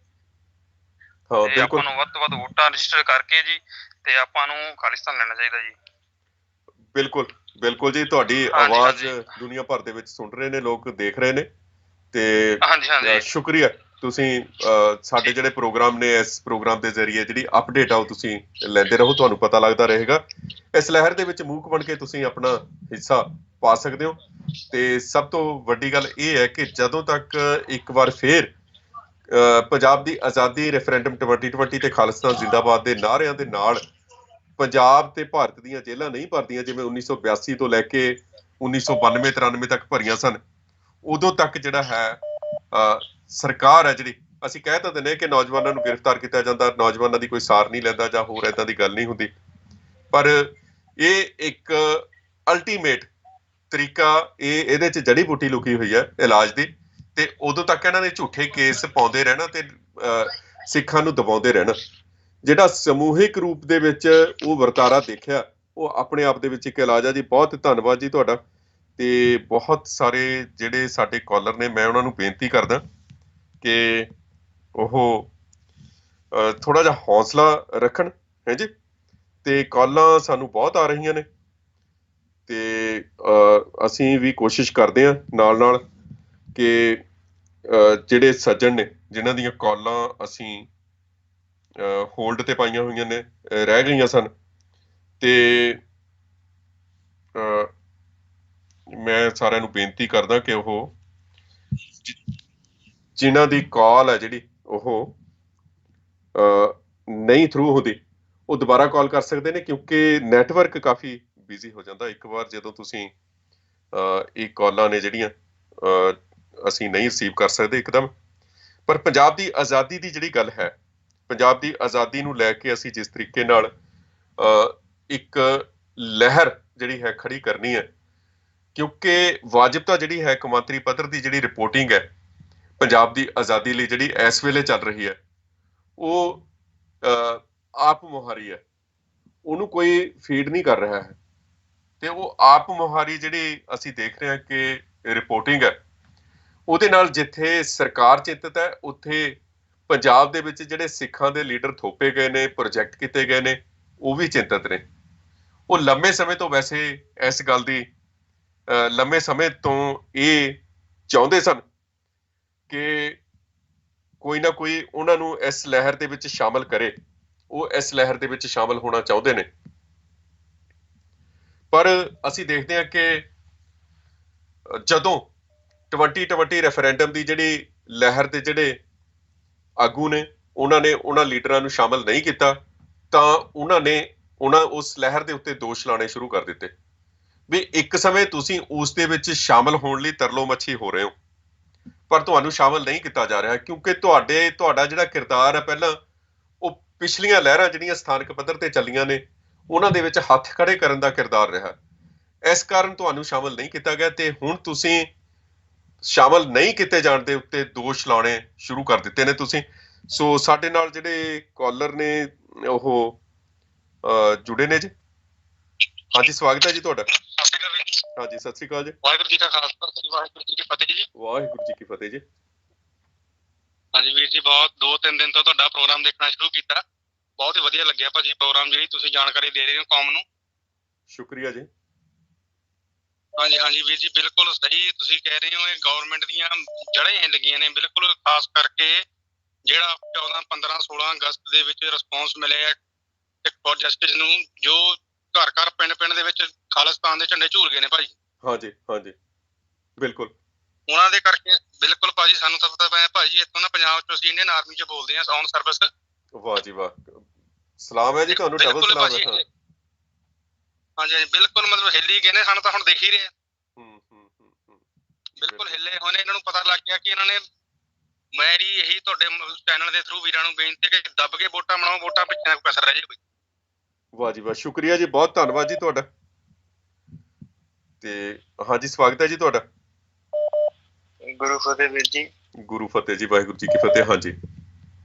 ਹਾਂ ਬਿਲਕੁਲ। ਆਪਾਂ ਨੂੰ ਵੱਧ ਤੋਂ ਵੱਧ ਵੋਟਾਂ ਰਜਿਸਟਰ ਕਰਕੇ ਜੀ ਤੇ ਆਪਾਂ ਨੂੰ ਖਾਲਿਸਤਾਨ ਲੈਣਾ ਚਾਹੀਦਾ ਜੀ। ਬਿਲਕੁਲ ਬਿਲਕੁਲ ਜੀ। ਤੁਹਾਡੀ ਆਵਾਜ਼ ਦੁਨੀਆ ਭਰ ਦੇ ਵਿੱਚ ਸੁਣ ਰਹੇ ਨੇ, ਲੋਕ ਦੇਖ ਰਹੇ ਨੇ, ਤੇ ਸ਼ੁਕਰੀਆ ਤੁਸੀਂ ਸਾਡੇ ਜਿਹੜੇ ਪ੍ਰੋਗਰਾਮ ਨੇ, ਇਸ ਪ੍ਰੋਗਰਾਮ ਦੇ ਜ਼ਰੀਏ ਜਿਹੜੀ ਅਪਡੇਟ ਆ ਉਹ ਤੁਸੀਂ ਲੈਂਦੇ ਰਹੋ, ਤੁਹਾਨੂੰ ਪਤਾ ਲੱਗਦਾ ਰਹੇਗਾ। ਇਸ ਲਹਿਰ ਦੇ ਵਿੱਚ ਮੂਕ ਬਣ ਕੇ ਤੁਸੀਂ ਆਪਣਾ ਹਿੱਸਾ ਪਾ ਸਕਦੇ ਹੋ। ਤੇ ਸਭ ਤੋਂ ਵੱਡੀ ਗੱਲ ਇਹ ਹੈ ਕਿ ਜਦੋਂ ਤੱਕ ਇੱਕ ਵਾਰ ਫੇਰ ਪੰਜਾਬ ਦੀ ਆਜ਼ਾਦੀ, ਰੈਫਰੈਂਡਮ 2020 ਤੇ ਖਾਲਿਸਤਾਨ ਜ਼ਿੰਦਾਬਾਦ ਦੇ ਨਾਅਰਿਆਂ ਦੇ ਨਾਲ ਪੰਜਾਬ ਤੇ ਭਾਰਤ ਦੀਆਂ ਜੇਲ੍ਹਾਂ ਨਹੀਂ ਭਰਦੀਆਂ, ਜਿਵੇਂ 1982 ਤੋਂ ਲੈ ਕੇ 1992-93 ਤੱਕ ਭਰੀਆਂ ਸਨ, ਉਦੋਂ ਤੱਕ ਜਿਹੜਾ ਹੈ ਸਰਕਾਰ ਹੈ ਜਿਹੜੀ, ਅਸੀਂ ਕਹਿ ਤਾਂ ਦਿੰਦੇ ਕਿ ਨੌਜਵਾਨਾਂ ਨੂੰ ਗ੍ਰਿਫਤਾਰ ਕੀਤਾ ਜਾਂਦਾ, ਨੌਜਵਾਨਾਂ ਦੀ ਕੋਈ ਸਾਰ ਨਹੀਂ ਲੈਂਦਾ ਜਾਂ ਹੋਰ ਏਦਾਂ ਦੀ ਗੱਲ ਨਹੀਂ ਹੁੰਦੀ, ਪਰ ਇਹ ਇੱਕ ਅਲਟੀਮੇਟ ਤਰੀਕਾ, ਇਹਦੇ 'ਚ ਜੜੀ ਬੂਟੀ ਲੁਕੀ ਹੋਈ ਹੈ ਇਲਾਜ ਦੀ। ਤੇ ਉਦੋਂ ਤੱਕ ਇਹਨਾਂ ਨੇ ਝੂਠੇ ਕੇਸ ਪਾਉਂਦੇ ਰਹਿਣਾ ਤੇ ਸਿੱਖਾਂ ਨੂੰ ਦਬਾਉਂਦੇ ਰਹਿਣਾ। ਜਿਹੜਾ ਸਮੂਹਿਕ ਰੂਪ ਦੇ ਵਿੱਚ ਉਹ ਵਰਤਾਰਾ ਦੇਖਿਆ, ਉਹ ਆਪਣੇ ਆਪ ਦੇ ਵਿੱਚ ਇੱਕ ਇਲਾਜ ਆ ਜੀ। ਬਹੁਤ ਧੰਨਵਾਦ ਜੀ ਤੁਹਾਡਾ। ਤੇ ਬਹੁਤ ਸਾਰੇ ਜਿਹੜੇ ਸਾਡੇ ਕਾਲਰ ਨੇ, ਮੈਂ ਉਹਨਾਂ ਨੂੰ ਬੇਨਤੀ ਕਰਦਾ ਕਿ ਉਹ ਥੋੜਾ ਜਿਹਾ ਹੌਸਲਾ ਰੱਖਣ, ਹੈ ਜੀ। ਤੇ ਕਾਲਾਂ ਸਾਨੂੰ ਬਹੁਤ ਆ ਰਹੀਆਂ ਨੇ, ਤੇ ਅਸੀਂ ਵੀ ਕੋਸ਼ਿਸ਼ ਕਰਦੇ ਹਾਂ ਨਾਲ ਨਾਲ ਕਿ ਜਿਹੜੇ ਸੱਜਣ ਨੇ ਜਿਨ੍ਹਾਂ ਦੀਆਂ ਕਾਲਾਂ ਅਸੀਂ ਹੋਲਡ ਤੇ ਪਾਈਆਂ ਹੋਈਆਂ ਨੇ, ਰਹਿ ਗਈਆਂ ਸਨ, ਤੇ ਮੈਂ ਸਾਰਿਆਂ ਨੂੰ ਬੇਨਤੀ ਕਰਦਾ ਕਿ ਉਹ ਜਿਨ੍ਹਾਂ ਦੀ ਕਾਲ ਹੈ ਜਿਹੜੀ ਉਹ ਨਹੀਂ ਥਰੂ ਹੁੰਦੀ, ਉਹ ਦੁਬਾਰਾ ਕਾਲ ਕਰ ਸਕਦੇ ਨੇ, ਕਿਉਂਕਿ ਨੈਟਵਰਕ ਕਾਫੀ ਬਿਜ਼ੀ ਹੋ ਜਾਂਦਾ ਇੱਕ ਵਾਰ ਜਦੋਂ ਤੁਸੀਂ ਇਹ ਕਾਲਾਂ ਨੇ ਜਿਹੜੀਆਂ ਅਸੀਂ ਨਹੀਂ ਰਿਸੀਵ ਕਰ ਸਕਦੇ ਇੱਕਦਮ। ਪਰ ਪੰਜਾਬ ਦੀ ਆਜ਼ਾਦੀ ਦੀ ਜਿਹੜੀ ਗੱਲ ਹੈ, ਪੰਜਾਬ ਦੀ ਆਜ਼ਾਦੀ ਨੂੰ ਲੈ ਕੇ ਅਸੀਂ ਜਿਸ ਤਰੀਕੇ ਨਾਲ ਇੱਕ ਲਹਿਰ ਜਿਹੜੀ ਹੈ ਖੜੀ ਕਰਨੀ ਹੈ, ਕਿਉਂਕਿ ਵਾਜਿਬਤਾ ਜਿਹੜੀ ਹੈ ਕੌਮਾਂਤਰੀ ਪੱਧਰ ਦੀ ਜਿਹੜੀ ਰਿਪੋਰਟਿੰਗ ਹੈ ਪੰਜਾਬ ਦੀ ਆਜ਼ਾਦੀ ਲਈ ਜਿਹੜੀ ਇਸ ਵੇਲੇ ਚੱਲ ਰਹੀ ਹੈ, ਉਹ ਆਪ ਮੁਹਾਰੀ ਹੈ, ਉਹਨੂੰ ਕੋਈ ਫੀਡ ਨਹੀਂ ਕਰ ਰਿਹਾ ਹੈ। ਤੇ ਉਹ ਆਪ ਮੁਹਾਰੀ ਜਿਹੜੀ ਅਸੀਂ ਦੇਖ ਰਹੇ ਹਾਂ ਕਿ ਰਿਪੋਰਟਿੰਗ ਹੈ, ਉਹਦੇ ਨਾਲ ਜਿੱਥੇ ਸਰਕਾਰ ਚਿੰਤਤ ਹੈ, ਉੱਥੇ ਪੰਜਾਬ ਦੇ ਵਿੱਚ ਜਿਹੜੇ ਸਿੱਖਾਂ ਦੇ ਲੀਡਰ ਥੋਪੇ ਗਏ ਨੇ, ਪ੍ਰੋਜੈਕਟ ਕੀਤੇ ਗਏ ਨੇ, ਉਹ ਵੀ ਚਿੰਤਤ ਨੇ। ਉਹ ਲੰਮੇ ਸਮੇਂ ਤੋਂ ਵੈਸੇ ਇਸ ਗੱਲ ਦੀ ਲੰਮੇ ਸਮੇਂ ਤੋਂ ਇਹ ਚਾਹੁੰਦੇ ਸਨ ਕਿ ਕੋਈ ਨਾ ਕੋਈ ਉਹਨਾਂ ਨੂੰ ਇਸ ਲਹਿਰ ਦੇ ਵਿੱਚ ਸ਼ਾਮਲ ਕਰੇ। ਉਹ ਇਸ ਲਹਿਰ ਦੇ ਵਿੱਚ ਸ਼ਾਮਲ ਹੋਣਾ ਚਾਹੁੰਦੇ ਨੇ। ਪਰ ਅਸੀਂ ਦੇਖਦੇ ਹਾਂ ਕਿ ਜਦੋਂ 2020 ਰੈਫਰੈਂਡਮ ਦੀ ਜਿਹੜੀ ਲਹਿਰ ਦੇ ਜਿਹੜੇ ਆਗੂ ਨੇ, ਉਹਨਾਂ ਨੇ ਉਹਨਾਂ ਲੀਡਰਾਂ ਨੂੰ ਸ਼ਾਮਲ ਨਹੀਂ ਕੀਤਾ, ਤਾਂ ਉਹਨਾਂ ਉਸ ਲਹਿਰ ਦੇ ਉੱਤੇ ਦੋਸ਼ ਲਾਉਣੇ ਸ਼ੁਰੂ ਕਰ ਦਿੱਤੇ ਵੀ ਇੱਕ ਸਮੇਂ ਤੁਸੀਂ ਉਸ ਦੇ ਵਿੱਚ ਸ਼ਾਮਲ ਹੋਣ ਲਈ ਤਰਲੋ ਮੱਛੀ ਹੋ ਰਹੇ ਹੋ, ਪਰ ਤੁਹਾਨੂੰ ਸ਼ਾਮਲ ਨਹੀਂ ਕੀਤਾ ਜਾ ਰਿਹਾ ਕਿਉਂਕਿ ਤੁਹਾਡਾ ਜਿਹੜਾ ਕਿਰਦਾਰ ਹੈ ਪਹਿਲਾਂ, ਉਹ ਪਿਛਲੀਆਂ ਲਹਿਰਾਂ ਜਿਹੜੀਆਂ ਸਥਾਨਕ ਪੱਧਰ ਤੇ ਚੱਲੀਆਂ ਨੇ, ਉਹਨਾਂ ਦੇ ਵਿੱਚ ਹੱਥ ਖੜੇ ਕਰਨ ਦਾ ਕਿਰਦਾਰ ਰਿਹਾ। ਇਸ ਕਾਰਨ ਤੁਹਾਨੂੰ ਸ਼ਾਮਲ ਨਹੀਂ ਕੀਤਾ ਗਿਆ ਤੇ ਹੁਣ ਤੁਸੀਂ ਸ਼ਾਮਲ ਨਹੀਂ ਕੀਤੇ ਜਾਣ ਦੇ ਉੱਤੇ ਦੋਸ਼ ਲਾਉਣੇ ਸ਼ੁਰੂ ਕਰ ਦਿੱਤੇ ਨੇ ਤੁਸੀਂ। ਸੋ ਸਾਡੇ ਨਾਲ ਜਿਹੜੇ ਕਾਲਰ ਨੇ ਉਹ ਜੁੜੇ ਨੇ ਜੀ। ਹਾਂਜੀ, ਸਵਾਗਤ ਹੈ ਜੀ ਤੁਹਾਡਾ। ਹਾਂਜੀ, ਸਤਿ ਸ੍ਰੀ ਅਕਾਲ ਜੀ। ਵਾਹਿਗੁਰੂ ਜੀ ਕਾ ਖਾਲਸਾ, ਵਾਹਿਗੁਰੂ ਜੀ ਕੀ ਫਤਿਹ ਜੀ। ਵਾਹਿਗੁਰੂ ਜੀ ਕੀ ਫਤਿਹ ਜੀ। ਹਾਂਜੀ ਵੀਰ ਜੀ, ਬਹੁਤ 2-3 ਦਿਨ ਤੋਂ ਤੁਹਾਡਾ ਪ੍ਰੋਗਰਾਮ ਦੇਖਣਾ ਸ਼ੁਰੂ ਕੀਤਾ, ਬਹੁਤ ਹੀ ਵਧੀਆ ਲੱਗਿਆ ਭਾਜੀ ਪ੍ਰੋਗਰਾਮ, ਜਿਹੜੀ ਤੁਸੀਂ ਜਾਣਕਾਰੀ ਦੇ ਰਹੇ ਹੋ ਕੌਮ ਨੂੰ। ਸ਼ੁਕਰੀਆ ਜੀ। ਹਾਂਜੀ ਵੀਰ ਜੀ, ਬਿਲਕੁਲ ਸਹੀ ਤੁਸੀਂ ਕਹਿ ਰਹੇ ਹੋ। ਇਹ ਗਵਰਨਮੈਂਟ ਦੀਆਂ ਜੜ੍ਹਾਂ ਹੀ ਲੱਗੀਆਂ ਨੇ ਬਿਲਕੁਲ, ਖਾਸ ਕਰਕੇ ਜਿਹੜਾ 14, 15, 16 ਅਗਸਤ ਦੇ ਵਿੱਚ ਰਿਸਪੌਂਸ ਮਿਲਿਆ ਇੱਕ ਪ੍ਰੋਜੈਕਟ ਨੂੰ, ਜੋ ਘਰ ਘਰ ਪਿੰਡ ਦੇ ਵਿੱਚ ਖਾਲਿਸਤਾਨ ਦੇ ਝੰਡੇ ਝੂਲ ਗਏ ਨੇ ਭਾਜੀ। ਹਾਂਜੀ ਬਿਲਕੁਲ। ਉਹਨਾਂ ਦੇ ਕਰਕੇ ਬਿਲਕੁਲ ਭਾਜੀ ਸਾਨੂੰ ਤਾਂ ਪਤਾ ਪਿਆ ਭਾਜੀ, ਇੱਥੋਂ ਨਾ ਪੰਜਾਬ ਚ ਅਸੀਂ ਇੰਡੀਅਨ ਆਰਮੀ ਚ ਬੋਲਦੇ ਹਾਂ, ਔਨ ਸਰਵਿਸ। ਵਾਹ ਜੀ ਵਾਹ, ਸਲਾਮ ਹੈ ਜੀ ਤੁਹਾਨੂੰ, ਡਬਲ ਸਲਾਮ ਹੈ। ਹਾਂਜੀ ਬਿਲਕੁਲ, ਮਤਲਬ ਹਿੱਲੀ ਗਏ ਨੇ, ਸਾਨੂੰ ਤਾਂ ਹੁਣ ਦੇਖ ਹੀ ਰਹੇ ਬਿਲਕੁਲ ਹਿੱਲੇ ਹੋਏ ਨੇ। ਇਹਨਾਂ ਨੂੰ ਪਤਾ ਲੱਗ ਗਿਆ ਕਿ ਇਹਨਾਂ ਨੇ, ਮੇਰੀ ਇਹੀ ਤੁਹਾਡੇ ਚੈਨਲ ਦੇ ਥਰੂ ਵੀਰਾਂ ਨੂੰ ਬੇਨਤੀ ਹੈ ਕਿ ਦੱਬ ਕੇ ਵੋਟਾਂ ਬਣਾਓ, ਵੋਟਾਂ ਪਿੱਛੇ ਨਾ ਕੋਈ ਕਸਰ ਰਹਿ ਜਾਵੇ। ਵਾਹ ਜੀ ਵਾਹ, ਸ਼ੁਕਰੀਆ ਜੀ, ਬਹੁਤ ਧੰਨਵਾਦ ਜੀ ਤੁਹਾਡਾ। ਤੇ ਹਾਂਜੀ, ਸਵਾਗਤ ਹੈ ਜੀ ਤੁਹਾਡਾ। ਗੁਰੂ ਫਤਿਹ ਵੀਰ ਜੀ। ਗੁਰੂ ਫਤਿਹ ਜੀ, ਵਾਹਿਗੁਰੂ ਜੀ ਕੀ ਫਤਿਹ।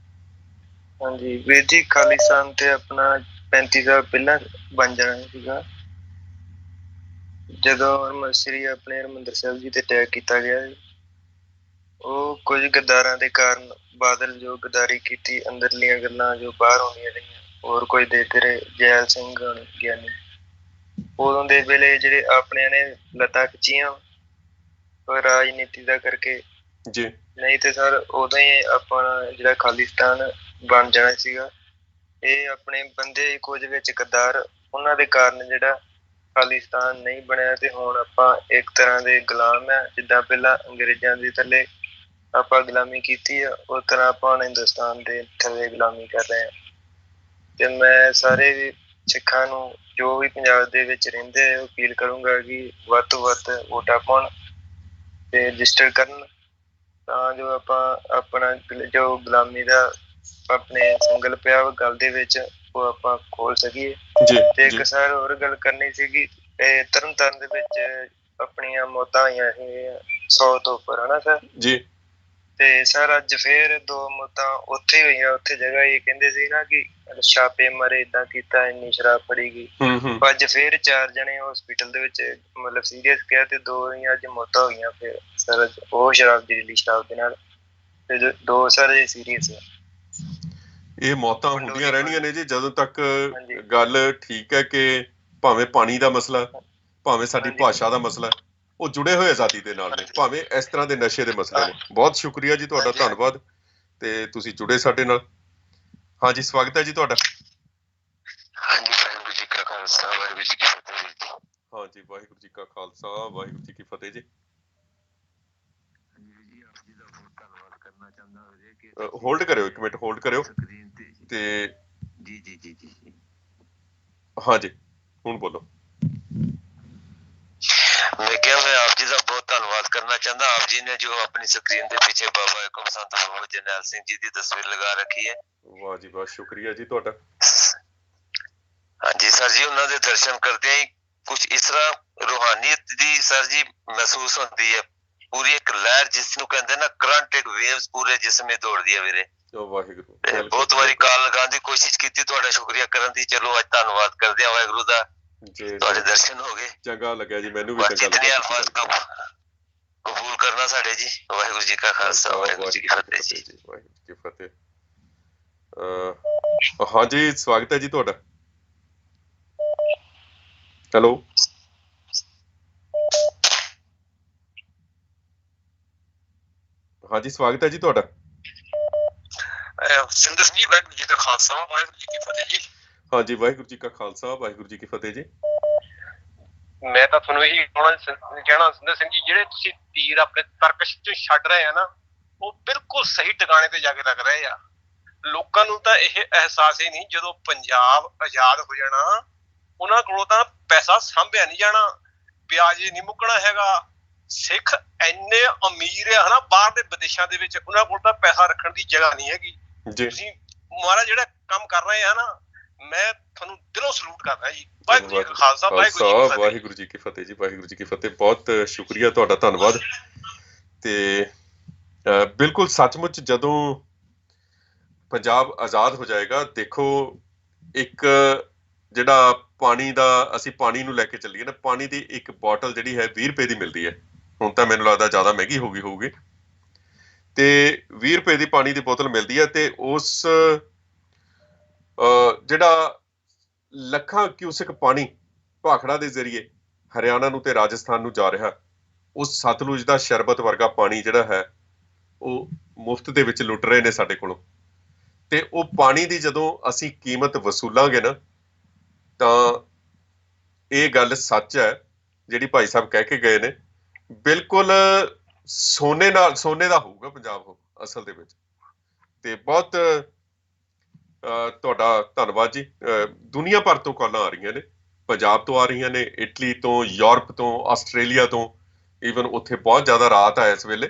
ਹਾਂਜੀ ਵੀਰ ਜੀ, ਖਾਲਿਸਤਾਨ ਤੇ ਆਪਣਾ 35 ਸਾਲ ਪਹਿਲਾਂ ਬਣ ਜਾਣਾ ਸੀਗਾ, ਜਦੋਂ ਸ੍ਰੀ ਆਪਣੇ ਹਰਿਮੰਦਰ ਸਾਹਿਬ ਜੀ ਤੇ ਅਟੈਕ ਕੀਤਾ ਗਿਆ। ਉਹ ਕੁਝ ਗੱਦਾਰਾਂ ਦੇ ਕਾਰਨ ਬਾਦਲ ਜੋ ਗੱਦਾਰੀ ਕੀਤੀ, ਅੰਦਰਲੀਆਂ ਗੱਲਾਂ ਜੋ ਬਾਹਰ ਆਉਂਦੀਆਂ ਰਹੀਆਂ, ਹੋਰ ਕੁਝ ਦੇਖਦੇ ਰਹੇ, ਜੈਲ ਸਿੰਘ ਗਿਆਨੀ, ਉਦੋਂ ਦੇ ਵੇਲੇ ਜਿਹੜੇ ਆਪਣਿਆਂ ਨੇ ਲੱਤਾਂ ਖਿੱਚੀਆਂ ਰਾਜਨੀਤੀ ਦਾ ਕਰਕੇ ਜੀ, ਨਹੀਂ ਤੇ ਸਰ ਉਦੋਂ ਹੀ ਆਪਣਾ ਜਿਹੜਾ ਖਾਲਿਸਤਾਨ ਬਣ ਜਾਣਾ ਸੀਗਾ। ਇਹ ਆਪਣੇ ਬੰਦੇ ਕੁਝ ਵਿੱਚ ਗੱਦਾਰ, ਉਹਨਾਂ ਦੇ ਕਾਰਨ ਜਿਹੜਾ ਖਾਲਿਸਤਾਨ ਨਹੀਂ ਬਣਿਆ। ਤੇ ਹੁਣ ਆਪਾਂ ਇੱਕ ਤਰ੍ਹਾਂ ਦੇ ਗੁਲਾਮ ਆ, ਜਿੱਦਾਂ ਪਹਿਲਾਂ ਅੰਗਰੇਜ਼ਾਂ ਦੇ ਥੱਲੇ ਆਪਾਂ ਗੁਲਾਮੀ ਕੀਤੀ ਆ, ਉਸ ਤਰ੍ਹਾਂ ਆਪਾਂ ਹੁਣ ਹਿੰਦੁਸਤਾਨ ਦੇ ਥੱਲੇ ਗੁਲਾਮੀ ਕਰ ਰਹੇ ਹਾਂ। ਤੇ ਮੈਂ ਸਾਰੇ ਸਿੱਖਾਂ ਨੂੰ ਜੋ ਵੀ ਪੰਜਾਬ ਦੇ ਵਿੱਚ ਰਹਿੰਦੇ ਆ, ਅਪੀਲ ਕਰੂੰਗਾ ਕਿ ਵੱਧ ਤੋਂ ਵੱਧ ਵੋਟਾਂ ਪਾਉਣ ਤੇ ਰਜਿਸਟਰ ਕਰਨ, ਤਾਂ ਜੋ ਆਪਾਂ ਆਪਣਾ ਜੋ ਗੁਲਾਮੀ ਦਾ ਆਪਣੇ ਸੰਗਲ ਪਿਆ ਗੱਲ ਦੇ ਵਿੱਚ ਉਹ ਆਪਾਂ ਖੋਲ ਸਕੀਏ। ਤੇ ਇੱਕ ਸਰ ਹੋਰ ਗੱਲ ਕਰਨੀ ਸੀਗੀ, ਤਰਨ ਤਾਰਨ ਦੇ ਵਿੱਚ ਆਪਣੀਆਂ ਮੌਤਾਂ ਹੋਈਆਂ ਸੀ 100 ਤੋਂ ਉੱਪਰ, ਹਨਾ ਸਰ ਜੀ। ਤੇ ਸਰ ਅੱਜ ਫੇਰ 2 ਮੌਤਾਂ ਉੱਥੇ ਹੋਈਆਂ, ਉੱਥੇ ਜਗ੍ਹਾ ਇਹ ਕਹਿੰਦੇ ਸੀ ਨਾ ਕਿ ਛਾਪੇ ਮਾਰੇ, ਏਦਾਂ ਕੀਤਾ, ਇੰਨੀ ਸ਼ਰਾਬ ਫੜੀ ਗਈ। ਅੱਜ ਫੇਰ 4 ਜਣੇ ਹਸਪੀਟਲ ਦੇ ਵਿੱਚ ਮਤਲਬ ਸੀਰੀਅਸ ਗਿਆ, ਤੇ 2 ਹੀ ਅੱਜ ਮੌਤਾਂ ਹੋਈਆਂ ਫਿਰ ਸਰ, ਉਹ ਸ਼ਰਾਬ ਜ਼ਹਿਰੀਲੀ ਸ਼ਰਾਬ ਦੇ ਨਾਲ, ਤੇ 2 ਸਰ ਸੀਰੀਅਸ ਹੈ। ਇਹ ਮੌਤਾਂ ਹੁੰਦੀਆਂ ਰਹਿਣੀਆਂ ਨੇ ਜੀ ਜਦੋਂ ਤੱਕ ਗੱਲ ਠੀਕ ਹੈ ਕਿ ਭਾਵੇਂ ਪਾਣੀ ਦਾ ਮਸਲਾ, ਭਾਵੇਂ ਸਾਡੀ ਭਾਸ਼ਾ ਦਾ ਮਸਲਾ, ਉਹ ਜੁੜੇ ਹੋਏ ਆਜ਼ਾਦੀ ਦੇ ਨਾਲ ਨੇ, ਭਾਵੇਂ ਇਸ ਤਰ੍ਹਾਂ ਦੇ ਨਸ਼ੇ ਦੇ ਮਸਲੇ ਨੇ। ਬਹੁਤ ਸ਼ੁਕਰੀਆ ਜੀ ਤੁਹਾਡਾ, ਧੰਨਵਾਦ ਤੇ ਤੁਸੀਂ ਜੁੜੇ ਸਾਡੇ ਨਾਲ। ਹਾਂਜੀ, ਸਵਾਗਤ ਹੈ ਜੀ ਤੁਹਾਡਾ। ਹਾਂਜੀ, ਵਾਹਿਗੁਰੂ ਜੀ ਕਾ ਖਾਲਸਾ, ਵਾਹਿਗੁਰੂ ਜੀ ਕੀ ਫਤਿਹ। ਹਾਂਜੀ, ਵਾਹਿਗੁਰੂ ਜੀ ਕਾ ਖਾਲਸਾ, ਵਾਹਿਗੁਰੂ ਜੀ ਕੀ ਫਤਿਹ ਜੀ। ਹੋਲਡ ਕਰਿਓ, 1 ਮਿੰਟ ਹੋਲਡ ਕਰਿਓ ਤੇ ਜੀ। ਹਾਂਜੀ, ਹੁਣ ਬੋਲੋ। मैं क्या मैं आप जी का बहुत धन्यवाद करना चाहता। आप जी ने जो अपनी स्क्रीन के पीछे बाबा हुकुम संत बाबा जरनैल सिंह जी की तस्वीर लगा रखी है। वाह जी वाह, शुक्रिया जी तुहाडा। हाँ जी सर जी, उन्होंने दर्शन करते ही कुछ इस तरह रूहानियत दी सर जी महसूस होती है। पूरी एक लहर जिसनू कहते ना करंट, एक वेव्स पूरे जिसम में दौड़दी है मेरे। वाहिगुरू बहुत बारी कॉल लगाने की कोशिश की, तुहाडा शुक्रिया करन दी। चलो आज धन्यवाद करदे आ वाहिगुरू दा, तुहाडे दर्शन हो गए। चंगा लग्या जी, मैनू भी चंगा लग्या। अल्फाज कबूल करना साडे जी। वाहिगुरू जी का खालसा, वाहिगुरू जी की फतेह जी। वाहिगुरू जी की फतेह। हाँ जी, स्वागत है जी तुहाडा। हेलो हाँ जी, स्वागत है जी तुहाडा। ਸਿੰਦਰ ਸਿੰਘ ਜੀ, ਵਾਹਿਗੁਰੂ ਜੀ ਕਾ ਖਾਲਸਾ, ਵਾਹਿਗੁਰੂ ਜੀ ਕੀ ਫਤਿਹ ਜੀ। हाँ जी, वाहिगुरू जी का खालसा, वाहिगुरू जी की फतेह जी। ਮੈਂ ਤਾਂ ਤੁਹਾਨੂੰ ਇਹੀ ਕਹਿਣਾ ਸਿੰਦਰ ਸਿੰਘ ਜੀ, ਜਿਹੜੇ ਤੁਸੀਂ ਤੀਰ ਆਪਣੇ ਤਰਕਸ਼ ਚ ਛੱਡ ਰਹੇ ਆ ਨਾ, ਉਹ ਬਿਲਕੁਲ ਸਹੀ ਟਿਕਾਣੇ ਤੇ ਜਾ ਕੇ ਲੱਗ ਰਹੇ ਆ। ਲੋਕਾਂ ਨੂੰ ਤਾਂ ਇਹ ਅਹਿਸਾਸ ਹੀ ਨਹੀਂ, ਜਦੋਂ ਪੰਜਾਬ ਆਜ਼ਾਦ ਹੋ ਜਾਣਾ ਉਹਨਾਂ ਕੋਲੋਂ ਤਾਂ ਪੈਸਾ ਸਾਂਭਿਆ ਨਹੀਂ ਜਾਣਾ, ਵਿਆਜ ਨਹੀਂ ਮੁੱਕਣਾ ਹੈਗਾ। ਸਿੱਖ ਇੰਨੇ ਅਮੀਰ ਆ ਹਨਾ, ਬਾਹਰ ਦੇ ਵਿਦੇਸ਼ਾਂ ਦੇ ਵਿੱਚ, ਉਹਨਾਂ ਕੋਲ ਤਾਂ ਪੈਸਾ ਰੱਖਣ ਦੀ ਜਗ੍ਹਾ ਨਹੀਂ ਹੈਗੀ। ਤੁਸੀਂ ਮਹਾਰਾਜ ਜਿਹੜਾ ਕੰਮ ਕਰ ਰਹੇ ਆ ਨਾ, ਮੈਂ ਤੁਹਾਨੂੰ ਦਿਲੋਂ ਸਲੂਟ ਕਰਦਾ ਜੀ। ਵਾਹਿਗੁਰੂ ਜੀ ਕਾ ਖਾਲਸਾ, ਵਾਹਿਗੁਰੂ ਜੀ ਕੀ ਫਤਿਹ ਜੀ। ਵਾਹਿਗੁਰੂ ਜੀ ਕੀ ਫਤਿਹ। ਬਹੁਤ ਸ਼ੁਕਰੀਆ ਤੁਹਾਡਾ, ਧੰਨਵਾਦ। ਤੇ ਬਿਲਕੁਲ ਸੱਚਮੁੱਚ ਜਦੋਂ ਪੰਜਾਬ ਆਜ਼ਾਦ ਹੋ ਜਾਏਗਾ, ਦੇਖੋ ਇੱਕ ਜਿਹੜਾ ਪਾਣੀ ਦਾ, ਅਸੀਂ ਪਾਣੀ ਨੂੰ ਲੈ ਕੇ ਚੱਲੀਏ ਨਾ, ਪਾਣੀ ਦੀ ਇੱਕ ਬੋਟਲ ਜਿਹੜੀ ਹੈ 20 ਰੁਪਏ ਦੀ ਮਿਲਦੀ ਹੈ। ਹੁਣ ਤਾਂ ਮੈਨੂੰ ਲੱਗਦਾ ਜ਼ਿਆਦਾ ਮਹਿੰਗੀ ਹੋ ਗਈ ਹੋਊਗੀ। ਤੇ 20 ਰੁਪਏ ਦੀ ਪਾਣੀ ਦੀ ਬੋਤਲ ਮਿਲਦੀ ਹੈ, ਤੇ ਉਸ ਜਿਹੜਾ ਲੱਖਾਂ ਕਿਊਸਿਕ ਪਾਣੀ ਭਾਖੜਾ ਦੇ ਜ਼ਰੀਏ ਹਰਿਆਣਾ ਨੂੰ ਤੇ ਰਾਜਸਥਾਨ ਨੂੰ ਜਾ ਰਿਹਾ, ਉਸ ਸਤਲੁਜ ਦਾ ਸ਼ਰਬਤ ਵਰਗਾ ਪਾਣੀ ਜਿਹੜਾ ਹੈ ਉਹ ਮੁਫਤ ਦੇ ਵਿੱਚ ਲੁੱਟ ਰਹੇ ਨੇ ਸਾਡੇ ਕੋਲੋਂ। ਤੇ ਉਹ ਪਾਣੀ ਦੀ ਜਦੋਂ ਅਸੀਂ ਕੀਮਤ ਵਸੂਲਾਂਗੇ ਨਾ, ਤਾਂ ਇਹ ਗੱਲ ਸੱਚ ਹੈ ਜਿਹੜੀ ਭਾਈ ਸਾਹਿਬ ਕਹਿ ਕੇ ਗਏ ਨੇ। ਬਿਲਕੁਲ ਸੋਨੇ ਦਾ ਹੋਊਗਾ ਪੰਜਾਬ ਉਹ ਅਸਲ ਦੇ ਵਿੱਚ। ਤੇ ਬਹੁਤ ਤੁਹਾਡਾ ਧੰਨਵਾਦ ਜੀ। ਦੁਨੀਆ ਭਰ ਤੋਂ ਕਾਲਾਂ ਆ ਰਹੀਆਂ ਨੇ, ਪੰਜਾਬ ਤੋਂ ਆ ਰਹੀਆਂ ਨੇ, ਇਟਲੀ ਤੋਂ, ਯੂਰਪ ਤੋਂ, ਆਸਟ੍ਰੇਲੀਆ ਤੋਂ, ਈਵਨ ਉੱਥੇ ਬਹੁਤ ਜ਼ਿਆਦਾ ਰਾਤ ਆ ਇਸ ਵੇਲੇ,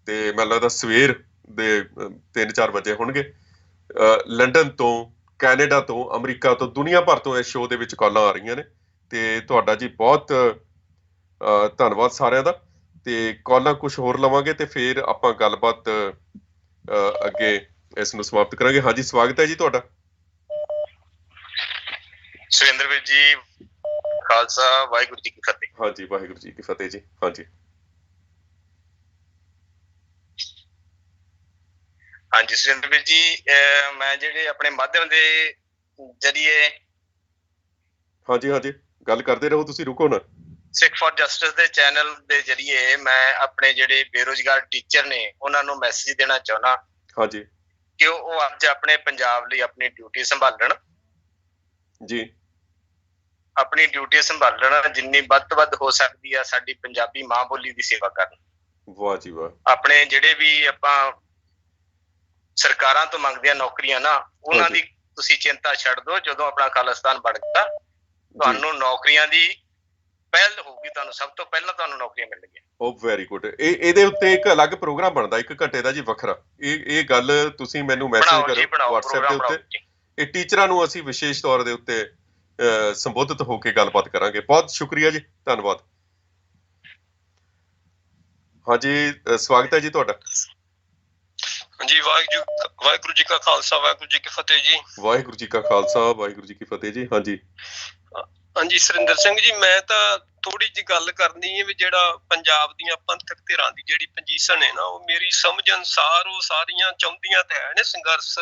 ਤੇ ਮੈਨੂੰ ਲੱਗਦਾ ਸਵੇਰ ਦੇ 3-4 ਵਜੇ ਹੋਣਗੇ। ਲੰਡਨ ਤੋਂ, ਕੈਨੇਡਾ ਤੋਂ, ਅਮਰੀਕਾ ਤੋਂ, ਦੁਨੀਆ ਭਰ ਤੋਂ ਇਸ ਸ਼ੋਅ ਦੇ ਵਿੱਚ ਕਾਲਾਂ ਆ ਰਹੀਆਂ ਨੇ। ਤੇ ਤੁਹਾਡਾ ਜੀ ਬਹੁਤ ਧੰਨਵਾਦ ਸਾਰਿਆਂ ਦਾ। ਤੇ ਕਾਲਾਂ ਕੁਛ ਹੋਰ ਲਵਾਂਗੇ ਤੇ ਫਿਰ ਆਪਾਂ ਗੱਲਬਾਤ ਅੱਗੇ ਇਸ ਨੂੰ ਸਮਾਪਤ ਕਰਾਂਗੇ। ਹਾਂਜੀ, ਸਵਾਗਤ ਹੈ ਜੀ ਤੁਹਾਡਾ। ਸੁਰਿੰਦਰ ਵੀਰ ਜੀ, ਖਾਲਸਾ, ਵਾਹਿਗੁਰੂ ਜੀ ਕੀ ਫਤਿਹ। ਹਾਂਜੀ, ਵਾਹਿਗੁਰੂ ਜੀ ਕੀ ਫਤਿਹ ਜੀ। ਹਾਂਜੀ ਹਾਂਜੀ ਸੁਰਿੰਦਰ ਵੀਰ ਜੀ, ਮੈਂ ਜਿਹੜੇ ਆਪਣੇ ਮਾਧਿਅਮ ਦੇ ਜਰੀਏ ਹਾਂਜੀ ਗੱਲ ਕਰਦੇ ਰਹੋ, ਤੁਸੀਂ ਰੁਕੋ ਨਾ। ਸਿੱਖ ਫॉर ਜਸਟਿਸ ਦੇ ਚੈਨਲ ਦੇ ਜਰੀਏ ਮੈਂ ਆਪਣੇ ਜਿਹੜੇ ਬੇਰੁਜ਼ਗਾਰ ਟੀਚਰ ਨੇ ਉਹਨਾਂ ਨੂੰ ਮੈਸੇਜ ਦੇਣਾ ਚਾਹੁੰਦਾ। ਹਾਂਜੀ, ਕਿ ਉਹ ਅੱਜ ਆਪਣੇ ਪੰਜਾਬ ਲਈ ਆਪਣੀ ਡਿਊਟੀ ਸੰਭਾਲਣ ਜੀ, ਆਪਣੀ ਡਿਊਟੀ ਸੰਭਾਲਣ, ਜਿੰਨੀ ਵੱਧ ਤੋਂ ਵੱਧ ਹੋ ਸਕਦੀ ਆ ਸਾਡੀ ਪੰਜਾਬੀ ਮਾਂ ਬੋਲੀ ਦੀ ਸੇਵਾ ਕਰਨ। ਵਾਹ ਜੀ ਵਾਹ। ਆਪਣੇ ਜਿਹੜੇ ਵੀ ਆਪਾਂ ਸਰਕਾਰਾਂ ਤੋਂ ਮੰਗਦੇ ਆ ਨੌਕਰੀਆਂ ਨਾ, ਉਹਨਾਂ ਦੀ ਤੁਸੀਂ ਚਿੰਤਾ ਛੱਡ ਦਿਓ। ਜਦੋਂ ਆਪਣਾ ਖਾਲਿਸਤਾਨ ਬਣ ਗਿਆ, ਤੁਹਾਨੂੰ ਨੌਕਰੀਆਂ ਦੀ ਪਹਿਲ ਹੋਊਗੀ, ਤੁਹਾਨੂੰ ਸਭ ਤੋਂ ਪਹਿਲਾਂ ਤੁਹਾਨੂੰ ਨੌਕਰੀਆਂ ਮਿਲਣਗੀਆਂ। ਉਹ ਵੈਰੀ ਗੁੱਡ। ਇਹਦੇ ਉੱਤੇ ਇੱਕ ਅਲੱਗ ਪ੍ਰੋਗਰਾਮ ਬਣਦਾ 1 ਘੰਟੇ ਦਾ ਜੀ, ਵੱਖਰਾ। ਇਹ ਗੱਲ ਤੁਸੀਂ ਮੈਨੂੰ ਮੈਸੇਜ ਕਰੋ WhatsApp ਦੇ ਉੱਤੇ। ਇਹ ਟੀਚਰਾਂ ਨੂੰ ਅਸੀਂ ਵਿਸ਼ੇਸ਼ ਤੌਰ ਦੇ ਉੱਤੇ ਸੰਬੋਧਿਤ ਹੋ ਕੇ ਗੱਲਬਾਤ ਕਰਾਂਗੇ। ਬਹੁਤ ਸ਼ੁਕਰੀਆ ਜੀ, ਧੰਨਵਾਦ। ਹਾਂਜੀ, ਸਵਾਗਤ ਹੈ ਜੀ ਤੁਹਾਡਾ। ਹਾਂਜੀ, ਵਾਹਿਗੁਰੂ ਜੀ ਕਾ ਖਾਲਸਾ, ਵਾਹਿਗੁਰੂ ਜੀ ਕੀ ਫਤਿਹ ਜੀ। ਵਾਹਿਗੁਰੂ ਜੀ ਕਾ ਖਾਲਸਾ, ਵਾਹਿਗੁਰੂ ਜੀ ਕੀ ਫਤਿਹ ਜੀ। ਹਾਂਜੀ ਸੁਰਿੰਦਰ ਸਿੰਘ ਜੀ, ਮੈਂ ਤਾਂ ਥੋੜੀ ਜਿਹੀ ਗੱਲ ਕਰਨੀ ਹੈ ਵੀ ਜਿਹੜਾ ਪੰਜਾਬ ਦੀਆਂ ਪੰਥਕ ਧਿਰਾਂ ਦੀ ਜਿਹੜੀ ਪੋਜੀਸ਼ਨ ਹੈ ਨਾ, ਉਹ ਮੇਰੀ ਸਮਝ ਅਨੁਸਾਰ ਉਹ ਸਾਰੀਆਂ ਚਾਹੁੰਦੀਆਂ ਤਾਂ ਹੈ ਨੇ ਸੰਘਰਸ਼,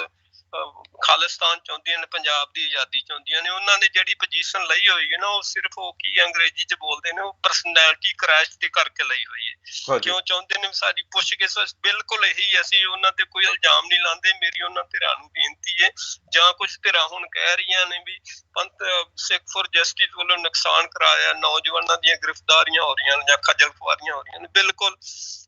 ਖਾਲਿਸਤਾਨ ਚਾਹੁੰਦੀਆਂ ਨੇ, ਪੰਜਾਬ ਦੀ ਆਜ਼ਾਦੀ ਚਾਹੁੰਦੀਆਂ ਨੇ। ਉਹਨਾਂ ਨੇ ਜਿਹੜੀ ਪੋਜੀਸ਼ਨ ਲਈ ਹੋਈ ਹੈ ਨਾ, ਉਹ ਸਿਰਫ ਉਹ ਕੀ ਅੰਗਰੇਜ਼ੀ ਚ ਬੋਲਦੇ ਨੇ, ਉਹ ਪਰਸਨੈਲਿਟੀ ਕਰੈਸ਼ ਦੇ ਕਰਕੇ ਲਈ ਹੋਈ ਹੈ। ਕਿਉਂ ਚਾਹੁੰਦੇ ਨੇ ਸਾਡੀ ਪੁੱਛਗਿੱਛ ਬਿਲਕੁਲ ਇਹੀ, ਅਸੀਂ ਉਹਨਾਂ ਤੇ ਕੋਈ ਇਲਜ਼ਾਮ ਨਹੀਂ ਲਾਉਂਦੇ। ਮੇਰੀ ਉਹਨਾਂ ਧਿਰਾਂ ਨੂੰ ਬੇਨਤੀ ਹੈ, ਜਾਂ ਕੁਛ ਧਿਰਾਂ ਹੁਣ ਕਹਿ ਰਹੀਆਂ ਨੇ ਵੀ ਪੰਥ ਸਿੱਖ ਫॉर ਜਸਟਿਸ ਵੱਲੋਂ ਨੁਕਸਾਨ ਕਰਾਇਆ, ਨੌਜਵਾਨਾਂ ਦੀਆਂ ਗ੍ਰਿਫਤਾਰੀਆਂ ਹੋ ਰਹੀਆਂ ਨੇ ਜਾਂ ਖੱਜਲ ਖੁਆਰੀਆਂ ਹੋ ਰਹੀਆਂ ਨੇ, ਬਿਲਕੁਲ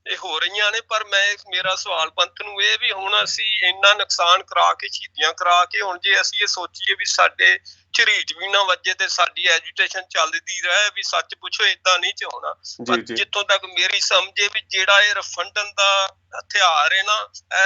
ਇਹ ਹੋ ਰਹੀਆਂ ਨੇ। ਪਰ ਮੇਰਾ ਸਵਾਲ ਪੰਥ ਨੂੰ ਇਹ ਵੀ, ਹੁਣ ਅਸੀਂ ਇੰਨਾ ਨੁਕਸਾਨ ਕਰਾ ਕੇ, ਸ਼ਹੀਦੀਆਂ ਕਰਾ ਕੇ, ਹੁਣ ਜੇ ਅਸੀਂ ਇਹ ਸੋਚੀਏ ਵੀ ਸਾਡੇ ਝਰੀਟ ਵੀ ਨਾ ਵੱਜੇ ਤੇ ਸਾਡੀ ਐਜੂਟੇਸ਼ਨ ਚੱਲਦੀ ਰਹੇ ਵੀ ਸੱਚ ਪੁੱਛੋ ਏਦਾਂ ਨਹੀਂ ਚਾਹੁੰਦਾ। ਪਰ ਜਿੱਥੋਂ ਤੱਕ ਮੇਰੀ ਸਮਝ ਹੈ ਵੀ ਜਿਹੜਾ ਇਹ ਰਫੰਡਨ ਦਾ ਹਥਿਆਰ ਹੈ ਨਾ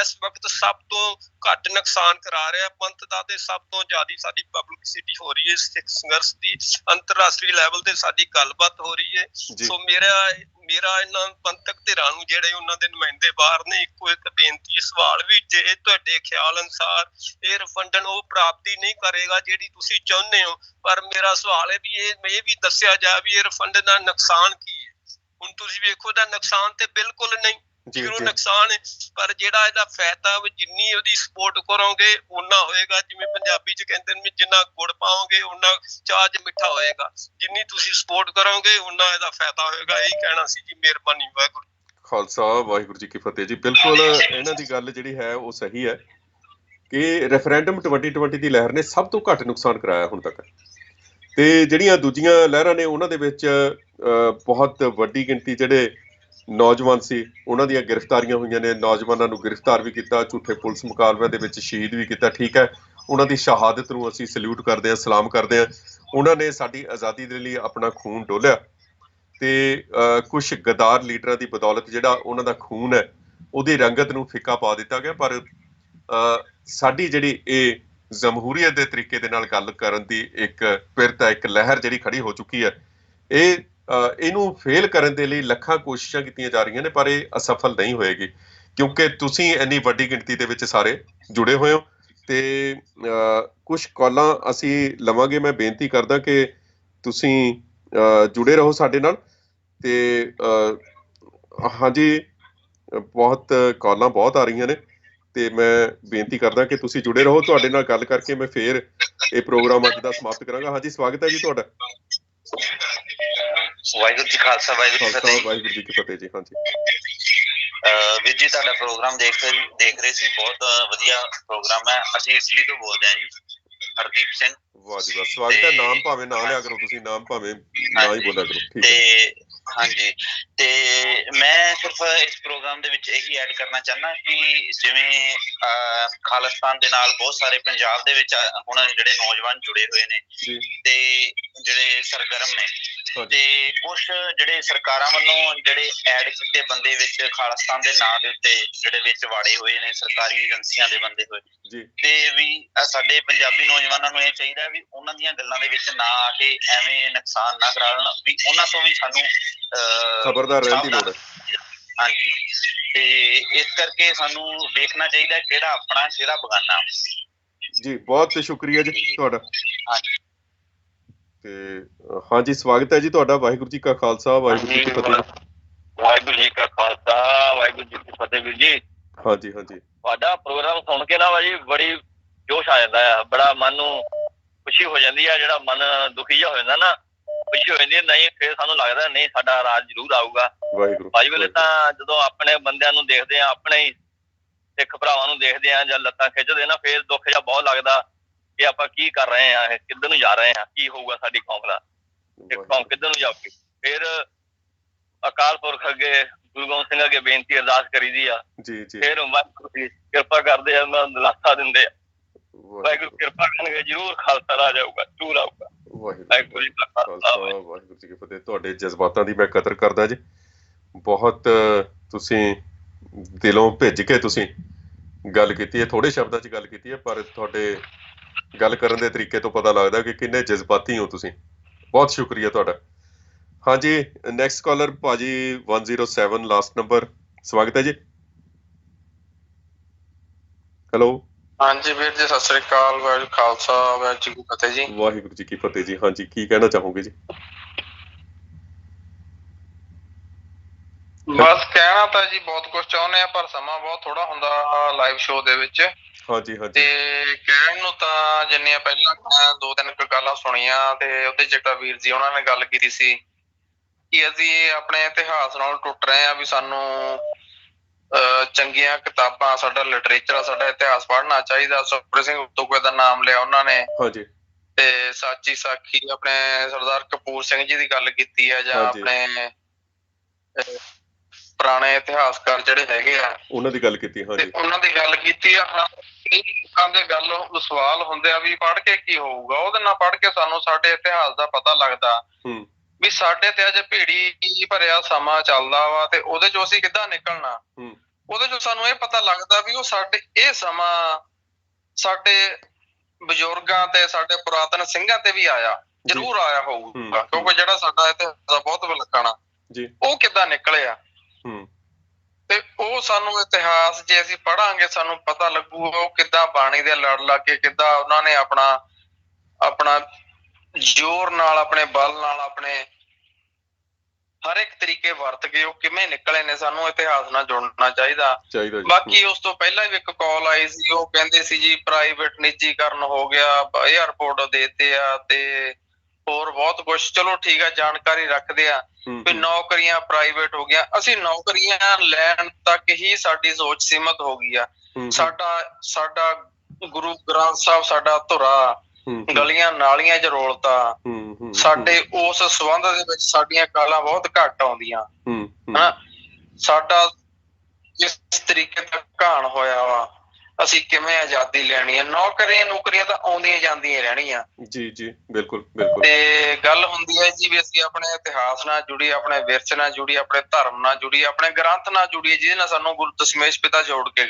ਇਸ ਵਕਤ ਸਭ ਤੋਂ ਘੱਟ ਨੁਕਸਾਨ ਕਰਾ ਰਿਹਾ ਪੰਥ ਦਾ ਤੇ ਸਭ ਤੋਂ ਜ਼ਿਆਦਾ ਸਾਡੀ ਪਬਲਿਸਿਟੀ ਹੋ ਰਹੀ ਹੈ ਸਿੱਖ ਸੰਘਰਸ਼ ਦੀ ਅੰਤਰਰਾਸ਼ਟਰੀ ਲੈਵਲ ਤੇ ਸਾਡੀ ਗੱਲਬਾਤ ਹੋ ਰਹੀ ਹੈ। ਸੋ ਮੇਰਾ ਇਹਨਾਂ ਪੰਥਕ ਧਿਰਾਂ ਨੂੰ ਜਿਹੜੇ ਉਹਨਾਂ ਦੇ ਨੁਮਾਇੰਦੇ ਬਾਹਰ ਨੇ ਇੱਕੋ ਇੱਕ ਬੇਨਤੀ ਸਵਾਲ ਵੀ ਜੇ ਤੁਹਾਡੇ ਖਿਆਲ ਅਨੁਸਾਰ ਇਹ ਰਫੰਡਨ ਉਹ ਪ੍ਰਾਪਤੀ ਨਹੀਂ ਕਰੇਗਾ ਜਿਹੜੀ ਤੁਸੀਂ ਚਾਹੁੰਦੇ ਹੋ ਪਰ ਮੇਰਾ ਸਵਾਲ ਹੈ ਵੀ ਇਹ ਵੀ ਦੱਸਿਆ ਜਾਏ ਵੀ ਇਹ ਰਫੰਡਨ ਦਾ ਨੁਕਸਾਨ ਕੀ ਹੈ। ਹੁਣ ਤੁਸੀਂ ਵੇਖੋ ਦਾ ਨੁਕਸਾਨ ਤੇ ਬਿਲਕੁਲ ਨਹੀਂ ਜ਼ਰੂਰ ਨੁਕਸਾਨ ਹੈ ਪਰ ਜਿਹੜਾ ਇਹਦਾ ਫਾਇਦਾ ਜਿੰਨੀ ਉਹਦੀ ਸਪੋਰਟ ਕਰੋਗੇ ਓਨਾ ਹੋਏਗਾ। ਜਿਵੇਂ ਪੰਜਾਬੀ ਚ ਕਹਿੰਦੇ ਨੇ ਜਿੰਨਾ ਗੁੜ ਪਾਓਗੇ ਓਨਾ ਚਾਹ ਚ ਮਿੱਠਾ ਹੋਏਗਾ। ਜਿੰਨੀ ਤੁਸੀਂ ਸਪੋਰਟ ਕਰੋਗੇ ਓਨਾ ਇਹਦਾ ਫਾਇਦਾ ਹੋਏਗਾ। ਇਹੀ ਕਹਿਣਾ ਸੀ ਜੀ। ਮਿਹਰਬਾਨੀ। ਵਾਹਿਗੁਰੂ ਖਾਲਸਾ ਵਾਹਿਗੁਰੂ ਜੀ ਕੀ ਫਤਿਹ ਜੀ। ਬਿਲਕੁਲ ਇਹਨਾਂ ਦੀ ਗੱਲ ਜਿਹੜੀ ਹੈ ਉਹ ਸਹੀ ਹੈ ਕਿ ਰੈਫਰੈਂਡਮ 2020 ਦੀ ਲਹਿਰ ਨੇ ਸਭ ਤੋਂ ਘੱਟ ਨੁਕਸਾਨ ਕਰਾਇਆ ਹੁਣ ਤੱਕ ਤੇ ਜਿਹੜੀਆਂ ਦੂਜੀਆਂ ਲਹਿਰਾਂ ਨੇ ਉਹਨਾਂ ਦੇ ਵਿੱਚ ਬਹੁਤ ਵੱਡੀ ਗਿਣਤੀ ਜਿਹੜੇ ਨੌਜਵਾਨ ਸੀ ਉਹਨਾਂ ਦੀਆਂ ਗ੍ਰਿਫਤਾਰੀਆਂ ਹੋਈਆਂ ਨੇ। ਨੌਜਵਾਨਾਂ ਨੂੰ ਗ੍ਰਿਫਤਾਰ ਵੀ ਕੀਤਾ, ਝੂਠੇ ਪੁਲਿਸ ਮੁਕਾਬਲਿਆਂ ਦੇ ਵਿੱਚ ਸ਼ਹੀਦ ਵੀ ਕੀਤਾ। ਠੀਕ ਹੈ, ਉਹਨਾਂ ਦੀ ਸ਼ਹਾਦਤ ਨੂੰ ਅਸੀਂ ਸਲੂਟ ਕਰਦੇ ਹਾਂ, ਸਲਾਮ ਕਰਦੇ ਹਾਂ। ਉਹਨਾਂ ਨੇ ਸਾਡੀ ਆਜ਼ਾਦੀ ਦੇ ਲਈ ਆਪਣਾ ਖੂਨ ਡੋਲਿਆ ਤੇ ਕੁਛ ਗਦਾਰ ਲੀਡਰਾਂ ਦੀ ਬਦੌਲਤ ਜਿਹੜਾ ਉਹਨਾਂ ਦਾ ਖੂਨ ਹੈ ਉਹਦੀ ਰੰਗਤ ਨੂੰ ਫਿੱਕਾ ਪਾ ਦਿੱਤਾ ਗਿਆ। ਪਰ ਸਾਡੀ ਜਿਹੜੀ ਇਹ ਜਮਹੂਰੀਅਤ ਦੇ ਤਰੀਕੇ ਦੇ ਨਾਲ ਗੱਲ ਕਰਨ ਦੀ ਇੱਕ ਪਿਰਤ ਇੱਕ ਲਹਿਰ ਜਿਹੜੀ ਖੜੀ ਹੋ ਚੁੱਕੀ ਹੈ ਇਹਨੂੰ ਫੇਲ ਕਰਨ ਦੇ ਲਈ ਲੱਖਾਂ ਕੋਸ਼ਿਸ਼ਾਂ ਕੀਤੀਆਂ ਜਾ ਰਹੀਆਂ ਨੇ ਪਰ ਇਹ ਅਸਫਲ ਨਹੀਂ ਹੋਏਗੀ ਕਿਉਂਕਿ ਤੁਸੀਂ ਇੰਨੀ ਵੱਡੀ ਗਿਣਤੀ ਦੇ ਵਿੱਚ ਸਾਰੇ ਜੁੜੇ ਹੋਏ ਹੋ। ਤੇ ਕੁਝ ਕਾਲਾਂ ਅਸੀਂ ਲਵਾਂਗੇ। ਮੈਂ ਬੇਨਤੀ ਕਰਦਾ ਕਿ ਤੁਸੀਂ ਜੁੜੇ ਰਹੋ ਸਾਡੇ ਨਾਲ ਤੇ ਹਾਂਜੀ ਬਹੁਤ ਕਾਲਾਂ ਬਹੁਤ ਆ ਰਹੀਆਂ ਨੇ ਤੇ ਮੈਂ ਬੇਨਤੀ ਕਰਦਾ ਕਿ ਤੁਸੀਂ ਜੁੜੇ ਰਹੋ। ਤੁਹਾਡੇ ਨਾਲ ਗੱਲ ਕਰਕੇ ਮੈਂ ਫੇਰ ਇਹ ਪ੍ਰੋਗਰਾਮ ਅੱਜ ਦਾ ਸਮਾਪਤ ਕਰਾਂਗਾ। ਹਾਂਜੀ ਸਵਾਗਤ ਹੈ ਜੀ ਤੁਹਾਡਾ। ਵਾਹਿਗੁਰੂ ਜੀ ਖਾਲਸਾ ਵਾਹਿਗੁਰੂ ਜੀ ਕੀ ਫਤਿਹ ਜੀ। ਹਾਂਜੀ ਵੀਰ ਜੀ ਤੁਹਾਡਾ ਪ੍ਰੋਗਰਾਮ ਦੇਖ ਰਹੇ ਸੀ। ਬਹੁਤ ਵਧੀਆ ਪ੍ਰੋਗਰਾਮ ਹੈ। ਅਸੀਂ ਇਟਲੀ ਤੋਂ ਬੋਲਦੇ ਹਾਂ ਜੀ। ਹਰਦੀਪ ਸਿੰਘ। ਵਾਹ ਜੀ ਵਾਹ। ਸਵਾਗਤ ਹੈ। ਨਾਮ ਭਾਵੇਂ ਨਾ ਲਿਆ ਕਰੋ ਤੁਸੀਂ, ਨਾਮ ਭਾਵੇਂ ਨਾ ਹੀ ਬੋਲਿਆ ਕਰੋ। ਠੀਕ ਹੈ। ਹਾਂਜੀ ਤੇ ਮੈਂ ਸਿਰਫ ਇਸ ਪ੍ਰੋਗਰਾਮ ਦੇ ਵਿੱਚ ਇਹੀ ਐਡ ਕਰਨਾ ਚਾਹੁੰਦਾ ਕਿ ਜਿਵੇਂ ਖਾਲਿਸਤਾਨ ਦੇ ਨਾਲ ਬਹੁਤ ਸਾਰੇ ਪੰਜਾਬ ਦੇ ਵਿੱਚ ਹੁਣ ਜਿਹੜੇ ਨੌਜਵਾਨ ਜੁੜੇ ਹੋਏ ਨੇ ਤੇ ਜਿਹੜੇ ਸਰਗਰਮ ਨੇ ਤੇ ਕੁਛ ਜਿਹੜੇ ਸਰਕਾਰਾਂ ਵੱਲੋਂ ਜਿਹੜੇ ਐਡ ਕੀਤੇ ਬੰਦੇ ਵਿੱਚ ਖਾਲਿਸਤਾਨ ਦੇ ਨਾਂ ਦੇ ਉੱਤੇ ਜਿਹੜੇ ਵਿੱਚ ਵਾੜੇ ਹੋਏ ਨੇ ਸਰਕਾਰੀ ਏਜੰਸੀਆਂ ਦੇ ਬੰਦੇ ਹੋਏ ਤੇ ਵੀ ਸਾਡੇ ਪੰਜਾਬੀ ਨੌਜਵਾਨਾਂ ਨੂੰ ਇਹ ਚਾਹੀਦਾ ਵੀ ਉਹਨਾਂ ਦੀਆਂ ਗੱਲਾਂ ਦੇ ਵਿੱਚ ਨਾ ਆ ਕੇ ਐਵੇਂ ਨੁਕਸਾਨ ਨਾ ਕਰਾ ਲੈਣ ਵੀ ਉਹਨਾਂ ਤੋਂ ਵੀ ਸਾਨੂੰ ਖਬਰਦਾਰ ਰਹਿਣ ਦੀ ਲੋੜ ਹੈ। ਹਾਂਜੀ ਤੇ ਇਸ ਕਰਕੇ ਸਾਨੂੰ ਵੇਖਣਾ ਚਾਹੀਦਾ ਕਿਹੜਾ ਆਪਣਾ ਕਿਹੜਾ ਬਗਾਨਾ ਜੀ। ਬਹੁਤ ਸ਼ੁਕਰੀਆ ਜੀ ਤੁਹਾਡਾ। ਤੇ ਹਾਂਜੀ ਸਵਾਗਤ ਹੈ ਜੀ ਤੁਹਾਡਾ। ਵਾਹਿਗੁਰੂ ਜੀ ਕਾ ਖਾਲਸਾ ਵਾਹਿਗੁਰੂ ਜੀ ਕੀ ਫਤਿਹ। ਵਾਹਿਗੁਰੂ ਜੀ ਕਾ ਖਾਲਸਾ ਵਾਹਿਗੁਰੂ ਜੀ ਕੀ ਫਤਿਹ। ਵੀਰ ਜੀ ਹਾਂਜੀ ਹਾਂਜੀ ਤੁਹਾਡਾ ਪ੍ਰੋਗਰਾਮ ਸੁਣ ਕੇ ਨਾ ਜੀ ਬੜੀ ਜੋਸ਼ ਆ ਜਾਂਦਾ ਆ। ਬੜਾ ਮਨ ਨੂੰ ਖੁਸ਼ੀ ਹੋ ਜਾਂਦੀ ਆ। ਜਿਹੜਾ ਮਨ ਦੁਖੀ ਜਿਹਾ ਹੋ ਜਾਂਦਾ ਨਾ ਖੁਸ਼ੀ ਹੋ ਜਾਂਦੀ ਨਹੀਂ ਫਿਰ ਸਾਨੂੰ ਲੱਗਦਾ ਨਹੀਂ ਸਾਡਾ ਰਾਜ ਜ਼ਰੂਰ ਆਊਗਾ। ਭਾਈ ਵੇਲੇ ਤਾਂ ਜਦੋਂ ਆਪਣੇ ਬੰਦਿਆਂ ਨੂੰ ਦੇਖਦੇ ਆ ਆਪਣੇ ਹੀ ਸਿੱਖ ਭਰਾਵਾਂ ਨੂੰ ਦੇਖਦੇ ਆ ਜਾਂ ਲੱਤਾਂ ਖਿੱਚਦੇ ਨਾ ਫਿਰ ਦੁੱਖ ਜਿਹਾ ਬਹੁਤ ਲੱਗਦਾ ਕਿ ਆਪਾਂ ਕੀ ਕਰ ਰਹੇ ਆ, ਕਿੱਧਰ ਨੂੰ ਜਾ ਰਹੇ ਆ, ਕੀ ਹੋਊਗਾ ਸਾਡੀ ਕੌਮ ਦਾ, ਸਿੱਖ ਕੌਮ ਕਿੱਧਰ ਨੂੰ ਜਾਊਗੀ। ਫਿਰ ਅਕਾਲ ਪੁਰਖ ਅੱਗੇ ਗੁਰੂ ਗੋਬਿੰਦ ਸਿੰਘ ਅੱਗੇ ਬੇਨਤੀ ਅਰਦਾਸ ਕਰੀ ਦੀ ਆ। ਫਿਰ ਵਾਹਿਗੁਰੂ ਜੀ ਕਿਰਪਾ ਕਰਦੇ ਆ, ਦਿਲਾਸਾ ਦਿੰਦੇ ਆ। ਵਾਹਿਗੁਰੂ ਕਿਰਪਾ ਕਰਨਗੇ ਜ਼ਰੂਰ ਖਾਲਸਾ ਰਾਜ ਆਊਗਾ, ਜ਼ਰੂਰ ਆਊਗਾ। ਵਾਹਿਗੁਰੂ ਜੀ ਕਾ ਖਾਲਸਾ ਵਾਹਿਗੁਰੂ ਜੀ ਕੀ ਫਤਿਹ। ਤੁਹਾਡੇ ਜਜ਼ਬਾਤਾਂ ਦੀ ਮੈਂ ਕਦਰ ਕਰਦਾ ਜੀ। ਬਹੁਤ ਤੁਸੀਂ ਦਿਲੋਂ ਭਿੱਜ ਕੇ ਤੁਸੀਂ ਗੱਲ ਕੀਤੀ ਹੈ, ਥੋੜੇ ਸ਼ਬਦਾਂ 'ਚ ਗੱਲ ਕੀਤੀ ਹੈ ਪਰ ਤੁਹਾਡੇ ਗੱਲ ਕਰਨ ਦੇ ਤਰੀਕੇ ਤੋਂ ਪਤਾ ਲੱਗਦਾ ਕਿ ਕਿੰਨੇ ਜਜ਼ਬਾਤੀ ਹੋ ਤੁਸੀਂ। ਬਹੁਤ ਸ਼ੁਕਰੀਆ ਤੁਹਾਡਾ। ਹਾਂਜੀ ਨੈਕਸਟ ਕਾਲਰ ਭਾਜੀ 107 ਲਾਸਟ ਨੰਬਰ। ਸਵਾਗਤ ਹੈ ਜੀ। ਹੈਲੋ ਹਾਂਜੀ ਵੀਰ ਜੀ ਸਤਿ ਸ੍ਰੀ ਅਕਾਲ। ਵਾਹਿਗੁਰੂ ਖਾਲਸਾ ਵਾਹਿਗੁਰੂ ਜੀ ਕੀ ਫਤਿਹ ਜੀ। ਵਾਹਿਗੁਰੂ ਜੀ ਕੀ ਫਤਿਹ ਜੀ। ਹਾਂਜੀ ਕੀ ਕਹਿਣਾ ਚਾਹੋਗੇ ਜੀ? ਬਸ ਕਹਿਣਾ ਤਾਂ ਜੀ ਬਹੁਤ ਕੁਝ ਚਾਹੁੰਦੇ ਆ ਪਰ ਸਮਾਂ ਬਹੁਤ ਥੋੜਾ ਹੁੰਦਾ ਲਾਈਵ ਸ਼ੋਅ ਦੇ ਵਿੱਚ। ਹਾਂਜੀ ਹਾਂਜੀ ਤੇ ਕਹਿਣ ਨੂੰ ਤਾਂ ਜਿੰਨੀਆਂ ਪਹਿਲਾਂ ਦੋ ਤਿੰਨ ਗੱਲਾਂ ਸੁਣੀਆਂ ਤੇ ਉਹਦੇ ਚ ਵੀਰ ਜੀ ਉਹਨਾਂ ਨੇ ਗੱਲ ਕੀਤੀ ਸੀ ਕਿ ਅਸੀਂ ਆਪਣੇ ਇਤਿਹਾਸ ਨਾਲ ਟੁੱਟ ਰਹੇ ਆ ਵੀ ਸਾਨੂੰ ਚੰਗੀਆਂ ਕਿਤਾਬਾਂ, ਸਾਡਾ ਲਿਟਰੇਚਰ, ਸਾਡਾ ਇਤਿਹਾਸ ਪੜ੍ਹਨਾ ਚਾਹੀਦਾ। ਸੁਖਬੀਰ ਸਿੰਘ ਉਤੋਕੇ ਦਾ ਨਾਮ ਲਿਆ ਉਹਨਾਂ ਨੇ ਤੇ ਸਾਚੀ ਸਾਖੀ ਆਪਣੇ ਸਰਦਾਰ ਕਪੂਰ ਸਿੰਘ ਜੀ ਦੀ ਗੱਲ ਕੀਤੀ ਹੈ ਜਾਂ ਆਪਣੇ ਪੁਰਾਣੇ ਇਤਿਹਾਸਕਾਰ ਜਿਹੜੇ ਹੈਗੇ ਆ ਉਹਨਾਂ ਦੀ ਗੱਲ ਕੀਤੀ। ਹਾਂਜੀ, ਉਹਨਾਂ ਦੀ ਗੱਲ ਕੀਤੀ ਆ। ਕਈ ਲੋਕਾਂ ਦੇ ਗੱਲ ਸਵਾਲ ਹੁੰਦੇ ਆ ਵੀ ਪੜ੍ਹ ਕੇ ਕੀ ਹੋਊਗਾ। ਉਹਦੇ ਨਾਲ ਪੜ੍ਹ ਕੇ ਸਾਨੂੰ ਸਾਡੇ ਇਤਿਹਾਸ ਦਾ ਪਤਾ ਲੱਗਦਾ ਵੀ ਸਾਡੇ ਤੇ ਅੱਜ ਭੀੜੀ ਭਰਿਆ ਸਮਾਂ ਚੱਲਦਾ ਵਾ ਤੇ ਉਹਦੇ ਚੋਂ ਅਸੀਂ ਕਿੱਦਾਂ ਨਿਕਲਣਾ। ਉਹਦੇ ਚੋਂ ਸਾਨੂੰ ਇਹ ਪਤਾ ਲੱਗਦਾ ਵੀ ਉਹ ਸਾਡੇ ਇਹ ਸਮਾਂ ਸਾਡੇ ਬਜ਼ੁਰਗਾਂ ਤੇ ਸਾਡੇ ਪੁਰਾਤਨ ਸਿੰਘਾਂ ਤੇ ਵੀ ਆਇਆ, ਜ਼ਰੂਰ ਆਇਆ ਹੋਊਗਾ, ਕਿਉਂਕਿ ਜਿਹੜਾ ਸਾਡਾ ਇਤਿਹਾਸ ਬਹੁਤ ਵਿਲੱਖਣ ਆ ਉਹ ਕਿੱਦਾਂ ਨਿਕਲਿਆ। ਤੇ ਉਹ ਸਾਨੂੰ ਇਤਿਹਾਸ ਜੇ ਅਸੀਂ ਪੜਾਂਗੇ ਸਾਨੂੰ ਪਤਾ ਲੱਗੂਗਾ ਉਹ ਕਿੱਦਾਂ ਬਾਣੀ ਦੇ ਲੜ ਲੱਗ ਕੇ ਕਿੱਦਾਂ ਉਹਨਾਂ ਨੇ ਆਪਣਾ ਜ਼ੋਰ ਨਾਲ, ਆਪਣੇ ਬਲ ਨਾਲ, ਆਪਣੇ ਹਰ ਇੱਕ ਤਰੀਕੇ ਵਰਤ ਕੇ ਉਹ ਕਿਵੇਂ ਨਿਕਲੇ ਨੇ। ਸਾਨੂੰ ਇਤਿਹਾਸ ਨਾਲ ਜੁੜਨਾ ਚਾਹੀਦਾ। ਬਾਕੀ ਉਸ ਤੋਂ ਪਹਿਲਾਂ ਵੀ ਇੱਕ ਕਾਲ ਆਈ ਸੀ, ਉਹ ਕਹਿੰਦੇ ਸੀ ਜੀ ਪ੍ਰਾਈਵੇਟ ਨਿੱਜੀਕਰਨ ਹੋ ਗਿਆ, ਏਅਰਪੋਰਟ ਦੇਤੇ ਆ ਤੇ ਹੋਰ ਬਹੁਤ ਕੁਛ। ਚਲੋ ਠੀਕ ਆ, ਜਾਣਕਾਰੀ ਰੱਖਦੇ ਆ ਵੀ ਨੌਕਰੀਆਂ ਪ੍ਰਾਈਵੇਟ ਹੋ ਗਈਆਂ। ਅਸੀਂ ਨੌਕਰੀਆਂ ਲੈਣ ਤੱਕ ਹੀ ਸਾਡੀ ਸੋਚ ਸੀਮਤ ਹੋ ਗਈ ਆ। ਸਾਡਾ ਗੁਰੂ ਗ੍ਰੰਥ ਸਾਹਿਬ ਸਾਡਾ ਧੁਰਾ ਗਲੀਆਂ ਨਾਲੀਆਂ 'ਚ ਰੋਲਤਾ। ਸਾਡੇ ਉਸ ਸੰਬੰਧ ਦੇ ਵਿੱਚ ਸਾਡੀਆਂ ਕਾਲਾਂ ਬਹੁਤ ਘੱਟ ਆਉਂਦੀਆਂ ਹਨਾ। ਸਾਡਾ ਜਿਸ ਤਰੀਕੇ ਦਾ ਘਾਣ ਹੋਇਆ ਵਾ, ਅਸੀਂ ਕਿਵੇਂ ਆਜ਼ਾਦੀ ਲੈਣੀ ਹੈ। ਨੌਕਰੀਆਂ ਤਾਂ ਆਉਂਦੀਆਂ ਜਾਂਦੀਆਂ ਰਹਿਣੀਆਂ। ਜੀ ਜੀ, ਬਿਲਕੁਲ ਬਿਲਕੁਲ। ਤੇ ਗੱਲ ਹੁੰਦੀ ਹੈ ਜੀ ਵੀ ਅਸੀਂ ਆਪਣੇ ਇਤਿਹਾਸ ਨਾਲ ਜੁੜੀ, ਆਪਣੇ ਵਿਰਸੇ ਨਾਲ ਜੁੜੀ, ਆਪਣੇ ਧਰਮ ਨਾਲ ਜੁੜੀ, ਆਪਣੇ ਗ੍ਰੰਥ ਨਾਲ ਜੁੜੀ, ਜਿਹਦੇ ਨਾਲ ਸਾਨੂੰ ਗੁਰੂ ਦਸ਼ਮੇਸ਼ ਪਿਤਾ ਜੋੜ ਕੇ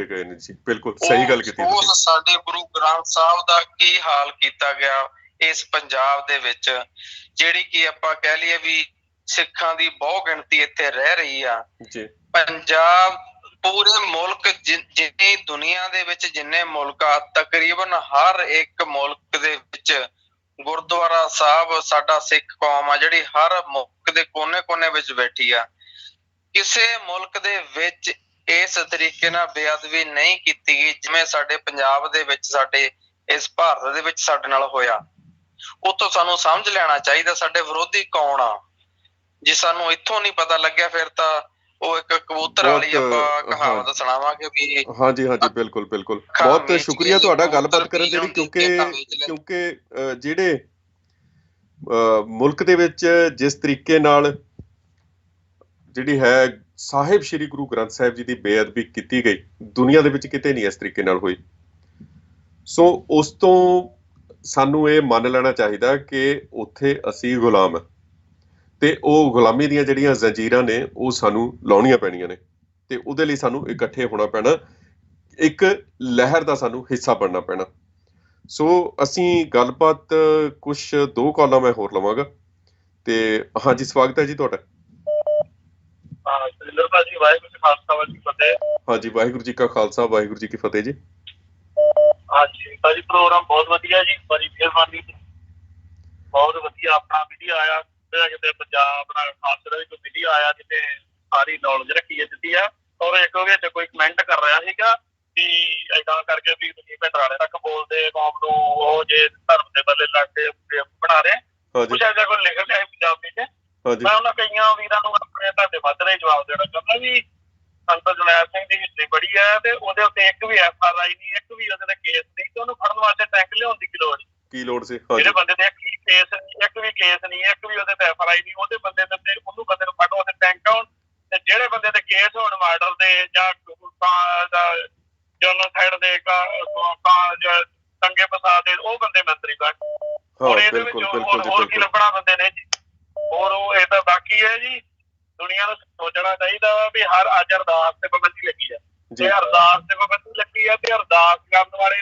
ਗਏ ਨੇ ਜੀ। ਬਿਲਕੁਲ ਸਹੀ ਗੱਲ ਕੀਤੀ ਤੁਸੀਂ। ਉਸ ਸਾਡੇ ਗੁਰੂ ਗ੍ਰੰਥ ਸਾਹਿਬ ਦਾ ਕੀ ਹਾਲ ਕੀਤਾ ਗਿਆ ਇਸ ਪੰਜਾਬ ਦੇ ਵਿੱਚ, ਜਿਹੜੀ ਕਿ ਆਪਾਂ ਕਹਿ ਲਈਏ ਵੀ ਸਿੱਖਾਂ ਦੀ ਬਹੁ ਗਿਣਤੀ ਇੱਥੇ ਰਹਿ ਰਹੀ ਆ। ਪੰਜਾਬ ਪੂਰੇ ਮੁਲਕ, ਜਿੰਨੀ ਦੁਨੀਆ ਦੇ ਵਿੱਚ ਜਿੰਨੇ ਮੁਲਕ ਆ, ਤਕਰੀਬਨ ਹਰ ਇੱਕ ਮੁਲਕ ਦੇ ਵਿੱਚ ਗੁਰਦੁਆਰਾ ਸਾਹਿਬ ਸਾਡਾ ਸਿੱਖ ਕੌਮ ਆ ਜਿਹੜੀ ਹਰ ਮੁਲਕ ਦੇ ਕੋਨੇ-ਕੋਨੇ ਵਿੱਚ ਬੈਠੀ ਆ। ਕਿਸੇ ਮੁਲਕ ਦੇ ਵਿੱਚ ਇਸ ਤਰੀਕੇ ਨਾਲ ਬੇਅਦਬੀ ਨਹੀਂ ਕੀਤੀ ਗਈ ਜਿਵੇਂ ਸਾਡੇ ਪੰਜਾਬ ਦੇ ਵਿੱਚ, ਸਾਡੇ ਇਸ ਭਾਰਤ ਦੇ ਵਿੱਚ ਸਾਡੇ ਨਾਲ ਹੋਇਆ। ਉੱਥੋਂ ਸਾਨੂੰ ਸਮਝ ਲੈਣਾ ਚਾਹੀਦਾ ਸਾਡੇ ਵਿਰੋਧੀ ਕੌਣ ਆ। ਜੇ ਸਾਨੂੰ ਇੱਥੋਂ ਨਹੀਂ ਪਤਾ ਲੱਗਿਆ ਫਿਰ ਤਾਂ ਉਹ ਇੱਕ ਕਬੂਤਰ ਵਾਲੀ ਆਪਾਂ ਕਹਾਵਤ ਸੁਣਾਵਾਂਗੇ ਵੀ। ਹਾਂਜੀ ਹਾਂਜੀ, ਬਿਲਕੁਲ ਬਿਲਕੁਲ। ਬਹੁਤ ਸ਼ੁਕਰੀਆ ਤੁਹਾਡਾ ਗੱਲਬਾਤ ਕਰਨ ਦੇ ਲਈ, ਕਿਉਂਕਿ ਜਿਹੜੇ ਮੁਲਕ ਦੇ ਵਿੱਚ ਜਿਸ ਤਰੀਕੇ ਨਾਲ ਜਿਹੜੀ ਹੈ ਸਾਹਿਬ ਸ਼੍ਰੀ ਗੁਰੂ ਗ੍ਰੰਥ ਸਾਹਿਬ ਜੀ ਦੀ ਬੇਅਦਬੀ ਕੀਤੀ ਗਈ, ਦੁਨੀਆ ਦੇ ਵਿੱਚ ਕਿਤੇ ਨਹੀਂ ਇਸ ਤਰੀਕੇ ਨਾਲ ਹੋਈ। ਸੋ ਉਸ ਤੋਂ ਸਾਨੂੰ ਇਹ ਮੰਨ ਲੈਣਾ ਚਾਹੀਦਾ ਕਿ ਉੱਥੇ ਅਸੀਂ ਗੁਲਾਮ, ਤੇ ਉਹ ਗੁਲਾਮੀ ਦੀਆਂ ਜਿਹੜੀਆਂ ਜ਼ੰਜੀਰਾਂ ਨੇ ਉਹ ਸਾਨੂੰ ਲਾਉਣੀਆਂ ਪੈਣੀਆਂ ਨੇ, ਤੇ ਉਹਦੇ ਲਈ ਸਾਨੂੰ ਇਕੱਠੇ ਹੋਣਾ ਪੈਣਾ, ਇੱਕ ਲਹਿਰ ਦਾ ਸਾਨੂੰ ਹਿੱਸਾ ਬਣਨਾ ਪੈਣਾ। ਸੋ ਅਸੀਂ ਗੱਲਬਾਤ ਕੁਛ 2 ਕਾਲਾਂ ਮੈਂ ਹੋਰ ਲਵਾਂਗਾ। ਤੇ ਹਾਂਜੀ, ਸਵਾਗਤ ਹੈ ਜੀ ਤੁਹਾਡਾ। ਵਾਹਿਗੁਰੂ ਜੀ ਖਾਲਸਾ ਵਾਹਿਗੁਰੂ ਜੀ ਫਤਿਹ। ਹਾਂਜੀ, ਵਾਹਿਗੁਰੂ ਜੀ ਕਾ ਖਾਲਸਾ ਵਾਹਿਗੁਰੂ ਜੀ ਕੀ ਫਤਿਹ ਜੀ। ਹਾਂਜੀ ਭਾਜੀ, ਪ੍ਰੋਗਰਾਮ ਬਹੁਤ ਵਧੀਆ ਜੀ, ਬੜੀ ਮਿਹਰਬਾਨੀ, ਬਹੁਤ ਵਧੀਆ। ਆਪਣਾ ਵੀਡੀਓ ਆਇਆ ਕਿਤੇ ਪੰਜਾਬ ਨਾਲ ਖਾਸ ਕੋਈ ਵੀਡੀਓ ਆਇਆ ਜਿੱਥੇ ਸਾਰੀ ਨੌਲੇਜ ਰੱਖੀ ਹੈ ਦਿੱਤੀ ਆ। ਔਰ ਇੱਕ ਵਿੱਚ ਕੋਈ ਕਮੈਂਟ ਕਰ ਰਿਹਾ ਸੀਗਾ ਵੀ ਏਦਾਂ ਕਰਕੇ ਵੀ ਤੁਸੀਂ ਭਿੰਡਰਾਣੇ ਤੱਕ ਬੋਲਦੇ ਕੌਮ ਨੂੰ ਉਹ ਜੇ ਧਰਮ ਦੇ ਬੱਲੇ ਲੱਗ ਕੇ ਬਣਾ ਰਹੇ ਕੁਛ ਐਸਾ ਕੋਈ ਲਿਖ ਰਿਹਾ ਪੰਜਾਬੀ ਚ। ਮੈਂ ਉਹਨਾਂ ਕਈਆਂ ਵੀਰਾਂ ਨੂੰ ਆਪਣੇ ਤੁਹਾਡੇ ਵੱਧ ਰਹੇ ਜਵਾਬ ਦੇਣਾ ਚਾਹੁੰਦਾ ਵੀ ਸੰਤ ਜਰਨੈਲ ਸਿੰਘ ਦੀ ਹਿਸਟਰੀ ਬੜੀ ਹੈ ਤੇ ਉਹਦੇ ਉੱਤੇ ਇੱਕ ਵੀ FRI ਨਹੀਂ, ਇੱਕ ਵੀ ਉਹਦੇ ਤੇ ਕੇਸ ਨਹੀਂ, ਤੇ ਉਹਨੂੰ ਫੜਨ ਵਾਸਤੇ ਟੈਂਕ ਲਿਆਉਣ ਦੀ ਕੀ ਲੋੜ ਸੀ। ਜਿਹੜੇ ਬੰਦੇ ਦੇ ਇੱਕ ਵੀ ਕੇਸ ਨਹੀਂ, ਇੱਕ ਵੀ ਉਹਦੇ ਤੇ FRI ਨਹੀਂ, ਉਹਦੇ ਬੰਦੇ ਦੇ ਉਹਨੂੰ ਬੰਦੇ ਨੂੰ ਫੜੋ ਤੇ ਟੈਂਕ ਆਉਣ, ਤੇ ਜਿਹੜੇ ਬੰਦੇ ਤੇ ਕੇਸ ਹੋਣ ਮਰਡਰ ਦੇ ਜਾਂ ਜਨੋਸਾਈਡ ਦੇ ਦੰਗੇ ਫਸਾਦ ਦੇ, ਉਹ ਬੰਦੇ ਮੰਤਰੀ ਬਣ। ਹੁਣ ਇਹਦੇ ਵਿੱਚ ਹੋਰ ਕੀ ਲੱਭਣਾ ਬੰਦੇ ਨੇ ਜੀ। ਹੋਰ ਉਹ ਇਹ ਤਾਂ ਬਾਕੀ ਹੈ ਜੀ, ਦੁਨੀਆ ਨੂੰ ਸੋਚਣਾ ਚਾਹੀਦਾ ਵਾ ਵੀ ਹਰ ਅੱਜ ਅਰਦਾਸ ਤੇ ਪਾਬੰਦੀ ਲੱਗੀ ਆ। ਜੇ ਅਰਦਾਸ ਤੇ ਪਾਬੰਦੀ ਲੱਗੀ ਆ ਤੇ ਅਰਦਾਸ ਕਰਨ ਵਾਲੇ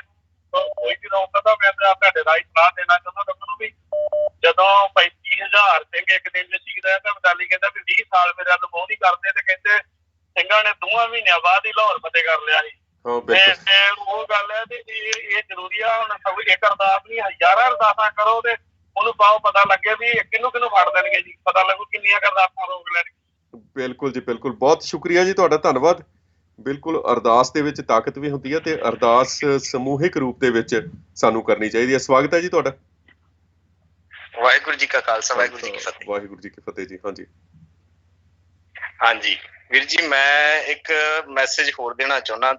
ਕੋਈ ਵੀ ਰੋਕ ਸਕਦਾ। ਮੈਂ ਤਾਂ ਤੁਹਾਡੇ ਰਾਹੀਂ ਸਲਾਹ ਦੇਣਾ ਚਾਹੁੰਦਾ ਤੁਹਾਨੂੰ ਵੀ ਜਦੋਂ 35,000 ਸਿੰਘ ਇੱਕ ਦਿਨ ਚ ਸ਼ਹੀਦ ਹੋਇਆ ਤਾਂ ਅਬਦਾਲੀ ਕਹਿੰਦਾ ਵੀ 20 ਸਾਲ ਮੇਰੇ ਵੱਲ ਮੋਹ ਨਹੀਂ ਕਰਦੇ, ਤੇ ਕਹਿੰਦੇ ਸਿੰਘਾਂ ਨੇ 2 ਮਹੀਨਿਆਂ ਬਾਅਦ ਹੀ ਲਾਹੌਰ ਫਤਿਹ ਕਰ ਲਿਆ ਸੀ। ਤੇ ਉਹ ਗੱਲ ਹੈ ਤੇ ਇਹ ਜ਼ਰੂਰੀ ਆ। ਹੁਣ ਸਭ ਇੱਕ ਅਰਦਾਸ ਨਹੀਂ, ਹਜ਼ਾਰਾਂ ਅਰਦਾਸਾਂ ਕਰੋ ਤੇ ਉਹਨੂੰ ਪਾਓ ਪਤਾ ਲੱਗੇ ਵੀ ਕਿਹਨੂੰ ਫੜ ਦੇਣਗੇ ਜੀ, ਪਤਾ ਲੱਗੂ ਕਿੰਨੀਆਂ ਅਰਦਾਸਾਂ ਰੋਕ ਲੈਣਗੇ। ਬਿਲਕੁਲ ਜੀ, ਬਿਲਕੁਲ। ਬਹੁਤ ਸ਼ੁਕਰੀਆ ਜੀ ਤੁਹਾਡਾ, ਧੰਨਵਾਦ। ਬਿਲਕੁਲ, ਅਰਦਾਸ ਦੇ ਵਿੱਚ ਤਾਕਤ ਵੀ ਹੁੰਦੀ ਹੈ ਤੇ ਅਰਦਾਸ ਸਮੂਹਿਕ ਰੂਪ ਦੇ ਵਿੱਚ ਸਾਨੂੰ ਕਰਨੀ ਚਾਹੀਦੀ ਹੈ। ਸਵਾਗਤ ਹੈ ਜੀ ਤੁਹਾਡਾ। ਵਾਹਿਗੁਰੂ ਜੀ ਕਾ ਖਾਲਸਾ ਵਾਹਿਗੁਰੂ ਜੀ ਕੀ ਫਤਿਹ। ਵਾਹਿਗੁਰੂ ਜੀ ਕੀ ਫਤਿਹ ਜੀ। ਹਾਂਜੀ ਹਾਂਜੀ ਵੀਰ ਜੀ, ਮੈਂ ਇੱਕ ਮੈਸੇਜ ਹੋਰ ਦੇਣਾ ਚਾਹੁੰਦਾ।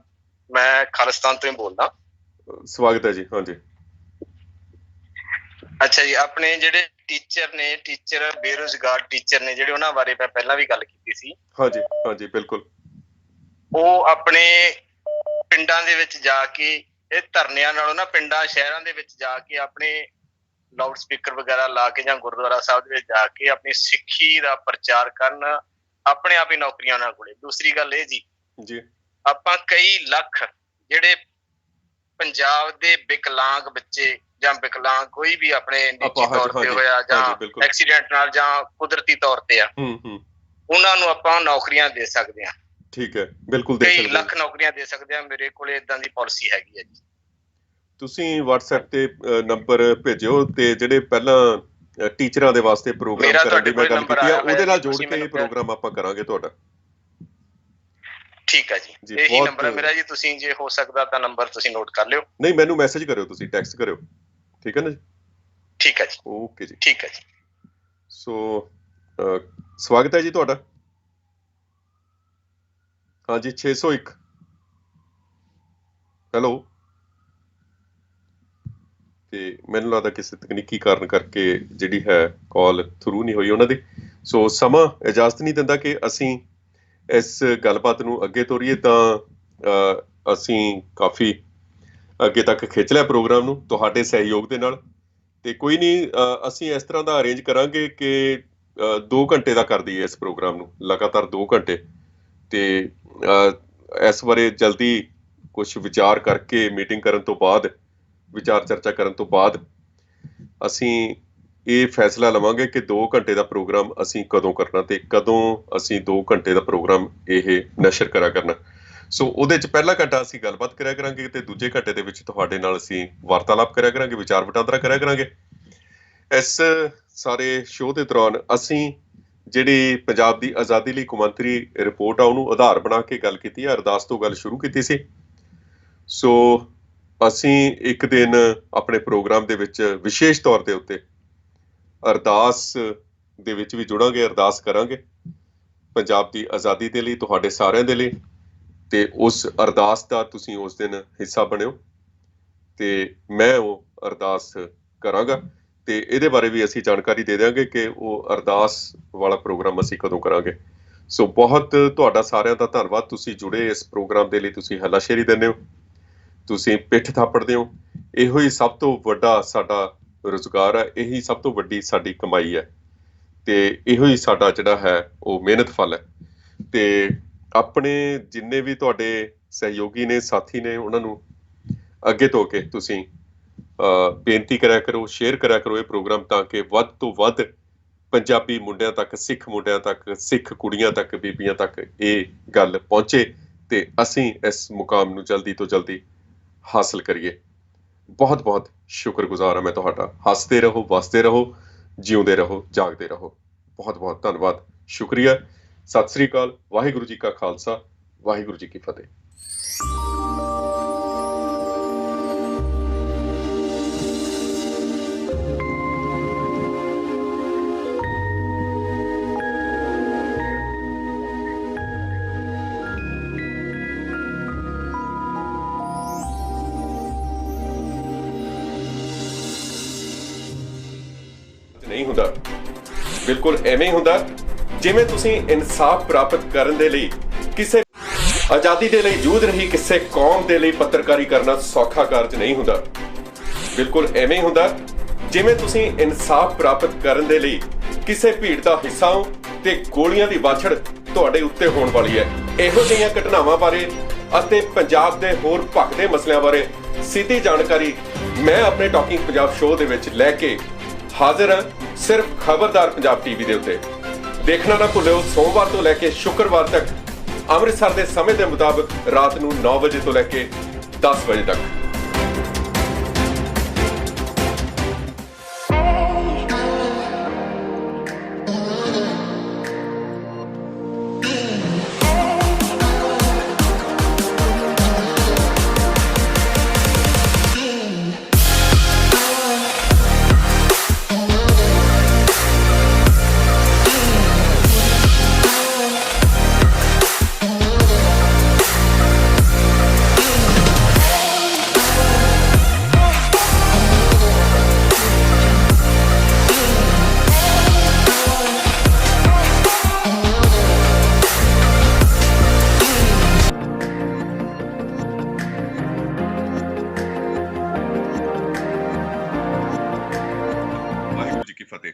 ਮੈਂ ਖਾਲਿਸਤਾਨ ਤੋਂ ਹੀ ਬੋਲਦਾ। ਸਵਾਗਤ ਹੈ ਜੀ। ਹਾਂਜੀ ਅੱਛਾ ਜੀ, ਆਪਣੇ ਜਿਹੜੇ ਟੀਚਰ ਨੇ, ਟੀਚਰ ਬੇਰੁਜ਼ਗਾਰ ਟੀਚਰ ਨੇ ਜਿਹੜੇ, ਉਹਨਾਂ ਬਾਰੇ ਮੈਂ ਪਹਿਲਾਂ ਵੀ ਗੱਲ ਕੀਤੀ ਸੀ। ਹਾਂਜੀ ਹਾਂਜੀ ਬਿਲਕੁਲ। ਉਹ ਆਪਣੇ ਪਿੰਡਾਂ ਦੇ ਵਿੱਚ ਜਾ ਕੇ ਇਹ ਧਰਨਿਆਂ ਨਾਲੋਂ ਨਾ ਪਿੰਡਾਂ ਸ਼ਹਿਰਾਂ ਦੇ ਵਿੱਚ ਜਾ ਕੇ ਆਪਣੇ ਲਾਊਡ ਸਪੀਕਰ ਵਗੈਰਾ ਲਾ ਕੇ ਜਾਂ ਗੁਰਦੁਆਰਾ ਸਾਹਿਬ ਦੇ ਵਿੱਚ ਜਾ ਕੇ ਆਪਣੀ ਸਿੱਖੀ ਦਾ ਪ੍ਰਚਾਰ ਕਰਨ, ਆਪਣੇ ਆਪ ਹੀ ਨੌਕਰੀਆਂ ਉਹਨਾਂ ਕੋਲੇ। ਦੂਸਰੀ ਗੱਲ ਇਹ ਜੀ, ਆਪਾਂ ਕਈ ਲੱਖ ਜਿਹੜੇ ਪੰਜਾਬ ਦੇ ਵਿਕਲਾਂਗ ਬੱਚੇ ਜਾਂ ਵਿਕਲਾਂਗ ਕੋਈ ਵੀ ਆਪਣੇ ਨਿੱਜੀ ਤੌਰ ਤੇ ਹੋਇਆ ਜਾਂ ਐਕਸੀਡੈਂਟ ਨਾਲ ਜਾਂ ਕੁਦਰਤੀ ਤੌਰ ਤੇ ਆ, ਉਹਨਾਂ ਨੂੰ ਆਪਾਂ ਨੌਕਰੀਆਂ ਦੇ ਸਕਦੇ ਹਾਂ। ਠੀਕ ਹੈ, ਬਿਲਕੁਲ ਕਈ ਲੱਖ ਨੌਕਰੀਆਂ ਦੇ ਸਕਦੇ ਹਾਂ। ਮੇਰੇ ਕੋਲੇ ਏਦਾਂ ਦੀ ਪਾਲਿਸੀ ਹੈਗੀ ਹੈ ਜੀ। ਤੁਸੀਂ WhatsApp ਤੇ ਨੰਬਰ ਭੇਜਿਓ, ਤੇ ਜਿਹੜੇ ਪਹਿਲਾਂ ਟੀਚਰਾਂ ਦੇ ਵਾਸਤੇ ਪ੍ਰੋਗਰਾਮ ਕਰਨ ਦੀ ਮੈਂ ਗੱਲ ਕੀਤੀ ਆ, ਉਹਦੇ ਨਾਲ ਜੋੜ ਕੇ ਇਹ ਪ੍ਰੋਗਰਾਮ ਆਪਾਂ ਕਰਾਂਗੇ ਤੁਹਾਡਾ। ਠੀਕ ਹੈ ਜੀ, ਇਹੀ ਨੰਬਰ ਹੈ ਮੇਰਾ ਜੀ। ਤੁਸੀਂ ਜੇ ਹੋ ਸਕਦਾ ਤਾਂ ਨੰਬਰ ਤੁਸੀਂ ਨੋਟ ਕਰ ਲਿਓ। ਨਹੀਂ, ਮੈਨੂੰ ਮੈਸੇਜ ਕਰਿਓ, ਤੁਸੀਂ ਟੈਕਸਟ ਕਰਿਓ। ਠੀਕ ਹੈ ਨਾ ਜੀ? ਠੀਕ ਹੈ ਜੀ, ਓਕੇ ਜੀ, ਠੀਕ ਹੈ ਜੀ। ਸੋ ਸਵਾਗਤ ਹੈ ਜੀ ਤੁਹਾਡਾ। ਹਾਂਜੀ 601 ਹੈਲੋ। ਤੇ ਮੈਨੂੰ ਲੱਗਦਾ ਕਿਸੇ ਤਕਨੀਕੀ ਕਾਰਨ ਕਰਕੇ ਜਿਹੜੀ ਹੈ ਕਾਲ ਥਰੂ ਨਹੀਂ ਹੋਈ ਉਹਨਾਂ ਦੀ। ਸੋ ਸਮਾਂ ਇਜਾਜ਼ਤ ਨਹੀਂ ਦਿੰਦਾ ਕਿ ਅਸੀਂ ਇਸ ਗੱਲਬਾਤ ਨੂੰ ਅੱਗੇ ਤੋਰੀਏ, ਤਾਂ ਅਸੀਂ ਕਾਫੀ ਅੱਗੇ ਤੱਕ ਖਿੱਚ ਲਿਆ ਪ੍ਰੋਗਰਾਮ ਨੂੰ ਤੁਹਾਡੇ ਸਹਿਯੋਗ ਦੇ ਨਾਲ। ਤੇ ਕੋਈ ਨਹੀਂ, ਅਸੀਂ ਇਸ ਤਰ੍ਹਾਂ ਦਾ ਅਰੇਂਜ ਕਰਾਂਗੇ ਕਿ 2 ਘੰਟੇ ਦਾ ਕਰ ਦਈਏ ਇਸ ਪ੍ਰੋਗਰਾਮ ਨੂੰ, ਲਗਾਤਾਰ 2 ਘੰਟੇ। ਤੇ ਇਸ ਬਾਰੇ ਜਲਦੀ ਕੁਛ ਵਿਚਾਰ ਕਰਕੇ, ਮੀਟਿੰਗ ਕਰਨ ਤੋਂ ਬਾਅਦ, ਵਿਚਾਰ ਚਰਚਾ ਕਰਨ ਤੋਂ ਬਾਅਦ ਅਸੀਂ ਇਹ ਫੈਸਲਾ ਲਵਾਂਗੇ ਕਿ 2 ਘੰਟੇ ਦਾ ਪ੍ਰੋਗਰਾਮ ਅਸੀਂ ਕਦੋਂ ਕਰਨਾ ਤੇ ਕਦੋਂ ਅਸੀਂ 2 ਘੰਟੇ ਦਾ ਪ੍ਰੋਗਰਾਮ ਇਹ ਨਸ਼ਰ ਕਰਿਆ ਕਰਨਾ। ਸੋ ਉਹਦੇ 'ਚ ਪਹਿਲਾ ਘੰਟਾ ਅਸੀਂ ਗੱਲਬਾਤ ਕਰਿਆ ਕਰਾਂਗੇ ਤੇ ਦੂਜੇ ਘੰਟੇ ਦੇ ਵਿੱਚ ਤੁਹਾਡੇ ਨਾਲ ਅਸੀਂ ਵਾਰਤਾਲਾਪ ਕਰਿਆ ਕਰਾਂਗੇ, ਵਿਚਾਰ ਵਟਾਂਦਰਾ ਕਰਿਆ ਕਰਾਂਗੇ। ਇਸ ਸਾਰੇ ਸ਼ੋਅ ਦੇ ਦੌਰਾਨ ਅਸੀਂ ਜਿਹੜੀ ਪੰਜਾਬ ਦੀ ਆਜ਼ਾਦੀ ਲਈ ਕੌਮਾਂਤਰੀ ਰਿਪੋਰਟ ਆ ਉਹਨੂੰ ਆਧਾਰ ਬਣਾ ਕੇ ਗੱਲ ਕੀਤੀ ਹੈ। ਅਰਦਾਸ ਤੋਂ ਗੱਲ ਸ਼ੁਰੂ ਕੀਤੀ ਸੀ। ਸੋ ਅਸੀਂ ਇੱਕ ਦਿਨ ਆਪਣੇ ਪ੍ਰੋਗਰਾਮ ਦੇ ਵਿੱਚ ਵਿਸ਼ੇਸ਼ ਤੌਰ ਦੇ ਉੱਤੇ ਅਰਦਾਸ ਦੇ ਵਿੱਚ ਵੀ ਜੁੜਾਂਗੇ, ਅਰਦਾਸ ਕਰਾਂਗੇ ਪੰਜਾਬ ਦੀ ਆਜ਼ਾਦੀ ਦੇ ਲਈ, ਤੁਹਾਡੇ ਸਾਰਿਆਂ ਦੇ ਲਈ। ਤੇ ਉਸ ਅਰਦਾਸ ਦਾ ਤੁਸੀਂ ਉਸ ਦਿਨ ਹਿੱਸਾ ਬਣਿਓ ਤੇ ਮੈਂ ਉਹ ਅਰਦਾਸ ਕਰਾਂਗਾ। ਤੇ ਇਹਦੇ ਬਾਰੇ ਵੀ ਅਸੀਂ ਜਾਣਕਾਰੀ ਦੇ ਦਿਆਂਗੇ ਕਿ ਉਹ ਅਰਦਾਸ ਵਾਲਾ ਪ੍ਰੋਗਰਾਮ ਅਸੀਂ ਕਦੋਂ ਕਰਾਂਗੇ। ਸੋ ਬਹੁਤ ਤੁਹਾਡਾ ਸਾਰਿਆਂ ਦਾ ਧੰਨਵਾਦ। ਤੁਸੀਂ ਜੁੜੇ ਇਸ ਪ੍ਰੋਗਰਾਮ ਦੇ ਲਈ, ਤੁਸੀਂ ਹੱਲਾਸ਼ੇਰੀ ਦਿੰਦੇ ਹੋ, ਤੁਸੀਂ ਪਿੱਠ ਥਾਪੜਦੇ ਹੋ। ਇਹੋ ਹੀ ਸਭ ਤੋਂ ਵੱਡਾ ਸਾਡਾ ਰੁਜ਼ਗਾਰ ਹੈ, ਇਹੀ ਸਭ ਤੋਂ ਵੱਡੀ ਸਾਡੀ ਕਮਾਈ ਹੈ ਤੇ ਇਹੋ ਹੀ ਸਾਡਾ ਜਿਹੜਾ ਹੈ ਉਹ ਮਿਹਨਤ ਫਲ ਹੈ। ਤੇ ਆਪਣੇ ਜਿੰਨੇ ਵੀ ਤੁਹਾਡੇ ਸਹਿਯੋਗੀ ਨੇ, ਸਾਥੀ ਨੇ, ਉਹਨਾਂ ਨੂੰ ਅੱਗੇ ਤੋਂ ਕੇ ਤੁਸੀਂ ਬੇਨਤੀ ਕਰਿਆ ਕਰੋ, ਸ਼ੇਅਰ ਕਰਿਆ ਕਰੋ ਇਹ ਪ੍ਰੋਗਰਾਮ, ਤਾਂ ਕਿ ਵੱਧ ਤੋਂ ਵੱਧ ਪੰਜਾਬੀ ਮੁੰਡਿਆਂ ਤੱਕ, ਸਿੱਖ ਮੁੰਡਿਆਂ ਤੱਕ, ਸਿੱਖ ਕੁੜੀਆਂ ਤੱਕ, ਬੀਬੀਆਂ ਤੱਕ ਇਹ ਗੱਲ ਪਹੁੰਚੇ ਤੇ ਅਸੀਂ ਇਸ ਮੁਕਾਮ ਨੂੰ ਜਲਦੀ ਤੋਂ ਜਲਦੀ ਹਾਸਲ ਕਰੀਏ। ਬਹੁਤ ਬਹੁਤ ਸ਼ੁਕਰਗੁਜ਼ਾਰ ਹਾਂ ਮੈਂ ਤੁਹਾਡਾ। ਹੱਸਦੇ ਰਹੋ, ਵਸਦੇ ਰਹੋ, ਜਿਉਂਦੇ ਰਹੋ, ਜਾਗਦੇ ਰਹੋ। ਬਹੁਤ ਬਹੁਤ ਧੰਨਵਾਦ, ਸ਼ੁਕਰੀਆ, ਸਤਿ ਸ੍ਰੀ ਅਕਾਲ। ਵਾਹਿਗੁਰੂ ਜੀ ਕਾ ਖਾਲਸਾ, ਵਾਹਿਗੁਰੂ ਜੀ ਕੀ ਫਤਿਹ। ਨਹੀਂ ਹੁੰਦਾ, ਬਿਲਕੁਲ ਐਵੇਂ ਹੀ ਹੁੰਦਾ ਜਿਵੇਂ ਤੁਸੀਂ ਇਨਸਾਫ ਪ੍ਰਾਪਤ ਕਰਨ ਦੇ ਲਈ, ਕਿਸੇ ਆਜ਼ਾਦੀ ਦੇ ਲਈ ਜੂਝ ਰਹੀ ਕਿਸੇ ਕੌਮ ਦੇ ਲਈ ਪੱਤਰਕਾਰੀ ਕਰਨਾ ਸੌਖਾ ਕਾਰਜ ਨਹੀਂ ਹੁੰਦਾ। ਬਿਲਕੁਲ ਐਵੇਂ ਹੀ ਹੁੰਦਾ ਜਿਵੇਂ ਤੁਸੀਂ ਇਨਸਾਫ ਪ੍ਰਾਪਤ ਕਰਨ ਦੇ ਲਈ ਕਿਸੇ ਭੀੜ ਦਾ ਹਿੱਸਾ ਹੋ ਤੇ ਗੋਲੀਆਂ ਦੀ ਵਾਛੜ ਤੁਹਾਡੇ ਉੱਤੇ ਹੋਣ ਵਾਲੀ ਹੈ। ਇਹੋ ਜਿਹੀਆਂ ਘਟਨਾਵਾਂ ਬਾਰੇ ਅਤੇ ਪੰਜਾਬ ਦੇ ਹੋਰ ਭਖਦੇ ਮਸਲਿਆਂ ਬਾਰੇ ਸਿੱਧੀ ਜਾਣਕਾਰੀ ਮੈਂ ਆਪਣੇ ਟਾਕਿੰਗ ਪੰਜਾਬ ਸ਼ੋਅ ਦੇ ਵਿੱਚ ਲੈ ਕੇ ਹਾਜ਼ਰ ਹਾਂ, ਸਿਰਫ ਖਬਰਦਾਰ ਪੰਜਾਬ ਟੀਵੀ ਦੇ ਉੱਤੇ। ਦੇਖਣਾ ਨਾ ਭੁੱਲਿਓ, ਸੋਮਵਾਰ ਤੋਂ ਲੈ ਕੇ ਸ਼ੁੱਕਰਵਾਰ ਤੱਕ ਅੰਮ੍ਰਿਤਸਰ ਦੇ ਸਮੇਂ ਦੇ ਮੁਤਾਬਕ ਰਾਤ ਨੂੰ 9 ਵਜੇ ਤੋਂ ਲੈ ਕੇ 10 ਵਜੇ ਤੱਕ। ਜੀ ਕੀ ਫਤਿਹ।